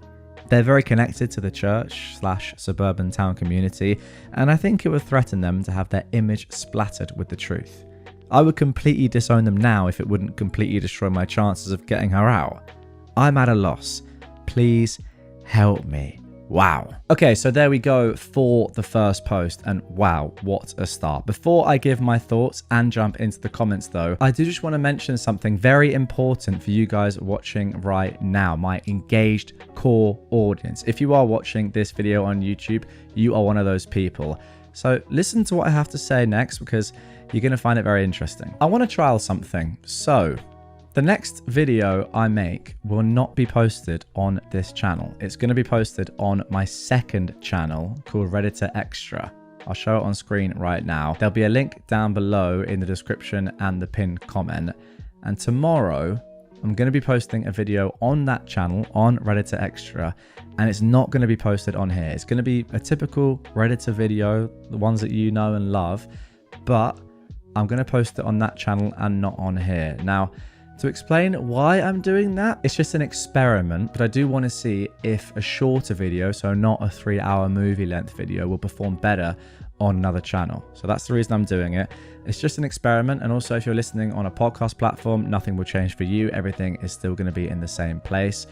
They're very connected to the church/suburban town community, and I think it would threaten them to have their image splattered with the truth. I would completely disown them now if it wouldn't completely destroy my chances of getting her out. I'm at a loss. Please help me. Wow. Okay, so there we go for the first post, and wow, what a start. Before I give my thoughts and jump into the comments though, I do just want to mention something very important for you guys watching right now, my engaged core audience. If you are watching this video on YouTube, you are one of those people. So listen to what I have to say next because you're going to find it very interesting. I want to trial something. So the next video I make will not be posted on this channel. It's going to be posted on my second channel called Redditor Extra. I'll show it on screen right now. There'll be a link down below in the description and the pinned comment. And tomorrow, I'm going to be posting a video on that channel on Redditor Extra, and it's not going to be posted on here. It's going to be a typical Redditor video, the ones that you know and love, but I'm going to post it on that channel and not on here. Now, to explain why I'm doing that, it's just an experiment, but I do want to see if a shorter video, so not a 3-hour movie length video, will perform better on another channel. So that's the reason I'm doing it. It's just an experiment, and also if you're listening on a podcast platform, nothing will change for you. Everything is still going to be in the same place.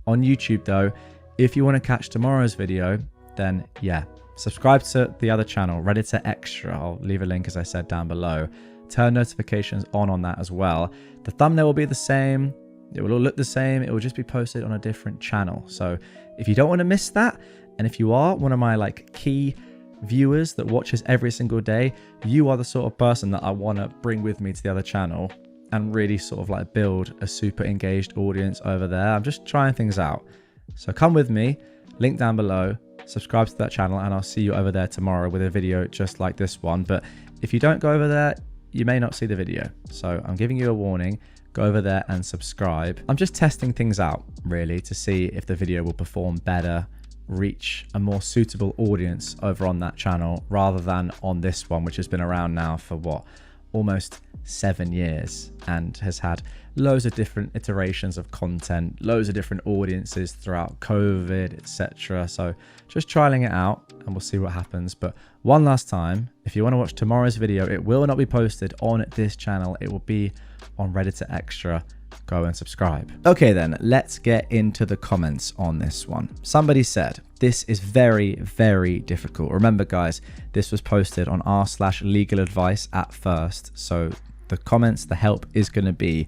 On YouTube though, if you want to catch tomorrow's video, then yeah, subscribe to the other channel, Redditor Extra. I'll leave a link as I said down below. Turn notifications on that as well. The thumbnail will be the same. It will all look the same. It will just be posted on a different channel. So if you don't want to miss that, and if you are one of my key viewers that watches every single day, you are the sort of person that I want to bring with me to the other channel and really sort of build a super engaged audience over there. I'm just trying things out. So come with me, link down below, subscribe to that channel, and I'll see you over there tomorrow with a video just like this one. But if you don't go over there, you may not see the video. So I'm giving you a warning. Go over there and subscribe. I'm just testing things out, really, to see if the video will perform better, reach a more suitable audience over on that channel rather than on this one, which has been around now for what, almost 7 years, and has had loads of different iterations of content, loads of different audiences throughout COVID, etc. So just trialing it out, and we'll see what happens. But one last time, if you want to watch tomorrow's video, it will not be posted on this channel. It will be on Redditor Extra. Go and subscribe. Okay then, let's get into the comments on this one. Somebody said, this is very, very difficult. Remember guys, this was posted on r/legal advice at first. So the comments, the help is going to be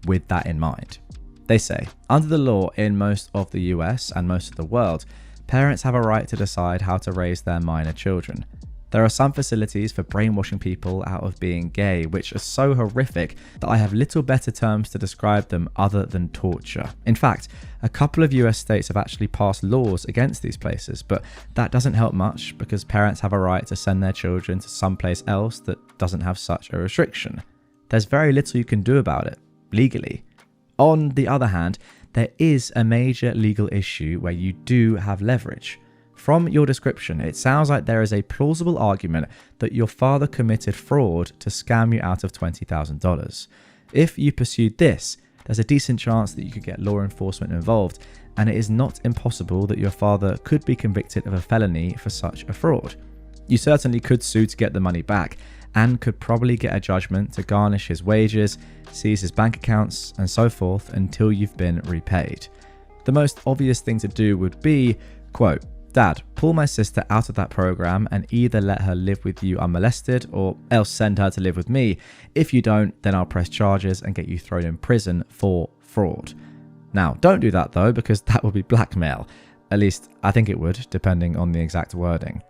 with that in mind. They say, under the law in most of the US and most of the world, parents have a right to decide how to raise their minor children. There are some facilities for brainwashing people out of being gay, which are so horrific that I have little better terms to describe them other than torture. In fact, a couple of US states have actually passed laws against these places, but that doesn't help much because parents have a right to send their children to someplace else that doesn't have such a restriction. There's very little you can do about it, legally. On the other hand, there is a major legal issue where you do have leverage. From your description, it sounds like there is a plausible argument that your father committed fraud to scam you out of $20,000. If you pursued this, there's a decent chance that you could get law enforcement involved, and it is not impossible that your father could be convicted of a felony for such a fraud. You certainly could sue to get the money back, and could probably get a judgment to garnish his wages, seize his bank accounts, and so forth until you've been repaid. The most obvious thing to do would be, quote, Dad, pull my sister out of that program and either let her live with you unmolested or else send her to live with me. If you don't, then I'll press charges and get you thrown in prison for fraud. Now, don't do that though, because that would be blackmail. At least I think it would, depending on the exact wording.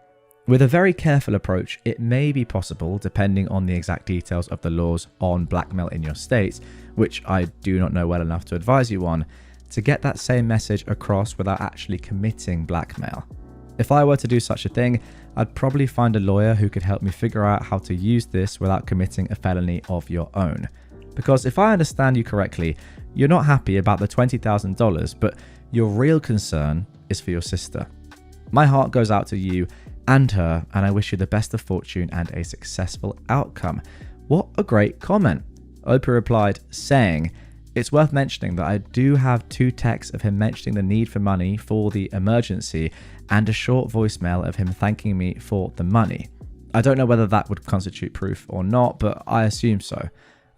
With a very careful approach, it may be possible, depending on the exact details of the laws on blackmail in your state, which I do not know well enough to advise you on, to get that same message across without actually committing blackmail. If I were to do such a thing, I'd probably find a lawyer who could help me figure out how to use this without committing a felony of your own. Because if I understand you correctly, you're not happy about the $20,000, but your real concern is for your sister. My heart goes out to you and her, and I wish you the best of fortune and a successful outcome. What a great comment. Oprah replied, saying, it's worth mentioning that I do have 2 texts of him mentioning the need for money for the emergency and a short voicemail of him thanking me for the money. I don't know whether that would constitute proof or not, but I assume so.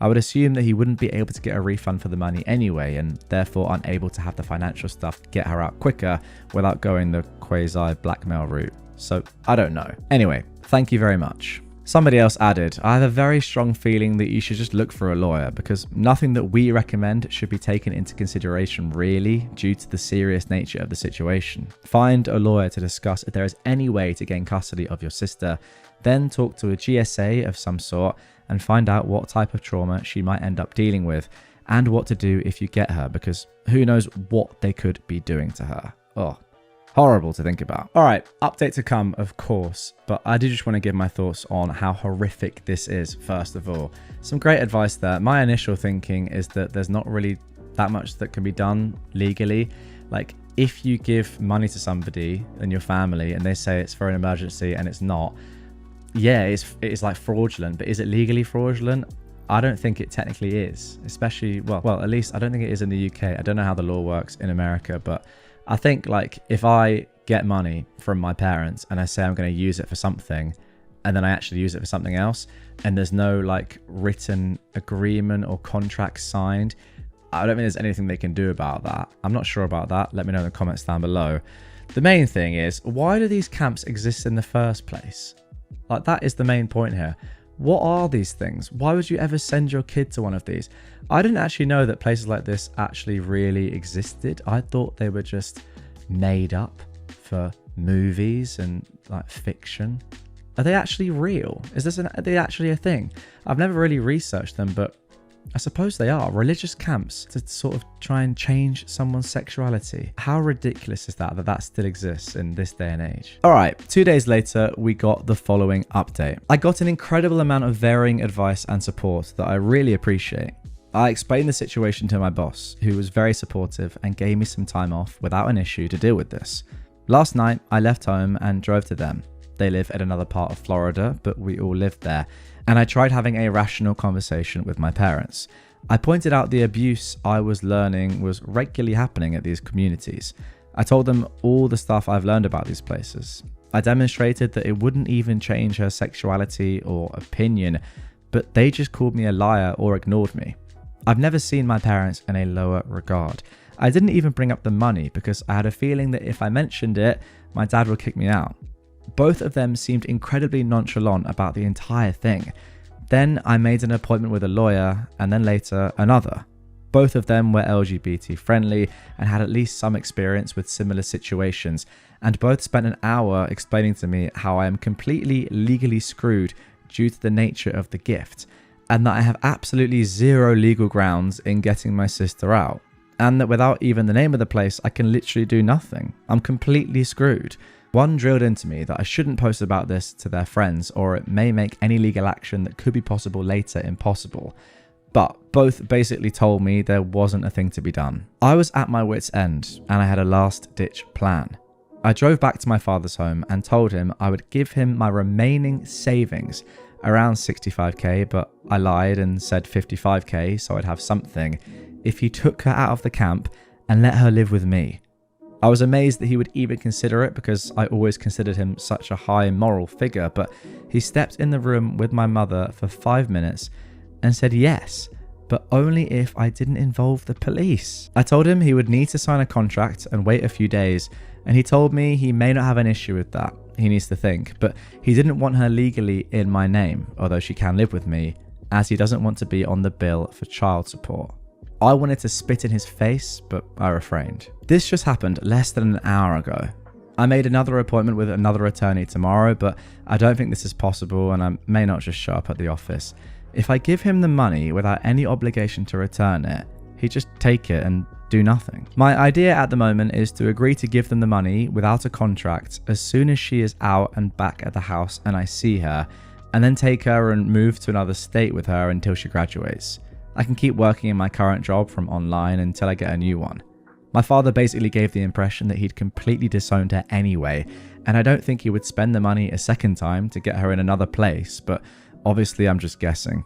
I would assume that he wouldn't be able to get a refund for the money anyway, and therefore unable to have the financial stuff get her out quicker without going the quasi-blackmail route. So I don't know. Anyway, thank you very much. Somebody else added, I have a very strong feeling that you should just look for a lawyer because nothing that we recommend should be taken into consideration really due to the serious nature of the situation. Find a lawyer to discuss if there is any way to gain custody of your sister, then talk to a GSA of some sort and find out what type of trauma she might end up dealing with and what to do if you get her, because who knows what they could be doing to her. Oh, horrible to think about. All right, update to come, of course, but I do just want to give my thoughts on how horrific this is, first of all. Some great advice there. My initial thinking is that there's not really that much that can be done legally. Like, if you give money to somebody in your family and they say it's for an emergency and it's not, yeah, it's like fraudulent, but is it legally fraudulent? I don't think it technically is, especially, well, at least I don't think it is in the UK. I don't know how the law works in America, but I think like if I get money from my parents and I say I'm going to use it for something and then I actually use it for something else and there's no like written agreement or contract signed, I don't think there's anything they can do about that. I'm not sure about that. Let me know in the comments down below. The main thing is, why do these camps exist in the first place? Like, that is the main point here. What are these things? Why would you ever send your kid to one of these? I didn't actually know that places like this actually really existed. I thought they were just made up for movies and like fiction. Are they actually real? Are they actually a thing? I've never really researched them, but I suppose they are religious camps to sort of try and change someone's sexuality. How ridiculous is that that still exists in this day and age? All right, 2 days later, we got the following update. I got an incredible amount of varying advice and support that I really appreciate. I explained the situation to my boss, who was very supportive and gave me some time off without an issue to deal with this. Last night, I left home and drove to them. They live in another part of Florida, but we all lived there. And I tried having a rational conversation with my parents. I pointed out the abuse I was learning was regularly happening at these communities. I told them all the stuff I've learned about these places. I demonstrated that it wouldn't even change her sexuality or opinion, but they just called me a liar or ignored me. I've never seen my parents in a lower regard. I didn't even bring up the money because I had a feeling that if I mentioned it, my dad would kick me out. Both of them seemed incredibly nonchalant about the entire thing. Then I made an appointment with a lawyer and then later another. Both of them were LGBT friendly and had at least some experience with similar situations, and both spent an hour explaining to me how I am completely legally screwed due to the nature of the gift, and that I have absolutely zero legal grounds in getting my sister out, and that without even the name of the place I can literally do nothing. I'm completely screwed. One drilled into me that I shouldn't post about this to their friends or it may make any legal action that could be possible later impossible. But both basically told me there wasn't a thing to be done. I was at my wit's end and I had a last-ditch plan. I drove back to my father's home and told him I would give him my remaining savings, around 65k, but I lied and said 55k so I'd have something, if he took her out of the camp and let her live with me. I was amazed that he would even consider it because I always considered him such a high moral figure, but he stepped in the room with my mother for 5 minutes and said yes, but only if I didn't involve the police. I told him he would need to sign a contract and wait a few days, and he told me he may not have an issue with that. He needs to think, but he didn't want her legally in my name, although she can live with me, as he doesn't want to be on the bill for child support. I wanted to spit in his face, but I refrained. This just happened less than an hour ago. I made another appointment with another attorney tomorrow, but I don't think this is possible and I may not just show up at the office. If I give him the money without any obligation to return it, he'd just take it and do nothing. My idea at the moment is to agree to give them the money without a contract as soon as she is out and back at the house and I see her, and then take her and move to another state with her until she graduates. I can keep working in my current job from online until I get a new one. My father basically gave the impression that he'd completely disowned her anyway, and I don't think he would spend the money a second time to get her in another place, but obviously I'm just guessing.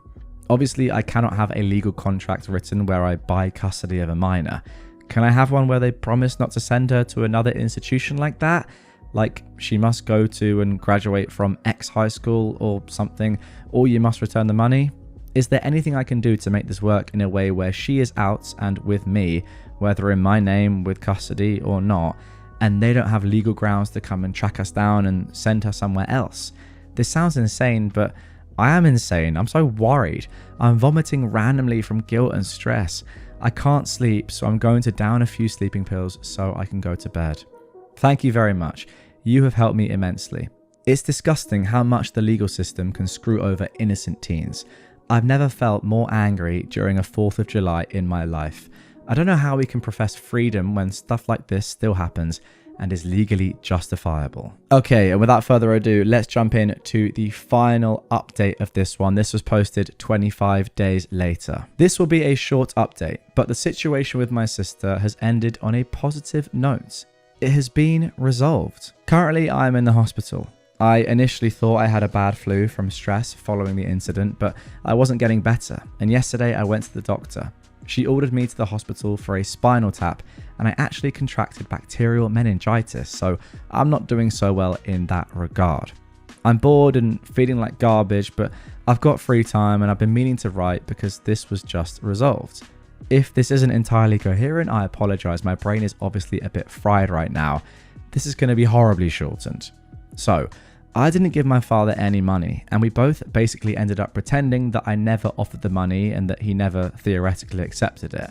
Obviously I cannot have a legal contract written where I buy custody of a minor. Can I have one where they promise not to send her to another institution like that? Like she must go to and graduate from X high school or something, or you must return the money? Is there anything I can do to make this work in a way where she is out and with me, whether in my name with custody or not, and they don't have legal grounds to come and track us down and send her somewhere else? This sounds insane, but I am insane. I'm so worried. I'm vomiting randomly from guilt and stress. I can't sleep, so I'm going to down a few sleeping pills so I can go to bed. Thank you very much. You have helped me immensely. It's disgusting how much the legal system can screw over innocent teens. I've never felt more angry during a 4th of July in my life. I don't know how we can profess freedom when stuff like this still happens and is legally justifiable. Okay, and without further ado, let's jump in to the final update of this one. This was posted 25 days later. This will be a short update, but the situation with my sister has ended on a positive note. It has been resolved. Currently, I'm in the hospital. I initially thought I had a bad flu from stress following the incident, but I wasn't getting better, and yesterday I went to the doctor. She ordered me to the hospital for a spinal tap, and I actually contracted bacterial meningitis, so I'm not doing so well in that regard. I'm bored and feeling like garbage, but I've got free time and I've been meaning to write because this was just resolved. If this isn't entirely coherent, I apologize. My brain is obviously a bit fried right now. This is going to be horribly shortened. So, I didn't give my father any money, and we both basically ended up pretending that I never offered the money and that he never theoretically accepted it.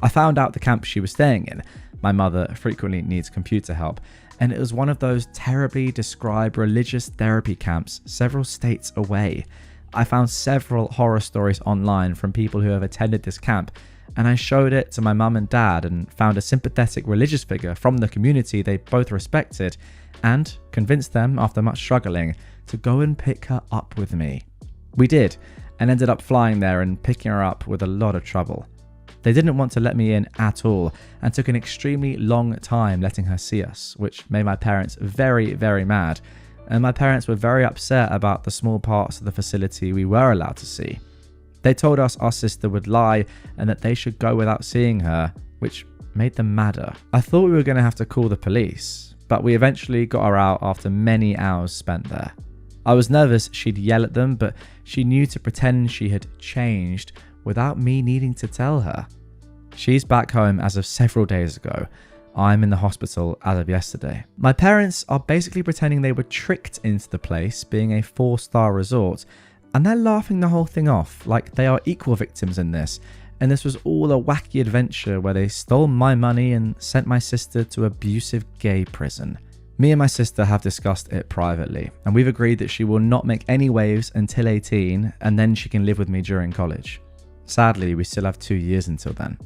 I found out the camp she was staying in. My mother frequently needs computer help, and it was one of those terribly described religious therapy camps several states away. I found several horror stories online from people who have attended this camp, and I showed it to my mum and dad and found a sympathetic religious figure from the community they both respected and convinced them, after much struggling, to go and pick her up with me. We did, and ended up flying there and picking her up with a lot of trouble. They didn't want to let me in at all and took an extremely long time letting her see us, which made my parents very, very mad. And my parents were very upset about the small parts of the facility we were allowed to see. They told us our sister would lie and that they should go without seeing her, which made them madder. I thought we were going to have to call the police, but we eventually got her out after many hours spent there. I was nervous she'd yell at them, but she knew to pretend she had changed without me needing to tell her. She's back home as of several days ago. I'm in the hospital as of yesterday. My parents are basically pretending they were tricked into the place being a 4-star resort, and they're laughing the whole thing off like they are equal victims in this, and this was all a wacky adventure where they stole my money and sent my sister to abusive gay prison. Me and my sister have discussed it privately, and we've agreed that she will not make any waves until 18, and then she can live with me during college. Sadly, we still have 2 years until then.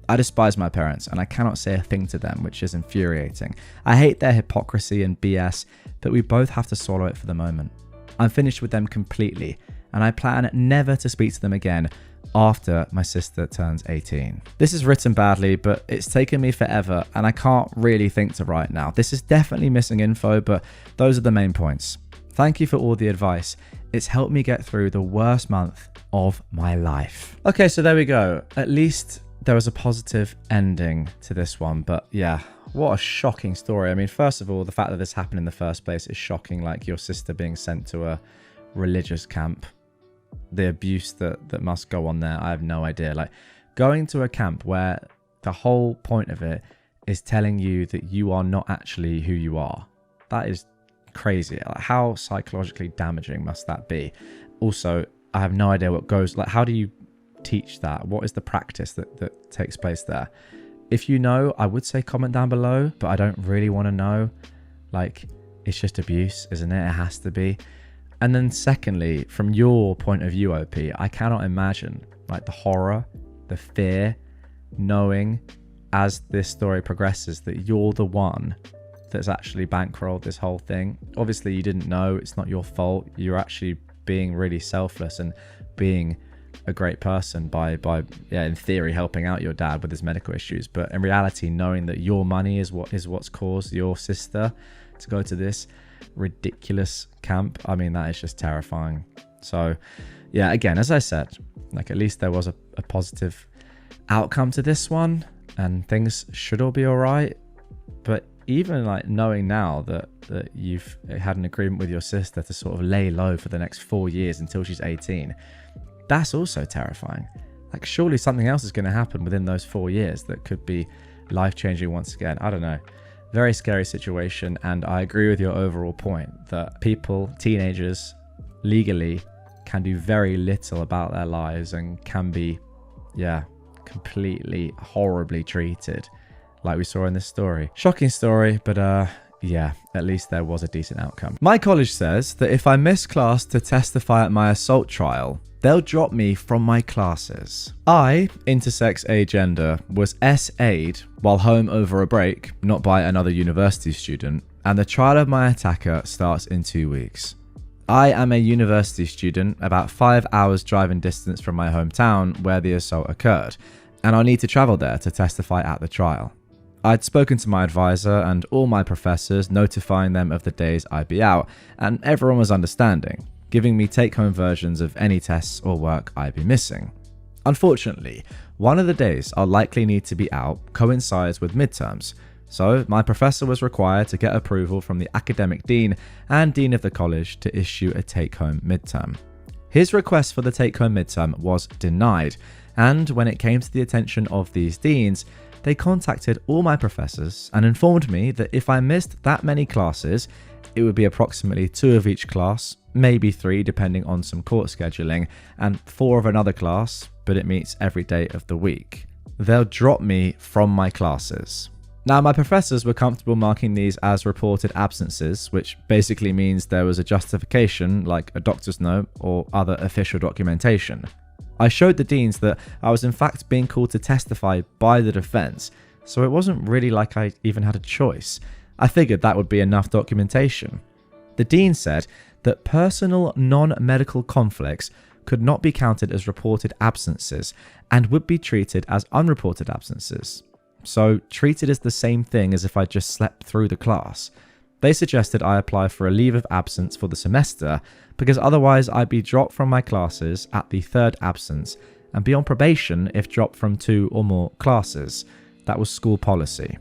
I despise my parents, and I cannot say a thing to them, which is infuriating. I hate their hypocrisy and BS, but we both have to swallow it for the moment. I'm finished with them completely, and I plan never to speak to them again after my sister turns 18. This is written badly, but it's taken me forever, and I can't really think to write now. This is definitely missing info, but those are the main points. Thank you for all the advice. It's helped me get through the worst month of my life. Okay, so there we go. At least there was a positive ending to this one, but yeah, what a shocking story. I mean, first of all, the fact that this happened in the first place is shocking, like your sister being sent to a religious camp. The abuse that must go on there, I have no idea. Like, going to a camp where the whole point of it is telling you that you are not actually who you are. That is crazy. Like, how psychologically damaging must that be? Also, I have no idea what goes, like, how do you teach that? What is the practice that takes place there? If you know, I would say comment down below, but I don't really want to know. Like, it's just abuse, isn't it? It has to be. And then secondly, from your point of view, OP, I cannot imagine like the horror, the fear, knowing as this story progresses that you're the one that's actually bankrolled this whole thing. Obviously, you didn't know. It's not your fault. You're actually being really selfless and being a great person by in theory helping out your dad with his medical issues, but in reality knowing that your money is what's caused your sister to go to this ridiculous camp. I mean, that is just terrifying. So yeah, again, as I said, like, at least there was a positive outcome to this one and things should all be all right. But even like knowing now that you've had an agreement with your sister to sort of lay low for the next 4 years until she's 18, that's also terrifying. Like, surely something else is going to happen within those 4 years that could be life-changing once again. I don't know. Very scary situation, and I agree with your overall point that people, teenagers, legally can do very little about their lives and can be, completely horribly treated, like we saw in this story. Shocking story, but yeah, at least there was a decent outcome. My college says that if I miss class to testify at my assault trial, they'll drop me from my classes. I, intersex agender, was SA'd while home over a break, not by another university student, and the trial of my attacker starts in 2 weeks. I am a university student about 5 hours driving distance from my hometown where the assault occurred, and I'll need to travel there to testify at the trial. I'd spoken to my advisor and all my professors, notifying them of the days I'd be out, and everyone was understanding, giving me take-home versions of any tests or work I'd be missing. Unfortunately, one of the days I'll likely need to be out coincides with midterms, so my professor was required to get approval from the academic dean and dean of the college to issue a take-home midterm. His request for the take-home midterm was denied, and when it came to the attention of these deans, they contacted all my professors and informed me that if I missed that many classes, it would be approximately 2 of each class, maybe 3 depending on some court scheduling, and 4 of another class, but it meets every day of the week. They'll drop me from my classes. Now, my professors were comfortable marking these as reported absences, which basically means there was a justification, like a doctor's note or other official documentation. I showed the deans that I was in fact being called to testify by the defense, so it wasn't really like I even had a choice. I figured that would be enough documentation. The dean said that personal non-medical conflicts could not be counted as reported absences and would be treated as unreported absences. So treated as the same thing as if I just slept through the class. They suggested I apply for a leave of absence for the semester because otherwise I'd be dropped from my classes at the third absence and be on probation if dropped from 2 or more classes. That was school policy.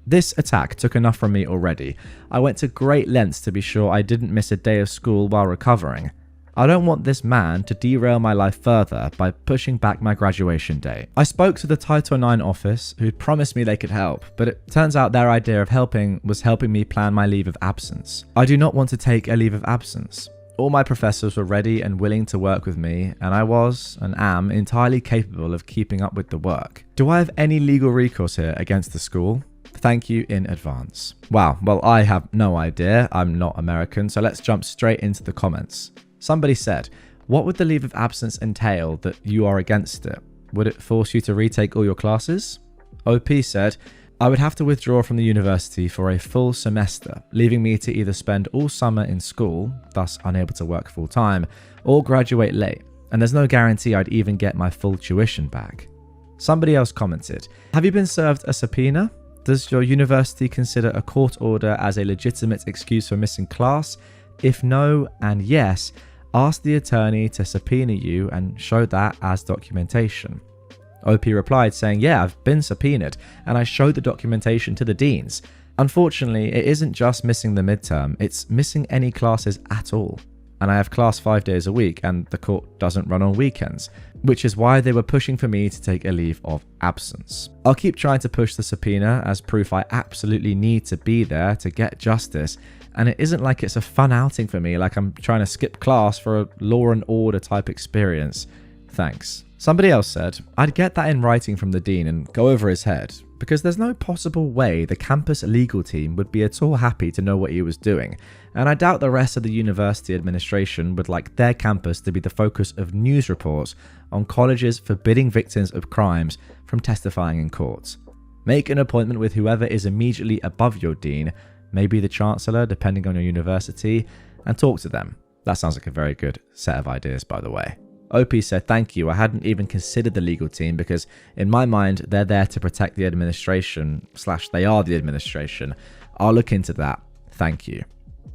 This attack took enough from me already. I went to great lengths to be sure I didn't miss a day of school while recovering. I don't want this man to derail my life further by pushing back my graduation date. I spoke to the Title IX office, who'd promised me they could help, but it turns out their idea of helping was helping me plan my leave of absence. I do not want to take a leave of absence. All my professors were ready and willing to work with me, and I was, and am, entirely capable of keeping up with the work. Do I have any legal recourse here against the school? Thank you in advance. Wow, well, I have no idea. I'm not American, so let's jump straight into the comments. Somebody said, what would the leave of absence entail that you are against it? Would it force you to retake all your classes? OP said, I would have to withdraw from the university for a full semester, leaving me to either spend all summer in school, thus unable to work full time, or graduate late, and there's no guarantee I'd even get my full tuition back. Somebody else commented, have you been served a subpoena? Does your university consider a court order as a legitimate excuse for missing class? If no and yes, ask the attorney to subpoena you and show that as documentation. OP replied saying, yeah, I've been subpoenaed and I showed the documentation to the deans. Unfortunately, it isn't just missing the midterm, it's missing any classes at all. And I have class 5 days a week and the court doesn't run on weekends, which is why they were pushing for me to take a leave of absence. I'll keep trying to push the subpoena as proof I absolutely need to be there to get justice, and it isn't like it's a fun outing for me, like I'm trying to skip class for a law and order type experience. Thanks. Somebody else said, I'd get that in writing from the dean and go over his head, because there's no possible way the campus legal team would be at all happy to know what he was doing, and I doubt the rest of the university administration would like their campus to be the focus of news reports on colleges forbidding victims of crimes from testifying in court. Make an appointment with whoever is immediately above your dean, maybe the chancellor, depending on your university, and talk to them. That sounds like a very good set of ideas, by the way. OP said, thank you, I hadn't even considered the legal team because in my mind, they're there to protect the administration, / they are the administration. I'll look into that. Thank you.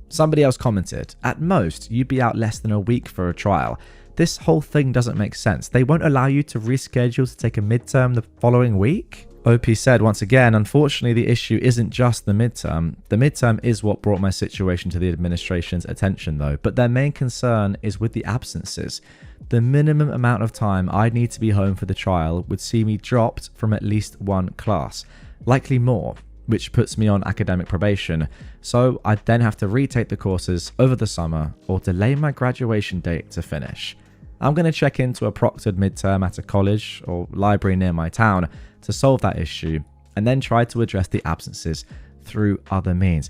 Somebody else commented, at most, you'd be out less than a week for a trial. This whole thing doesn't make sense. They won't allow you to reschedule to take a midterm the following week? OP said once again, unfortunately the issue isn't just the midterm. The midterm is what brought my situation to the administration's attention though, but their main concern is with the absences. The minimum amount of time I'd need to be home for the trial would see me dropped from at least one class, likely more, which puts me on academic probation, so I'd then have to retake the courses over the summer or delay my graduation date to finish. I'm going to check into a proctored midterm at a college or library near my town to solve that issue and then try to address the absences through other means.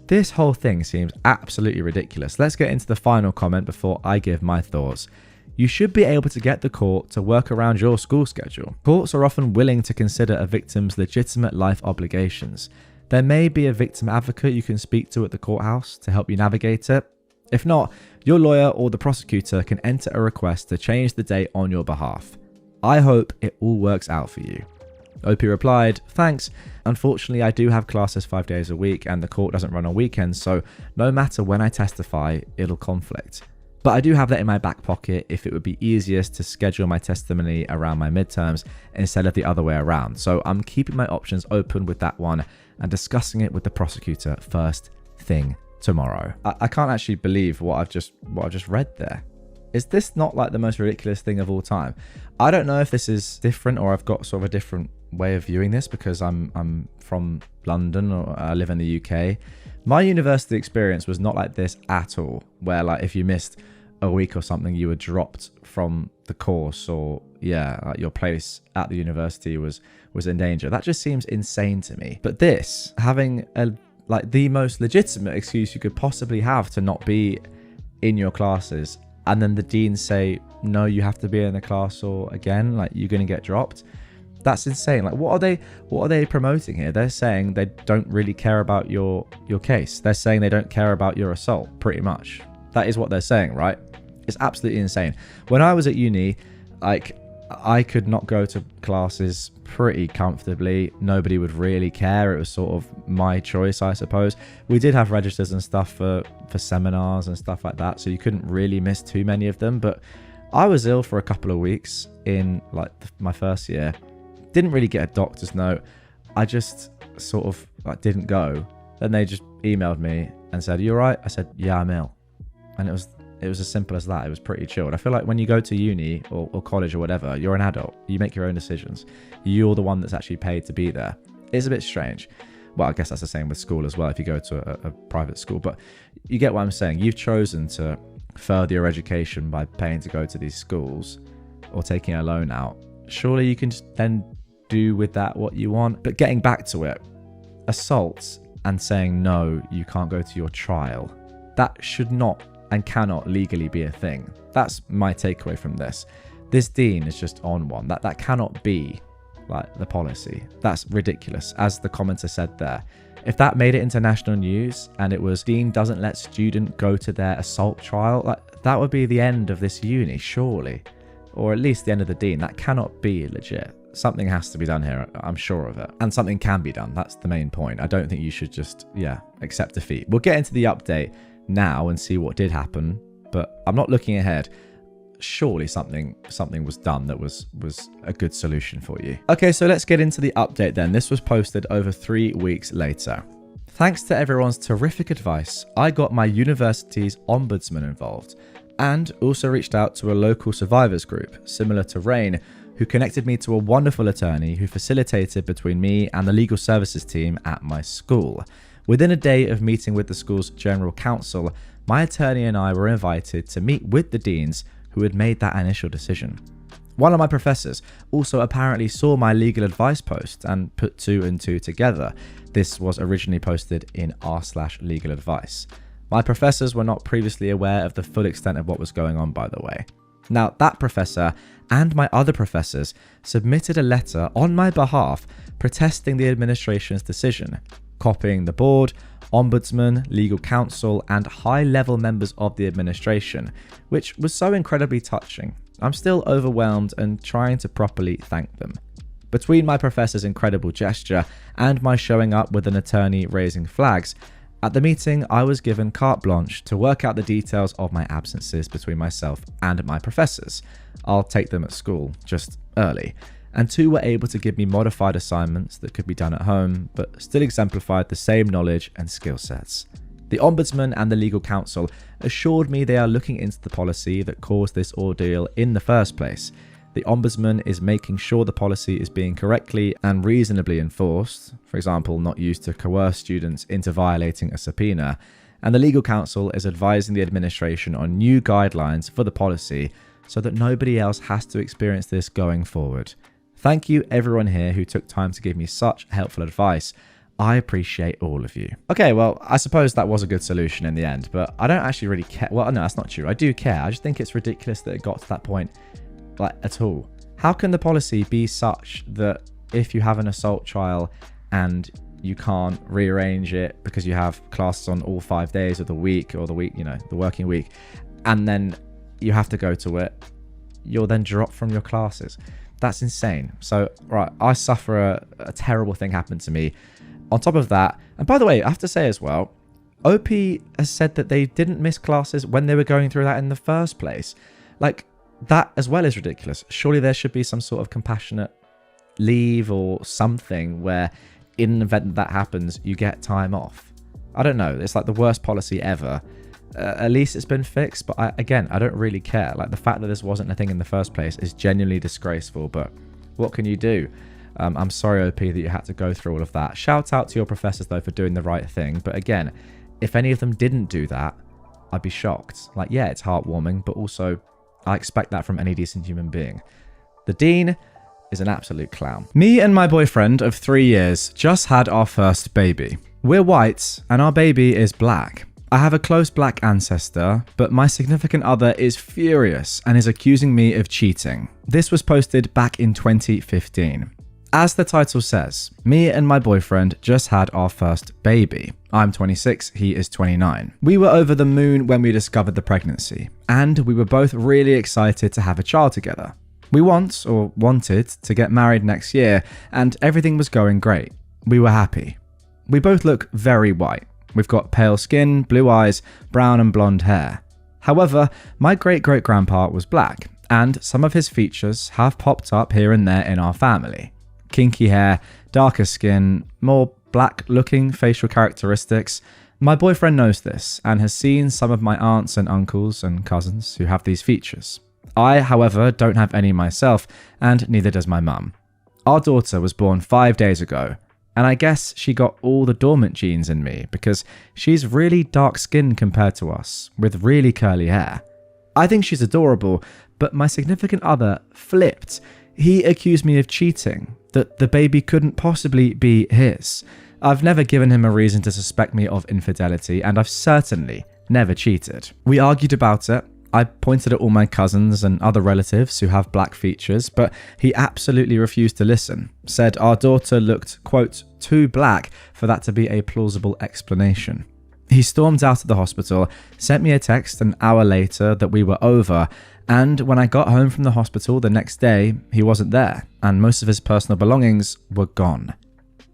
This whole thing seems absolutely ridiculous. Let's get into the final comment before I give my thoughts. You should be able to get the court to work around your school schedule. Courts are often willing to consider a victim's legitimate life obligations. There may be a victim advocate you can speak to at the courthouse to help you navigate it. If not, your lawyer or the prosecutor can enter a request to change the date on your behalf. I hope it all works out for you. OP replied, thanks. Unfortunately, I do have classes 5 days a week and the court doesn't run on weekends, so no matter when I testify, it'll conflict. But I do have that in my back pocket if it would be easiest to schedule my testimony around my midterms instead of the other way around. So I'm keeping my options open with that one and discussing it with the prosecutor first thing tomorrow. I can't actually believe what I've just read there. Is this not like the most ridiculous thing of all time? I don't know if this is different or I've got sort of a different way of viewing this because I'm from London or I live in the UK. My university experience was not like this at all, where like if you missed a week or something, you were dropped from the course or yeah, like your place at the university was in danger. That just seems insane to me. But this, having like the most legitimate excuse you could possibly have to not be in your classes, and then the deans say, no, you have to be in the class, or again, like, you're going to get dropped. That's insane. Like, what are they promoting here? They're saying they don't really care about your case. They're saying they don't care about your assault, pretty much. That is what they're saying, right? It's absolutely insane. When I was at uni, like, I could not go to classes pretty comfortably. Nobody would really care. It was sort of my choice, I suppose. We did have registers and stuff for seminars and stuff like that, so you couldn't really miss too many of them. But I was ill for a couple of weeks in like my first year. Didn't really get a doctor's note. I just sort of like didn't go. Then they just emailed me and said, "You all right?" I said, "Yeah, I'm ill." And it was as simple as that. It was pretty chilled. I feel like when you go to uni or college or whatever, you're an adult. You make your own decisions. You're the one that's actually paid to be there. It's a bit strange. Well, I guess that's the same with school as well, if you go to a private school. But you get what I'm saying. You've chosen to further your education by paying to go to these schools or taking a loan out. Surely you can just then do with that what you want. But getting back to it, assaults and saying, no, you can't go to your trial, that should not and cannot legally be a thing. That's my takeaway from this. This dean is just on one. That cannot be like the policy. That's ridiculous, as the commenter said there. If that made it into national news and it was dean doesn't let student go to their assault trial, like, that would be the end of this uni, surely. Or at least the end of the dean. That cannot be legit. Something has to be done here, I'm sure of it. And something can be done. That's the main point. I don't think you should just, accept defeat. We'll get into the update now and see what did happen, but I'm not looking ahead. Surely something was done that was a good solution for you. Okay, so let's get into the update then. This was posted over 3 weeks later. Thanks to everyone's terrific advice, I got my university's ombudsman involved and also reached out to a local survivors group, similar to Rain, who connected me to a wonderful attorney who facilitated between me and the legal services team at my school. Within a day of meeting with the school's general counsel, my attorney and I were invited to meet with the deans who had made that initial decision. One of my professors also apparently saw my legal advice post and put 2 and 2 together. This was originally posted in r/legal advice. My professors were not previously aware of the full extent of what was going on, by the way. Now, that professor and my other professors submitted a letter on my behalf protesting the administration's decision, copying the board, ombudsman, legal counsel, and high-level members of the administration, which was so incredibly touching. I'm still overwhelmed and trying to properly thank them. Between my professor's incredible gesture and my showing up with an attorney raising flags, at the meeting I was given carte blanche to work out the details of my absences between myself and my professors. I'll take them at school, just early. And 2 were able to give me modified assignments that could be done at home, but still exemplified the same knowledge and skill sets. The Ombudsman and the Legal Counsel assured me they are looking into the policy that caused this ordeal in the first place. The Ombudsman is making sure the policy is being correctly and reasonably enforced, for example, not used to coerce students into violating a subpoena, and the Legal Counsel is advising the administration on new guidelines for the policy so that nobody else has to experience this going forward. Thank you everyone here who took time to give me such helpful advice. I appreciate all of you. Okay, well, I suppose that was a good solution in the end, but I don't actually really care. Well, no, that's not true. I do care. I just think it's ridiculous that it got to that point, like, at all. How can the policy be such that if you have an assault trial and you can't rearrange it because you have classes on all 5 days of the week or the week, the working week, and then you have to go to it, you're then dropped from your classes? That's insane. So, right, I suffer a terrible thing happened to me. On top of that, and by the way, I have to say as well, OP has said that they didn't miss classes when they were going through that in the first place. Like, that as well is ridiculous. Surely there should be some sort of compassionate leave or something where in the event that happens, you get time off. I don't know. It's like the worst policy ever. At least it's been fixed, but I don't really care. Like, the fact that this wasn't a thing in the first place is genuinely disgraceful, but what can you do? I'm sorry, OP, that you had to go through all of that. Shout out to your professors, though, for doing the right thing. But again, if any of them didn't do that, I'd be shocked. Like, yeah, it's heartwarming, but also I expect that from any decent human being. The dean is an absolute clown. Me and my boyfriend of 3 years just had our first baby. We're white and our baby is black. I have a close black ancestor, but my significant other is furious and is accusing me of cheating. This was posted back in 2015. As the title says, me and my boyfriend just had our first baby. I'm 26, he is 29. We were over the moon when we discovered the pregnancy, and we were both really excited to have a child together. We wanted to get married next year, and everything was going great. We were happy. We both look very white. We've got pale skin, blue eyes, brown and blonde hair. However, my great-great-grandpa was black, and some of his features have popped up here and there in our family. Kinky hair, darker skin, more black-looking facial characteristics. My boyfriend knows this and has seen some of my aunts and uncles and cousins who have these features. I, however, don't have any myself, and neither does my mum. Our daughter was born 5 days ago, and I guess she got all the dormant genes in me because she's really dark-skinned compared to us, with really curly hair. I think she's adorable, but my significant other flipped. He accused me of cheating, that the baby couldn't possibly be his. I've never given him a reason to suspect me of infidelity, and I've certainly never cheated. We argued about it. I pointed at all my cousins and other relatives who have black features, but he absolutely refused to listen. Said our daughter looked, quote, too black for that to be a plausible explanation. He stormed out of the hospital, sent me a text an hour later that we were over, and when I got home from the hospital the next day, he wasn't there, and most of his personal belongings were gone.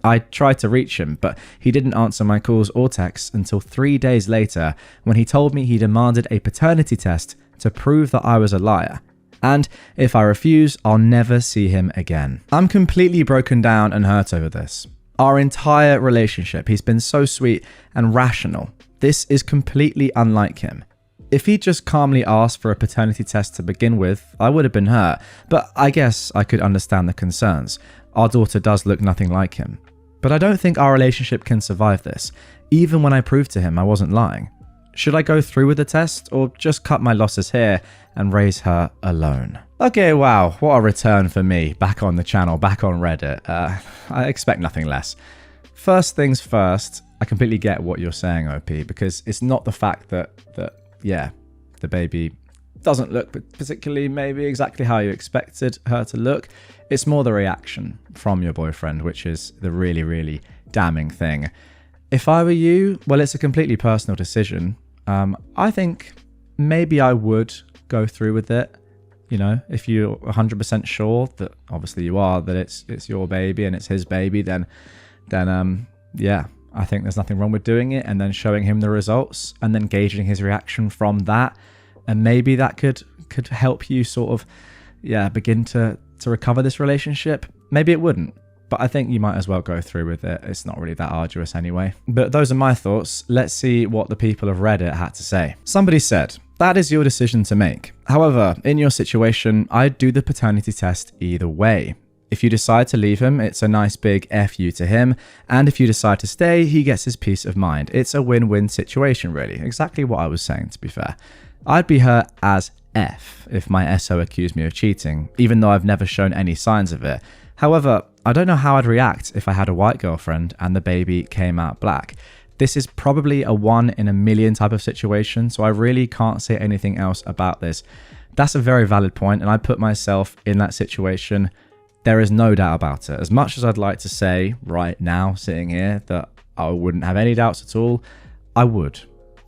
I tried to reach him, but he didn't answer my calls or texts until 3 days later when he told me he demanded a paternity test to prove that I was a liar. And if I refuse, I'll never see him again. I'm completely broken down and hurt over this. Our entire relationship, he's been so sweet and rational. This is completely unlike him. If he'd just calmly asked for a paternity test to begin with, I would have been hurt, but I guess I could understand the concerns. Our daughter does look nothing like him. But I don't think our relationship can survive this, even when I proved to him I wasn't lying. Should I go through with the test, or just cut my losses here and raise her alone? Okay, wow, what a return for me, back on the channel, back on Reddit. I expect nothing less. First things first, I completely get what you're saying, OP, because it's not the fact that the baby doesn't look particularly maybe exactly how you expected her to look. It's more the reaction from your boyfriend, which is the really, really damning thing. If I were you, well, it's a completely personal decision. I think maybe I would go through with it. You know, if you're 100% sure that, obviously you are, that it's your baby and it's his baby, then yeah, I think there's nothing wrong with doing it and then showing him the results and then gauging his reaction from that. And maybe that could help you sort of, begin to recover this relationship. Maybe it wouldn't, but I think you might as well go through with it. It's not really that arduous anyway. But those are my thoughts. Let's see what the people of Reddit had to say. Somebody said, that is your decision to make. However, in your situation, I'd do the paternity test either way. If you decide to leave him, it's a nice big F you to him. And if you decide to stay, he gets his peace of mind. It's a win-win situation, really. Exactly what I was saying, to be fair. I'd be hurt as F if my SO accused me of cheating, even though I've never shown any signs of it. However, I don't know how I'd react if I had a white girlfriend and the baby came out black. This is probably a 1 in a million type of situation, so I really can't say anything else about this. That's a very valid point, and I put myself in that situation. There is no doubt about it. As much as I'd like to say right now, sitting here, that I wouldn't have any doubts at all, I would.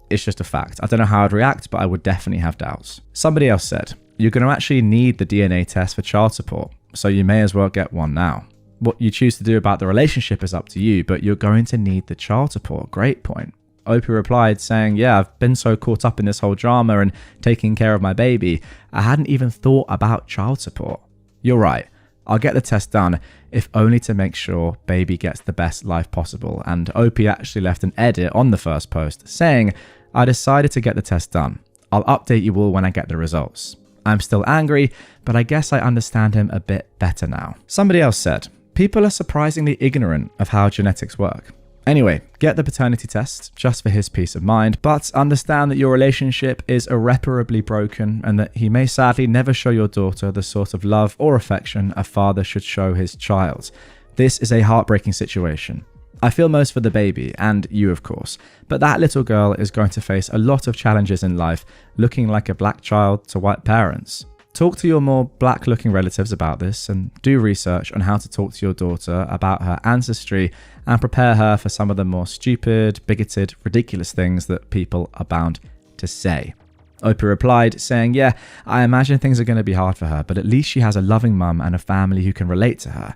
It's just a fact. I don't know how I'd react, but I would definitely have doubts. Somebody else said, you're going to actually need the DNA test for child support, so you may as well get one now. What you choose to do about the relationship is up to you, but you're going to need the child support. Great point. Opie replied saying, yeah, I've been so caught up in this whole drama and taking care of my baby, I hadn't even thought about child support. You're right. I'll get the test done, if only to make sure baby gets the best life possible. And Opie actually left an edit on the first post saying, I decided to get the test done. I'll update you all when I get the results. I'm still angry, but I guess I understand him a bit better now. Somebody else said, people are surprisingly ignorant of how genetics work. Anyway, get the paternity test just for his peace of mind, but understand that your relationship is irreparably broken and that he may sadly never show your daughter the sort of love or affection a father should show his child. This is a heartbreaking situation. I feel most for the baby, and you of course, but that little girl is going to face a lot of challenges in life looking like a black child to white parents. Talk to your more black-looking relatives about this and do research on how to talk to your daughter about her ancestry and prepare her for some of the more stupid, bigoted, ridiculous things that people are bound to say. Oprah replied, saying, yeah, I imagine things are going to be hard for her, but at least she has a loving mum and a family who can relate to her.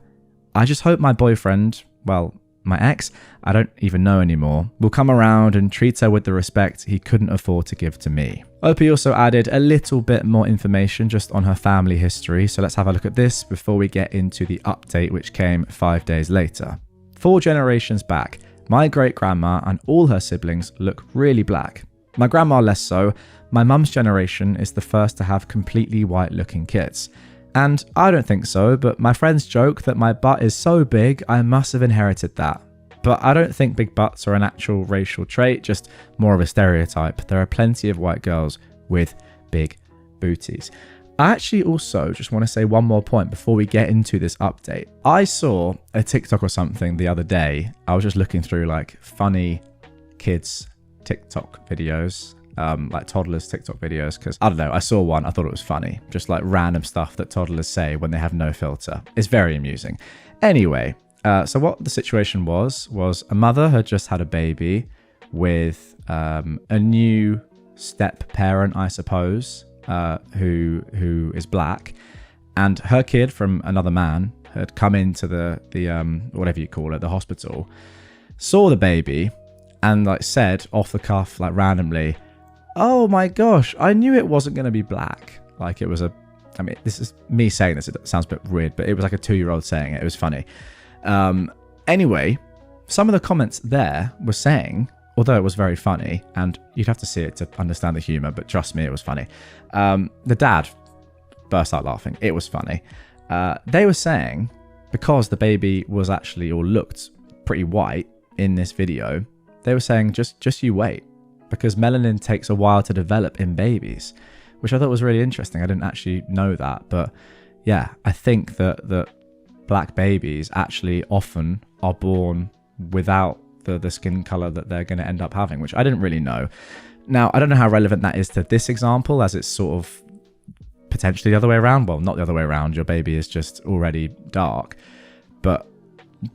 I just hope my boyfriend, well, my ex, I don't even know anymore, will come around and treat her with the respect he couldn't afford to give to me. Opie also added a little bit more information just on her family history, so let's have a look at this before we get into the update which came 5 days later. 4 generations back, my great-grandma and all her siblings look really black. My grandma less so. My mum's generation is the first to have completely white-looking kids. And I don't think so, but my friends joke that my butt is so big I must have inherited that. But I don't think big butts are an actual racial trait, just more of a stereotype. There are plenty of white girls with big booties. I actually also just want to say one more point before we get into this update. I saw a TikTok or something the other day. I was just looking through like funny kids TikTok videos. Like toddlers TikTok videos, because I don't know, I saw one, I thought it was funny, just like random stuff that toddlers say when they have no filter. It's very amusing. Anyway, so what the situation was a mother had just had a baby with a new step parent, I suppose, who is black, and her kid from another man had come into the whatever you call it, the hospital, saw the baby, and like said off the cuff, like randomly, oh my gosh, I knew it wasn't going to be black. Like it was I mean, this is me saying this, it sounds a bit weird, but it was like a 2-year-old saying it. It was funny. Anyway, some of the comments there were saying, although it was very funny, and you'd have to see it to understand the humor, but trust me, it was funny. The dad burst out laughing. It was funny. They were saying, because the baby was actually, or looked pretty white in this video, they were saying, just you wait. Because melanin takes a while to develop in babies, which I thought was really interesting. I didn't actually know that, but yeah, I think that black babies actually often are born without the skin color that they're going to end up having, which I didn't really know. Now, I don't know how relevant that is to this example, as it's sort of potentially the other way around. Well, not the other way around. Your baby is just already dark. But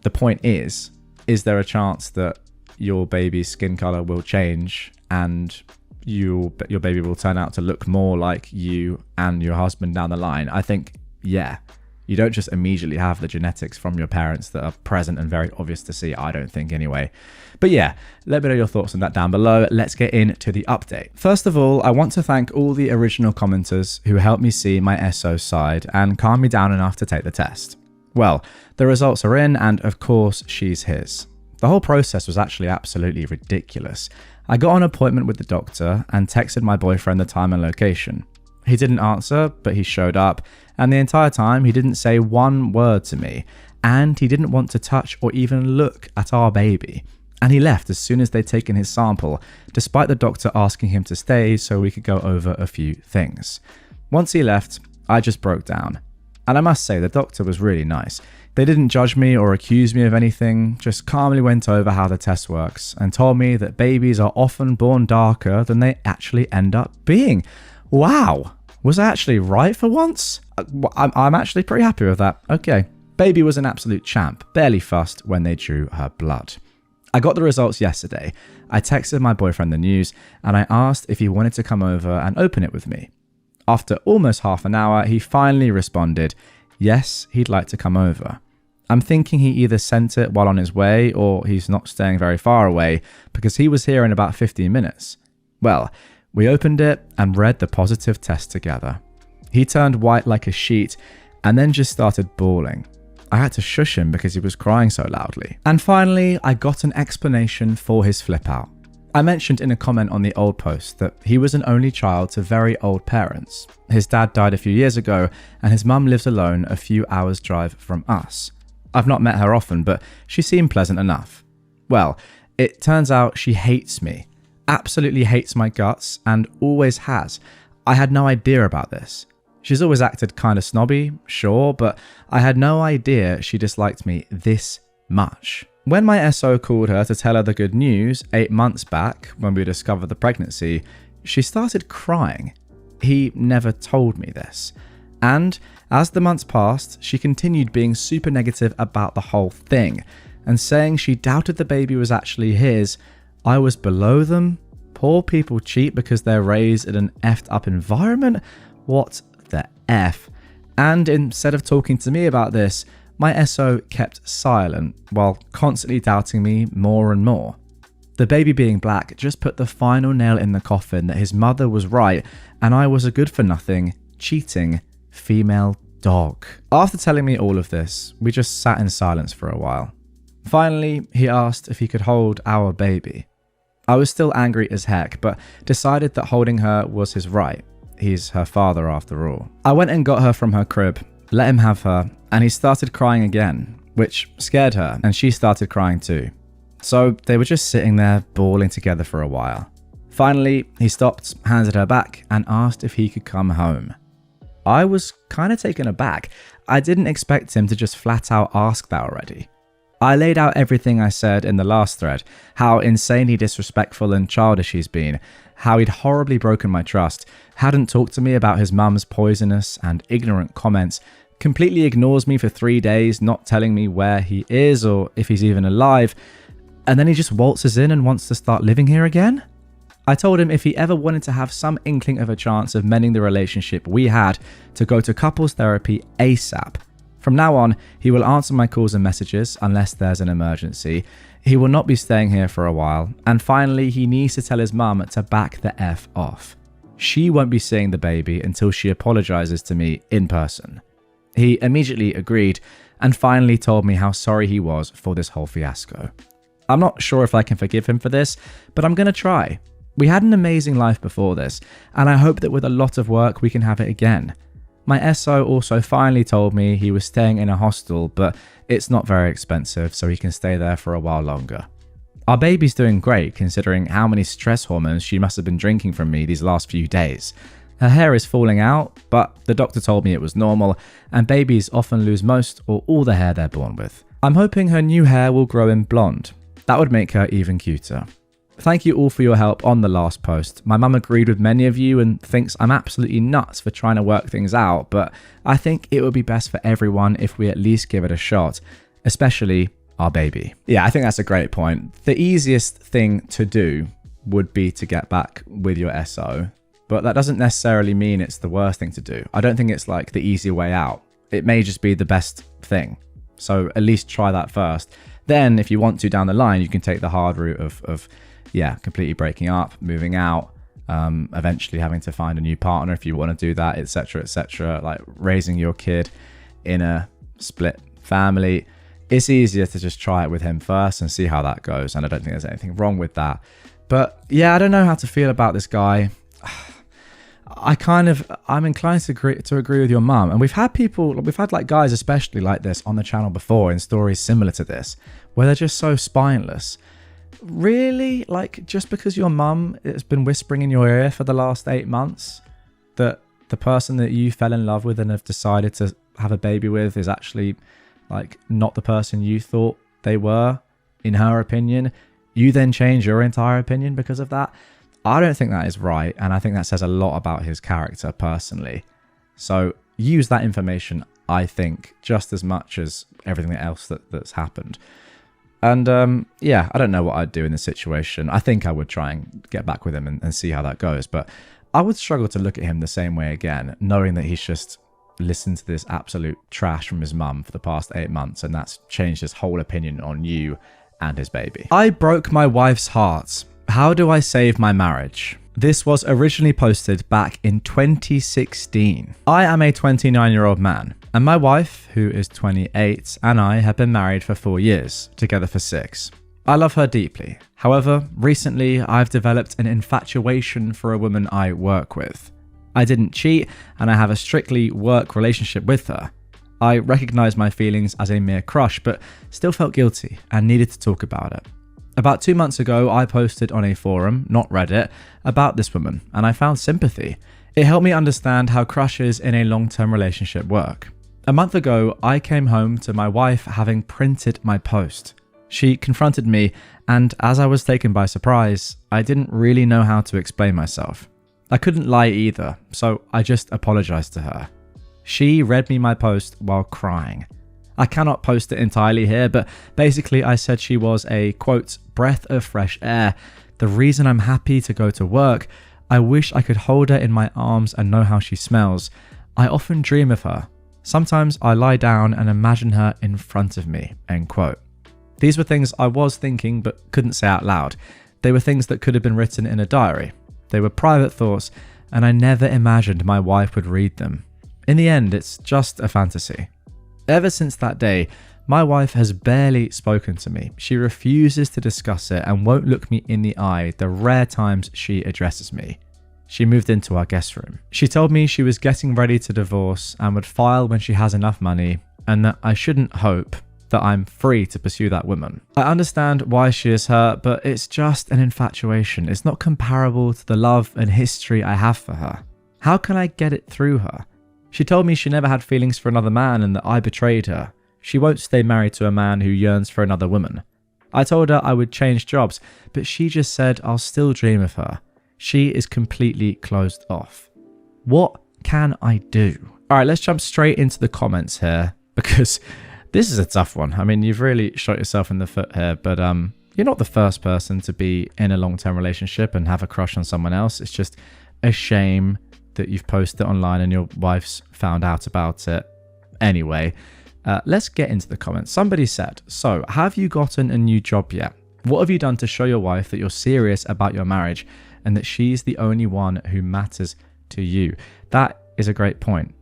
the point is there a chance that your baby's skin color will change and your baby will turn out to look more like you and your husband down the line? I think, yeah. You don't just immediately have the genetics from your parents that are present and very obvious to see, I don't think anyway. But yeah, let me know your thoughts on that down below. Let's get into the update. First of all, I want to thank all the original commenters who helped me see my SO side and calm me down enough to take the test. Well, the results are in, and of course, she's his. The whole process was actually absolutely ridiculous. I got an appointment with the doctor and texted my boyfriend the time and location. He didn't answer, but he showed up, and the entire time he didn't say one word to me, and he didn't want to touch or even look at our baby. And he left as soon as they'd taken his sample, despite the doctor asking him to stay so we could go over a few things. Once he left, I just broke down. And I must say, the doctor was really nice. They didn't judge me or accuse me of anything, just calmly went over how the test works and told me that babies are often born darker than they actually end up being. Wow, was I actually right for once? I'm actually pretty happy with that. Okay, baby was an absolute champ, barely fussed when they drew her blood. I got the results yesterday. I texted my boyfriend the news and I asked if he wanted to come over and open it with me. After almost half an hour, he finally responded, yes, he'd like to come over. I'm thinking he either sent it while on his way or he's not staying very far away because he was here in about 15 minutes. Well, we opened it and read the positive test together. He turned white like a sheet and then just started bawling. I had to shush him because he was crying so loudly. And finally, I got an explanation for his flip out. I mentioned in a comment on the old post that he was an only child to very old parents. His dad died a few years ago and his mum lives alone a few hours drive from us. I've not met her often, but she seemed pleasant enough. Well, it turns out she hates me. Absolutely hates my guts and always has. I had no idea about this. She's always acted kind of snobby, sure, but I had no idea she disliked me this much. When my SO called her to tell her the good news 8 months back when we discovered the pregnancy, she started crying. He never told me this. And as the months passed, she continued being super negative about the whole thing and saying she doubted the baby was actually his. I was below them. Poor people cheat because they're raised in an effed up environment. What the F? And instead of talking to me about this, my SO kept silent while constantly doubting me more and more. The baby being black just put the final nail in the coffin that his mother was right and I was a good-for-nothing, cheating female dog. After telling me all of this, we just sat in silence for a while. Finally, he asked if he could hold our baby. I was still angry as heck, but decided that holding her was his right. He's her father after all. I went and got her from her crib, let him have her, and he started crying again, which scared her, and she started crying too. So they were just sitting there bawling together for a while. Finally, he stopped, handed her back, and asked if he could come home. I was kind of taken aback. I didn't expect him to just flat out ask that already. I laid out everything I said in the last thread, how insanely disrespectful and childish he's been, how he'd horribly broken my trust, hadn't talked to me about his mum's poisonous and ignorant comments, completely ignores me for 3 days, not telling me where he is or if he's even alive, and then he just waltzes in and wants to start living here again? I told him if he ever wanted to have some inkling of a chance of mending the relationship we had, to go to couples therapy ASAP. From now on, he will answer my calls and messages unless there's an emergency. He will not be staying here for a while. And finally, he needs to tell his mum to back the F off. She won't be seeing the baby until she apologizes to me in person. He immediately agreed and finally told me how sorry he was for this whole fiasco. I'm not sure if I can forgive him for this, but I'm going to try. We had an amazing life before this, and I hope that with a lot of work we can have it again. My SO also finally told me he was staying in a hostel, but it's not very expensive, so he can stay there for a while longer. Our baby's doing great considering how many stress hormones she must have been drinking from me these last few days. Her hair is falling out, but the doctor told me it was normal, and babies often lose most or all the hair they're born with. I'm hoping her new hair will grow in blonde. That would make her even cuter. Thank you all for your help on the last post. My mum agreed with many of you and thinks I'm absolutely nuts for trying to work things out, but I think it would be best for everyone if we at least give it a shot, especially our baby. Yeah, I think that's a great point. The easiest thing to do would be to get back with your SO, but that doesn't necessarily mean it's the worst thing to do. I don't think it's like the easy way out. It may just be the best thing. So at least try that first. Then if you want to down the line, you can take the hard route of completely breaking up, moving out, eventually having to find a new partner if you want to do that, etc., like raising your kid in a split family. It's easier to just try it with him first and see how that goes, and I don't think there's anything wrong with that. But yeah, I don't know how to feel about this guy. I'm inclined to agree with your mum, and we've had like guys especially like this on the channel before in stories similar to this, where they're just so spineless. Really? Like, just because your mum has been whispering in your ear for the last 8 months that the person that you fell in love with and have decided to have a baby with is actually like not the person you thought they were, in her opinion, you then change your entire opinion because of that? I don't think that is right, and I think that says a lot about his character personally. So use that information, I think, just as much as everything else that's happened. And I don't know what I'd do in this situation. I think I would try and get back with him and see how that goes. But I would struggle to look at him the same way again, knowing that he's just listened to this absolute trash from his mum for the past 8 months, and that's changed his whole opinion on you and his baby. I broke my wife's heart. How do I save my marriage? This was originally posted back in 2016. I am a 29-year-old man, and my wife, who is 28, and I have been married for 4 years, together for 6. I love her deeply. However, recently I've developed an infatuation for a woman I work with. I didn't cheat, and I have a strictly work relationship with her. I recognized my feelings as a mere crush, but still felt guilty and needed to talk about it. About 2 months ago, I posted on a forum, not Reddit, about this woman, and I found sympathy. It helped me understand how crushes in a long-term relationship work. A month ago, I came home to my wife having printed my post. She confronted me, and as I was taken by surprise, I didn't really know how to explain myself. I couldn't lie either, so I just apologized to her. She read me my post while crying. I cannot post it entirely here, but basically I said she was a, quote, breath of fresh air, the reason I'm happy to go to work. I wish I could hold her in my arms and know how she smells. I often dream of her. Sometimes I lie down and imagine her in front of me, end quote. These were things I was thinking but couldn't say out loud. They were things that could have been written in a diary. They were private thoughts, and I never imagined my wife would read them. In the end, it's just a fantasy. Ever since that day, my wife has barely spoken to me. She refuses to discuss it and won't look me in the eye the rare times she addresses me. She moved into our guest room. She told me she was getting ready to divorce and would file when she has enough money, and that I shouldn't hope that I'm free to pursue that woman. I understand why she is hurt, but it's just an infatuation. It's not comparable to the love and history I have for her. How can I get it through her? She told me she never had feelings for another man and that I betrayed her. She won't stay married to a man who yearns for another woman. I told her I would change jobs, but she just said I'll still dream of her. She is completely closed off. What can I do? All right, let's jump straight into the comments here, because this is a tough one. I mean, you've really shot yourself in the foot here, but you're not the first person to be in a long-term relationship and have a crush on someone else. It's just a shame that you've posted it online and your wife's found out about it. Anyway, let's get into the comments. Somebody said, so have you gotten a new job yet? What have you done to show your wife that you're serious about your marriage and that she's the only one who matters to you? That is a great point.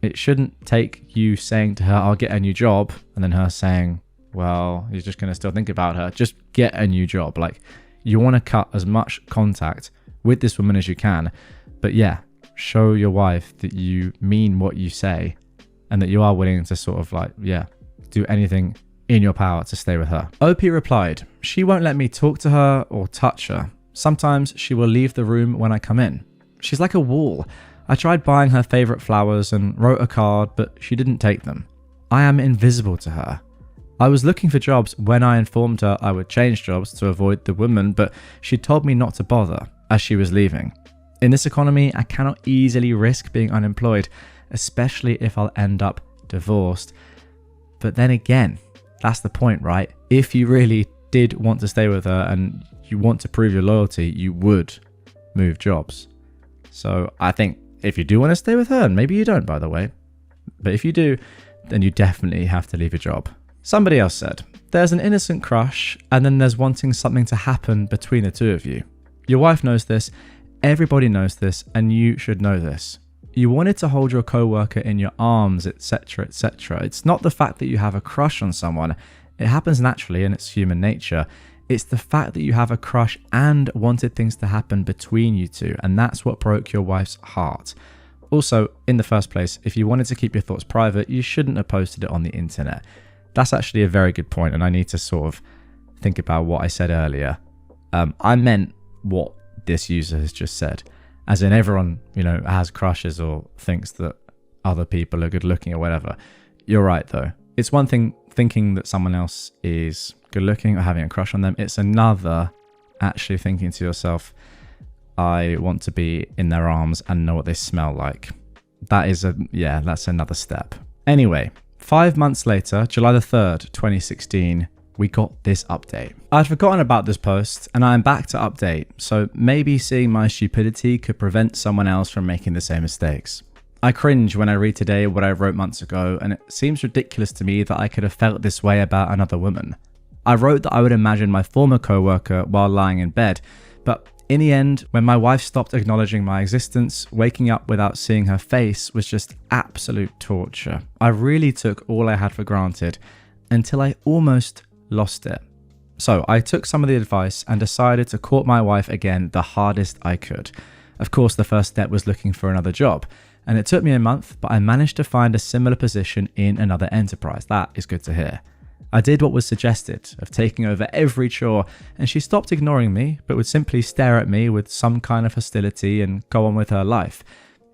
It shouldn't take you saying to her, I'll get a new job, and then her saying, well, you're just going to still think about her. Just get a new job. Like, you want to cut as much contact with this woman as you can. But yeah, show your wife that you mean what you say and that you are willing to sort of like, yeah, do anything in your power to stay with her. OP replied, she won't let me talk to her or touch her. Sometimes she will leave the room when I come in. She's like a wall. I tried buying her favorite flowers and wrote a card, but she didn't take them. I am invisible to her. I was looking for jobs when I informed her I would change jobs to avoid the woman, but she told me not to bother as she was leaving. In this economy, I cannot easily risk being unemployed, especially if I'll end up divorced. But then again, that's the point, right? If you really did want to stay with her and you want to prove your loyalty, you would move jobs. So I think if you do want to stay with her, and maybe you don't, by the way, but if you do, then you definitely have to leave your job. Somebody else said, there's an innocent crush and then there's wanting something to happen between the two of you. Your wife knows this. Everybody knows this, and you should know this. You wanted to hold your coworker in your arms, etc., etc. It's not the fact that you have a crush on someone. It happens naturally and it's human nature. It's the fact that you have a crush and wanted things to happen between you two, and that's what broke your wife's heart. Also, in the first place, if you wanted to keep your thoughts private, you shouldn't have posted it on the internet. That's actually a very good point, and I need to sort of think about what I said earlier. I meant what this user has just said, as in everyone, has crushes or thinks that other people are good looking or whatever. You're right though. It's one thing thinking that someone else is good looking or having a crush on them. It's another actually thinking to yourself, I want to be in their arms and know what they smell like. That's another step. Anyway, 5 months later, July the 3rd, 2016, we got this update. I'd forgotten about this post and I'm back to update, so maybe seeing my stupidity could prevent someone else from making the same mistakes. I cringe when I read today what I wrote months ago, and it seems ridiculous to me that I could have felt this way about another woman. I wrote that I would imagine my former coworker while lying in bed, but in the end, when my wife stopped acknowledging my existence, waking up without seeing her face was just absolute torture. I really took all I had for granted until I almost lost it. So I took some of the advice and decided to court my wife again the hardest I could. Of course, the first step was looking for another job, and it took me a month, but I managed to find a similar position in another enterprise. That is good to hear. I did what was suggested of taking over every chore, and she stopped ignoring me, but would simply stare at me with some kind of hostility and go on with her life.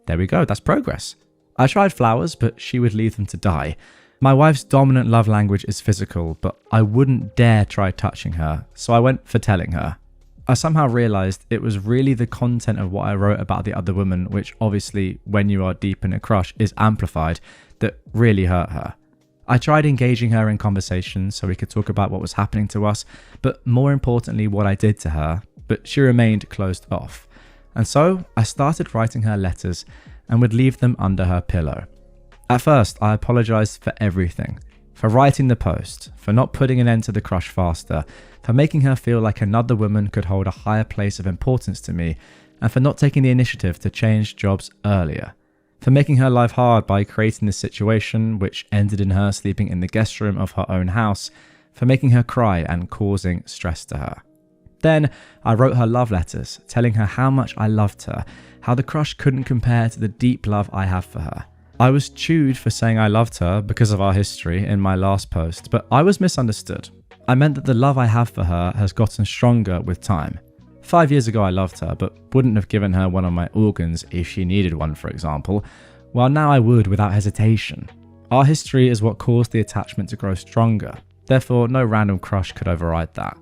There we go, that's progress. I tried flowers, but she would leave them to die. My wife's dominant love language is physical, but I wouldn't dare try touching her, so I went for telling her. I somehow realised it was really the content of what I wrote about the other woman, which obviously, when you are deep in a crush, is amplified, that really hurt her. I tried engaging her in conversation so we could talk about what was happening to us, but more importantly what I did to her, but she remained closed off. And so I started writing her letters and would leave them under her pillow. At first, I apologised for everything. For writing the post, for not putting an end to the crush faster, for making her feel like another woman could hold a higher place of importance to me, and for not taking the initiative to change jobs earlier. For making her life hard by creating this situation, which ended in her sleeping in the guest room of her own house, for making her cry and causing stress to her. Then I wrote her love letters, telling her how much I loved her, how the crush couldn't compare to the deep love I have for her. I was chewed for saying I loved her because of our history in my last post, but I was misunderstood. I meant that the love I have for her has gotten stronger with time. 5 years ago I loved her, but wouldn't have given her one of my organs if she needed one, for example, while now I would without hesitation. Our history is what caused the attachment to grow stronger, therefore no random crush could override that.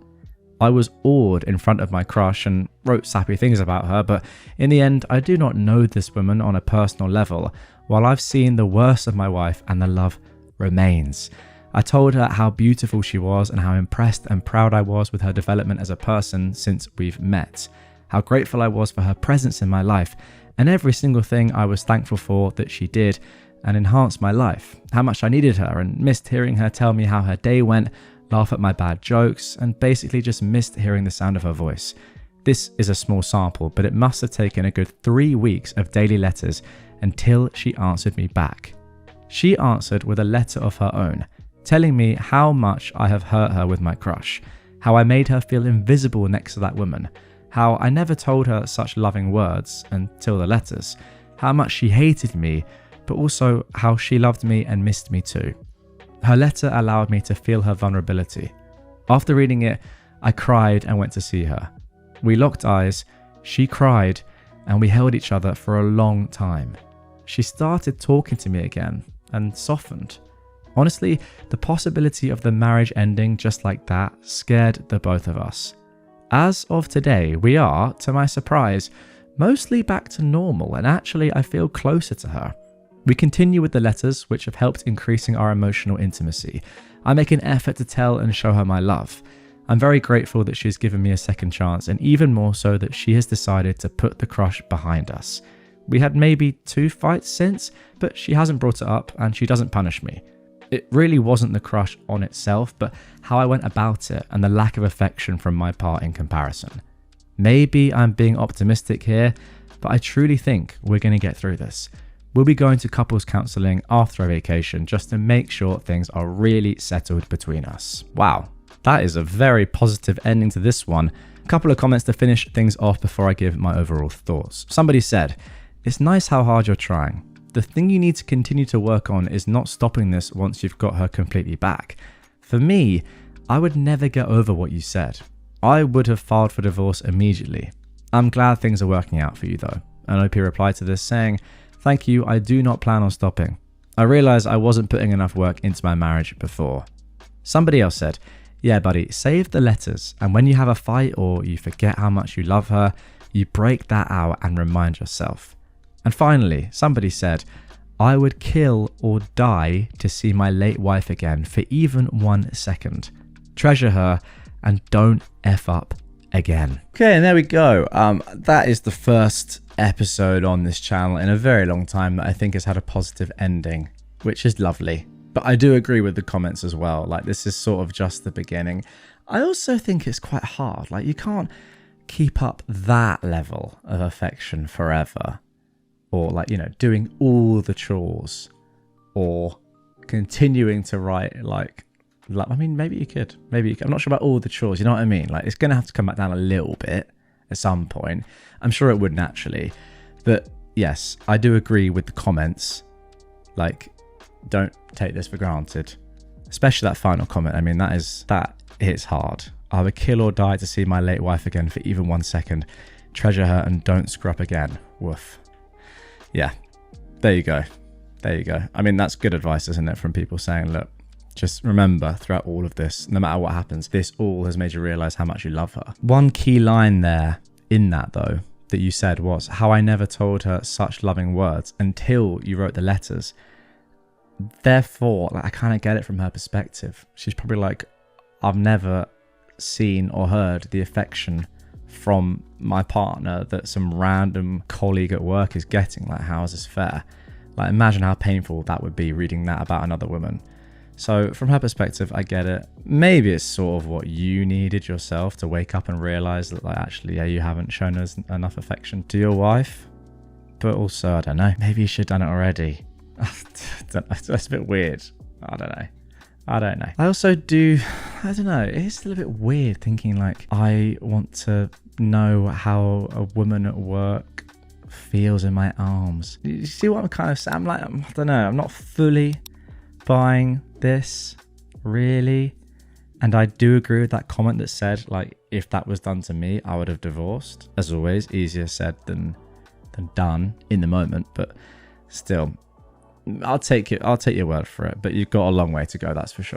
I was awed in front of my crush and wrote sappy things about her, but in the end I do not know this woman on a personal level, while I've seen the worst of my wife and the love remains. I told her how beautiful she was and how impressed and proud I was with her development as a person since we've met, how grateful I was for her presence in my life, and every single thing I was thankful for that she did and enhanced my life, how much I needed her and missed hearing her tell me how her day went, laugh at my bad jokes, and basically just missed hearing the sound of her voice. This is a small sample, but it must have taken a good 3 weeks of daily letters until she answered me back. She answered with a letter of her own, telling me how much I have hurt her with my crush, how I made her feel invisible next to that woman, how I never told her such loving words until the letters, how much she hated me, but also how she loved me and missed me too. Her letter allowed me to feel her vulnerability. After reading it, I cried and went to see her. We locked eyes, she cried, and we held each other for a long time. She started talking to me again and softened. Honestly, the possibility of the marriage ending just like that scared the both of us. As of today, we are, to my surprise, mostly back to normal, and actually I feel closer to her. We continue with the letters, which have helped increasing our emotional intimacy. I make an effort to tell and show her my love. I'm very grateful that she's given me a second chance, and even more so that she has decided to put the crush behind us. We had maybe 2 fights since, but she hasn't brought it up and she doesn't punish me. It really wasn't the crush on itself, but how I went about it and the lack of affection from my part in comparison. Maybe I'm being optimistic here, but I truly think we're going to get through this. We'll be going to couples counselling after our vacation just to make sure things are really settled between us. Wow, that is a very positive ending to this one. A couple of comments to finish things off before I give my overall thoughts. Somebody said, "It's nice how hard you're trying. The thing you need to continue to work on is not stopping this once you've got her completely back. For me, I would never get over what you said. I would have filed for divorce immediately. I'm glad things are working out for you though." And OP replied to this saying, "Thank you, I do not plan on stopping. I realised I wasn't putting enough work into my marriage before." Somebody else said, "Yeah buddy, save the letters, and when you have a fight or you forget how much you love her, you break that out and remind yourself." And finally, somebody said, "I would kill or die to see my late wife again for even 1 second. Treasure her and don't F up again." Okay, and there we go. That is the first episode on this channel in a very long time that I think has had a positive ending, which is lovely. But I do agree with the comments as well. Like, this is sort of just the beginning. I also think it's quite hard. Like, you can't keep up that level of affection forever. Or like, you know, doing all the chores or continuing to write like I mean, maybe you could. I'm not sure about all the chores, you know what I mean? Like, it's going to have to come back down a little bit at some point. I'm sure it would naturally. But yes, I do agree with the comments. Like, don't take this for granted. Especially that final comment. I mean, that hits hard. I would kill or die to see my late wife again for even 1 second. Treasure her and don't screw up again. Woof. Yeah, there you go. There you go. I mean, that's good advice, isn't it? From people saying, look, just remember throughout all of this, no matter what happens, this all has made you realize how much you love her. One key line there in that, though, that you said was how I never told her such loving words until you wrote the letters. Therefore, I kind of get it from her perspective. She's probably like, I've never seen or heard the affection from my partner that some random colleague at work is getting. Like, how is this fair? Like, imagine how painful that would be reading that about another woman. So from her perspective, I get it. Maybe it's sort of what you needed yourself to wake up and realize that, like, actually, yeah, you haven't shown us enough affection to your wife. But also, I don't know, maybe you should have done it already. That's a bit weird. I don't know. I also do, I don't know, it's a little bit weird thinking like I want to know how a woman at work feels in my arms. You see what I'm kind of saying? I'm like, I don't know, I'm not fully buying this, really. And I do agree with that comment that said, like, if that was done to me, I would have divorced. As always, easier said than done in the moment, but still, I'll take your word for it, but you've got a long way to go, that's for sure.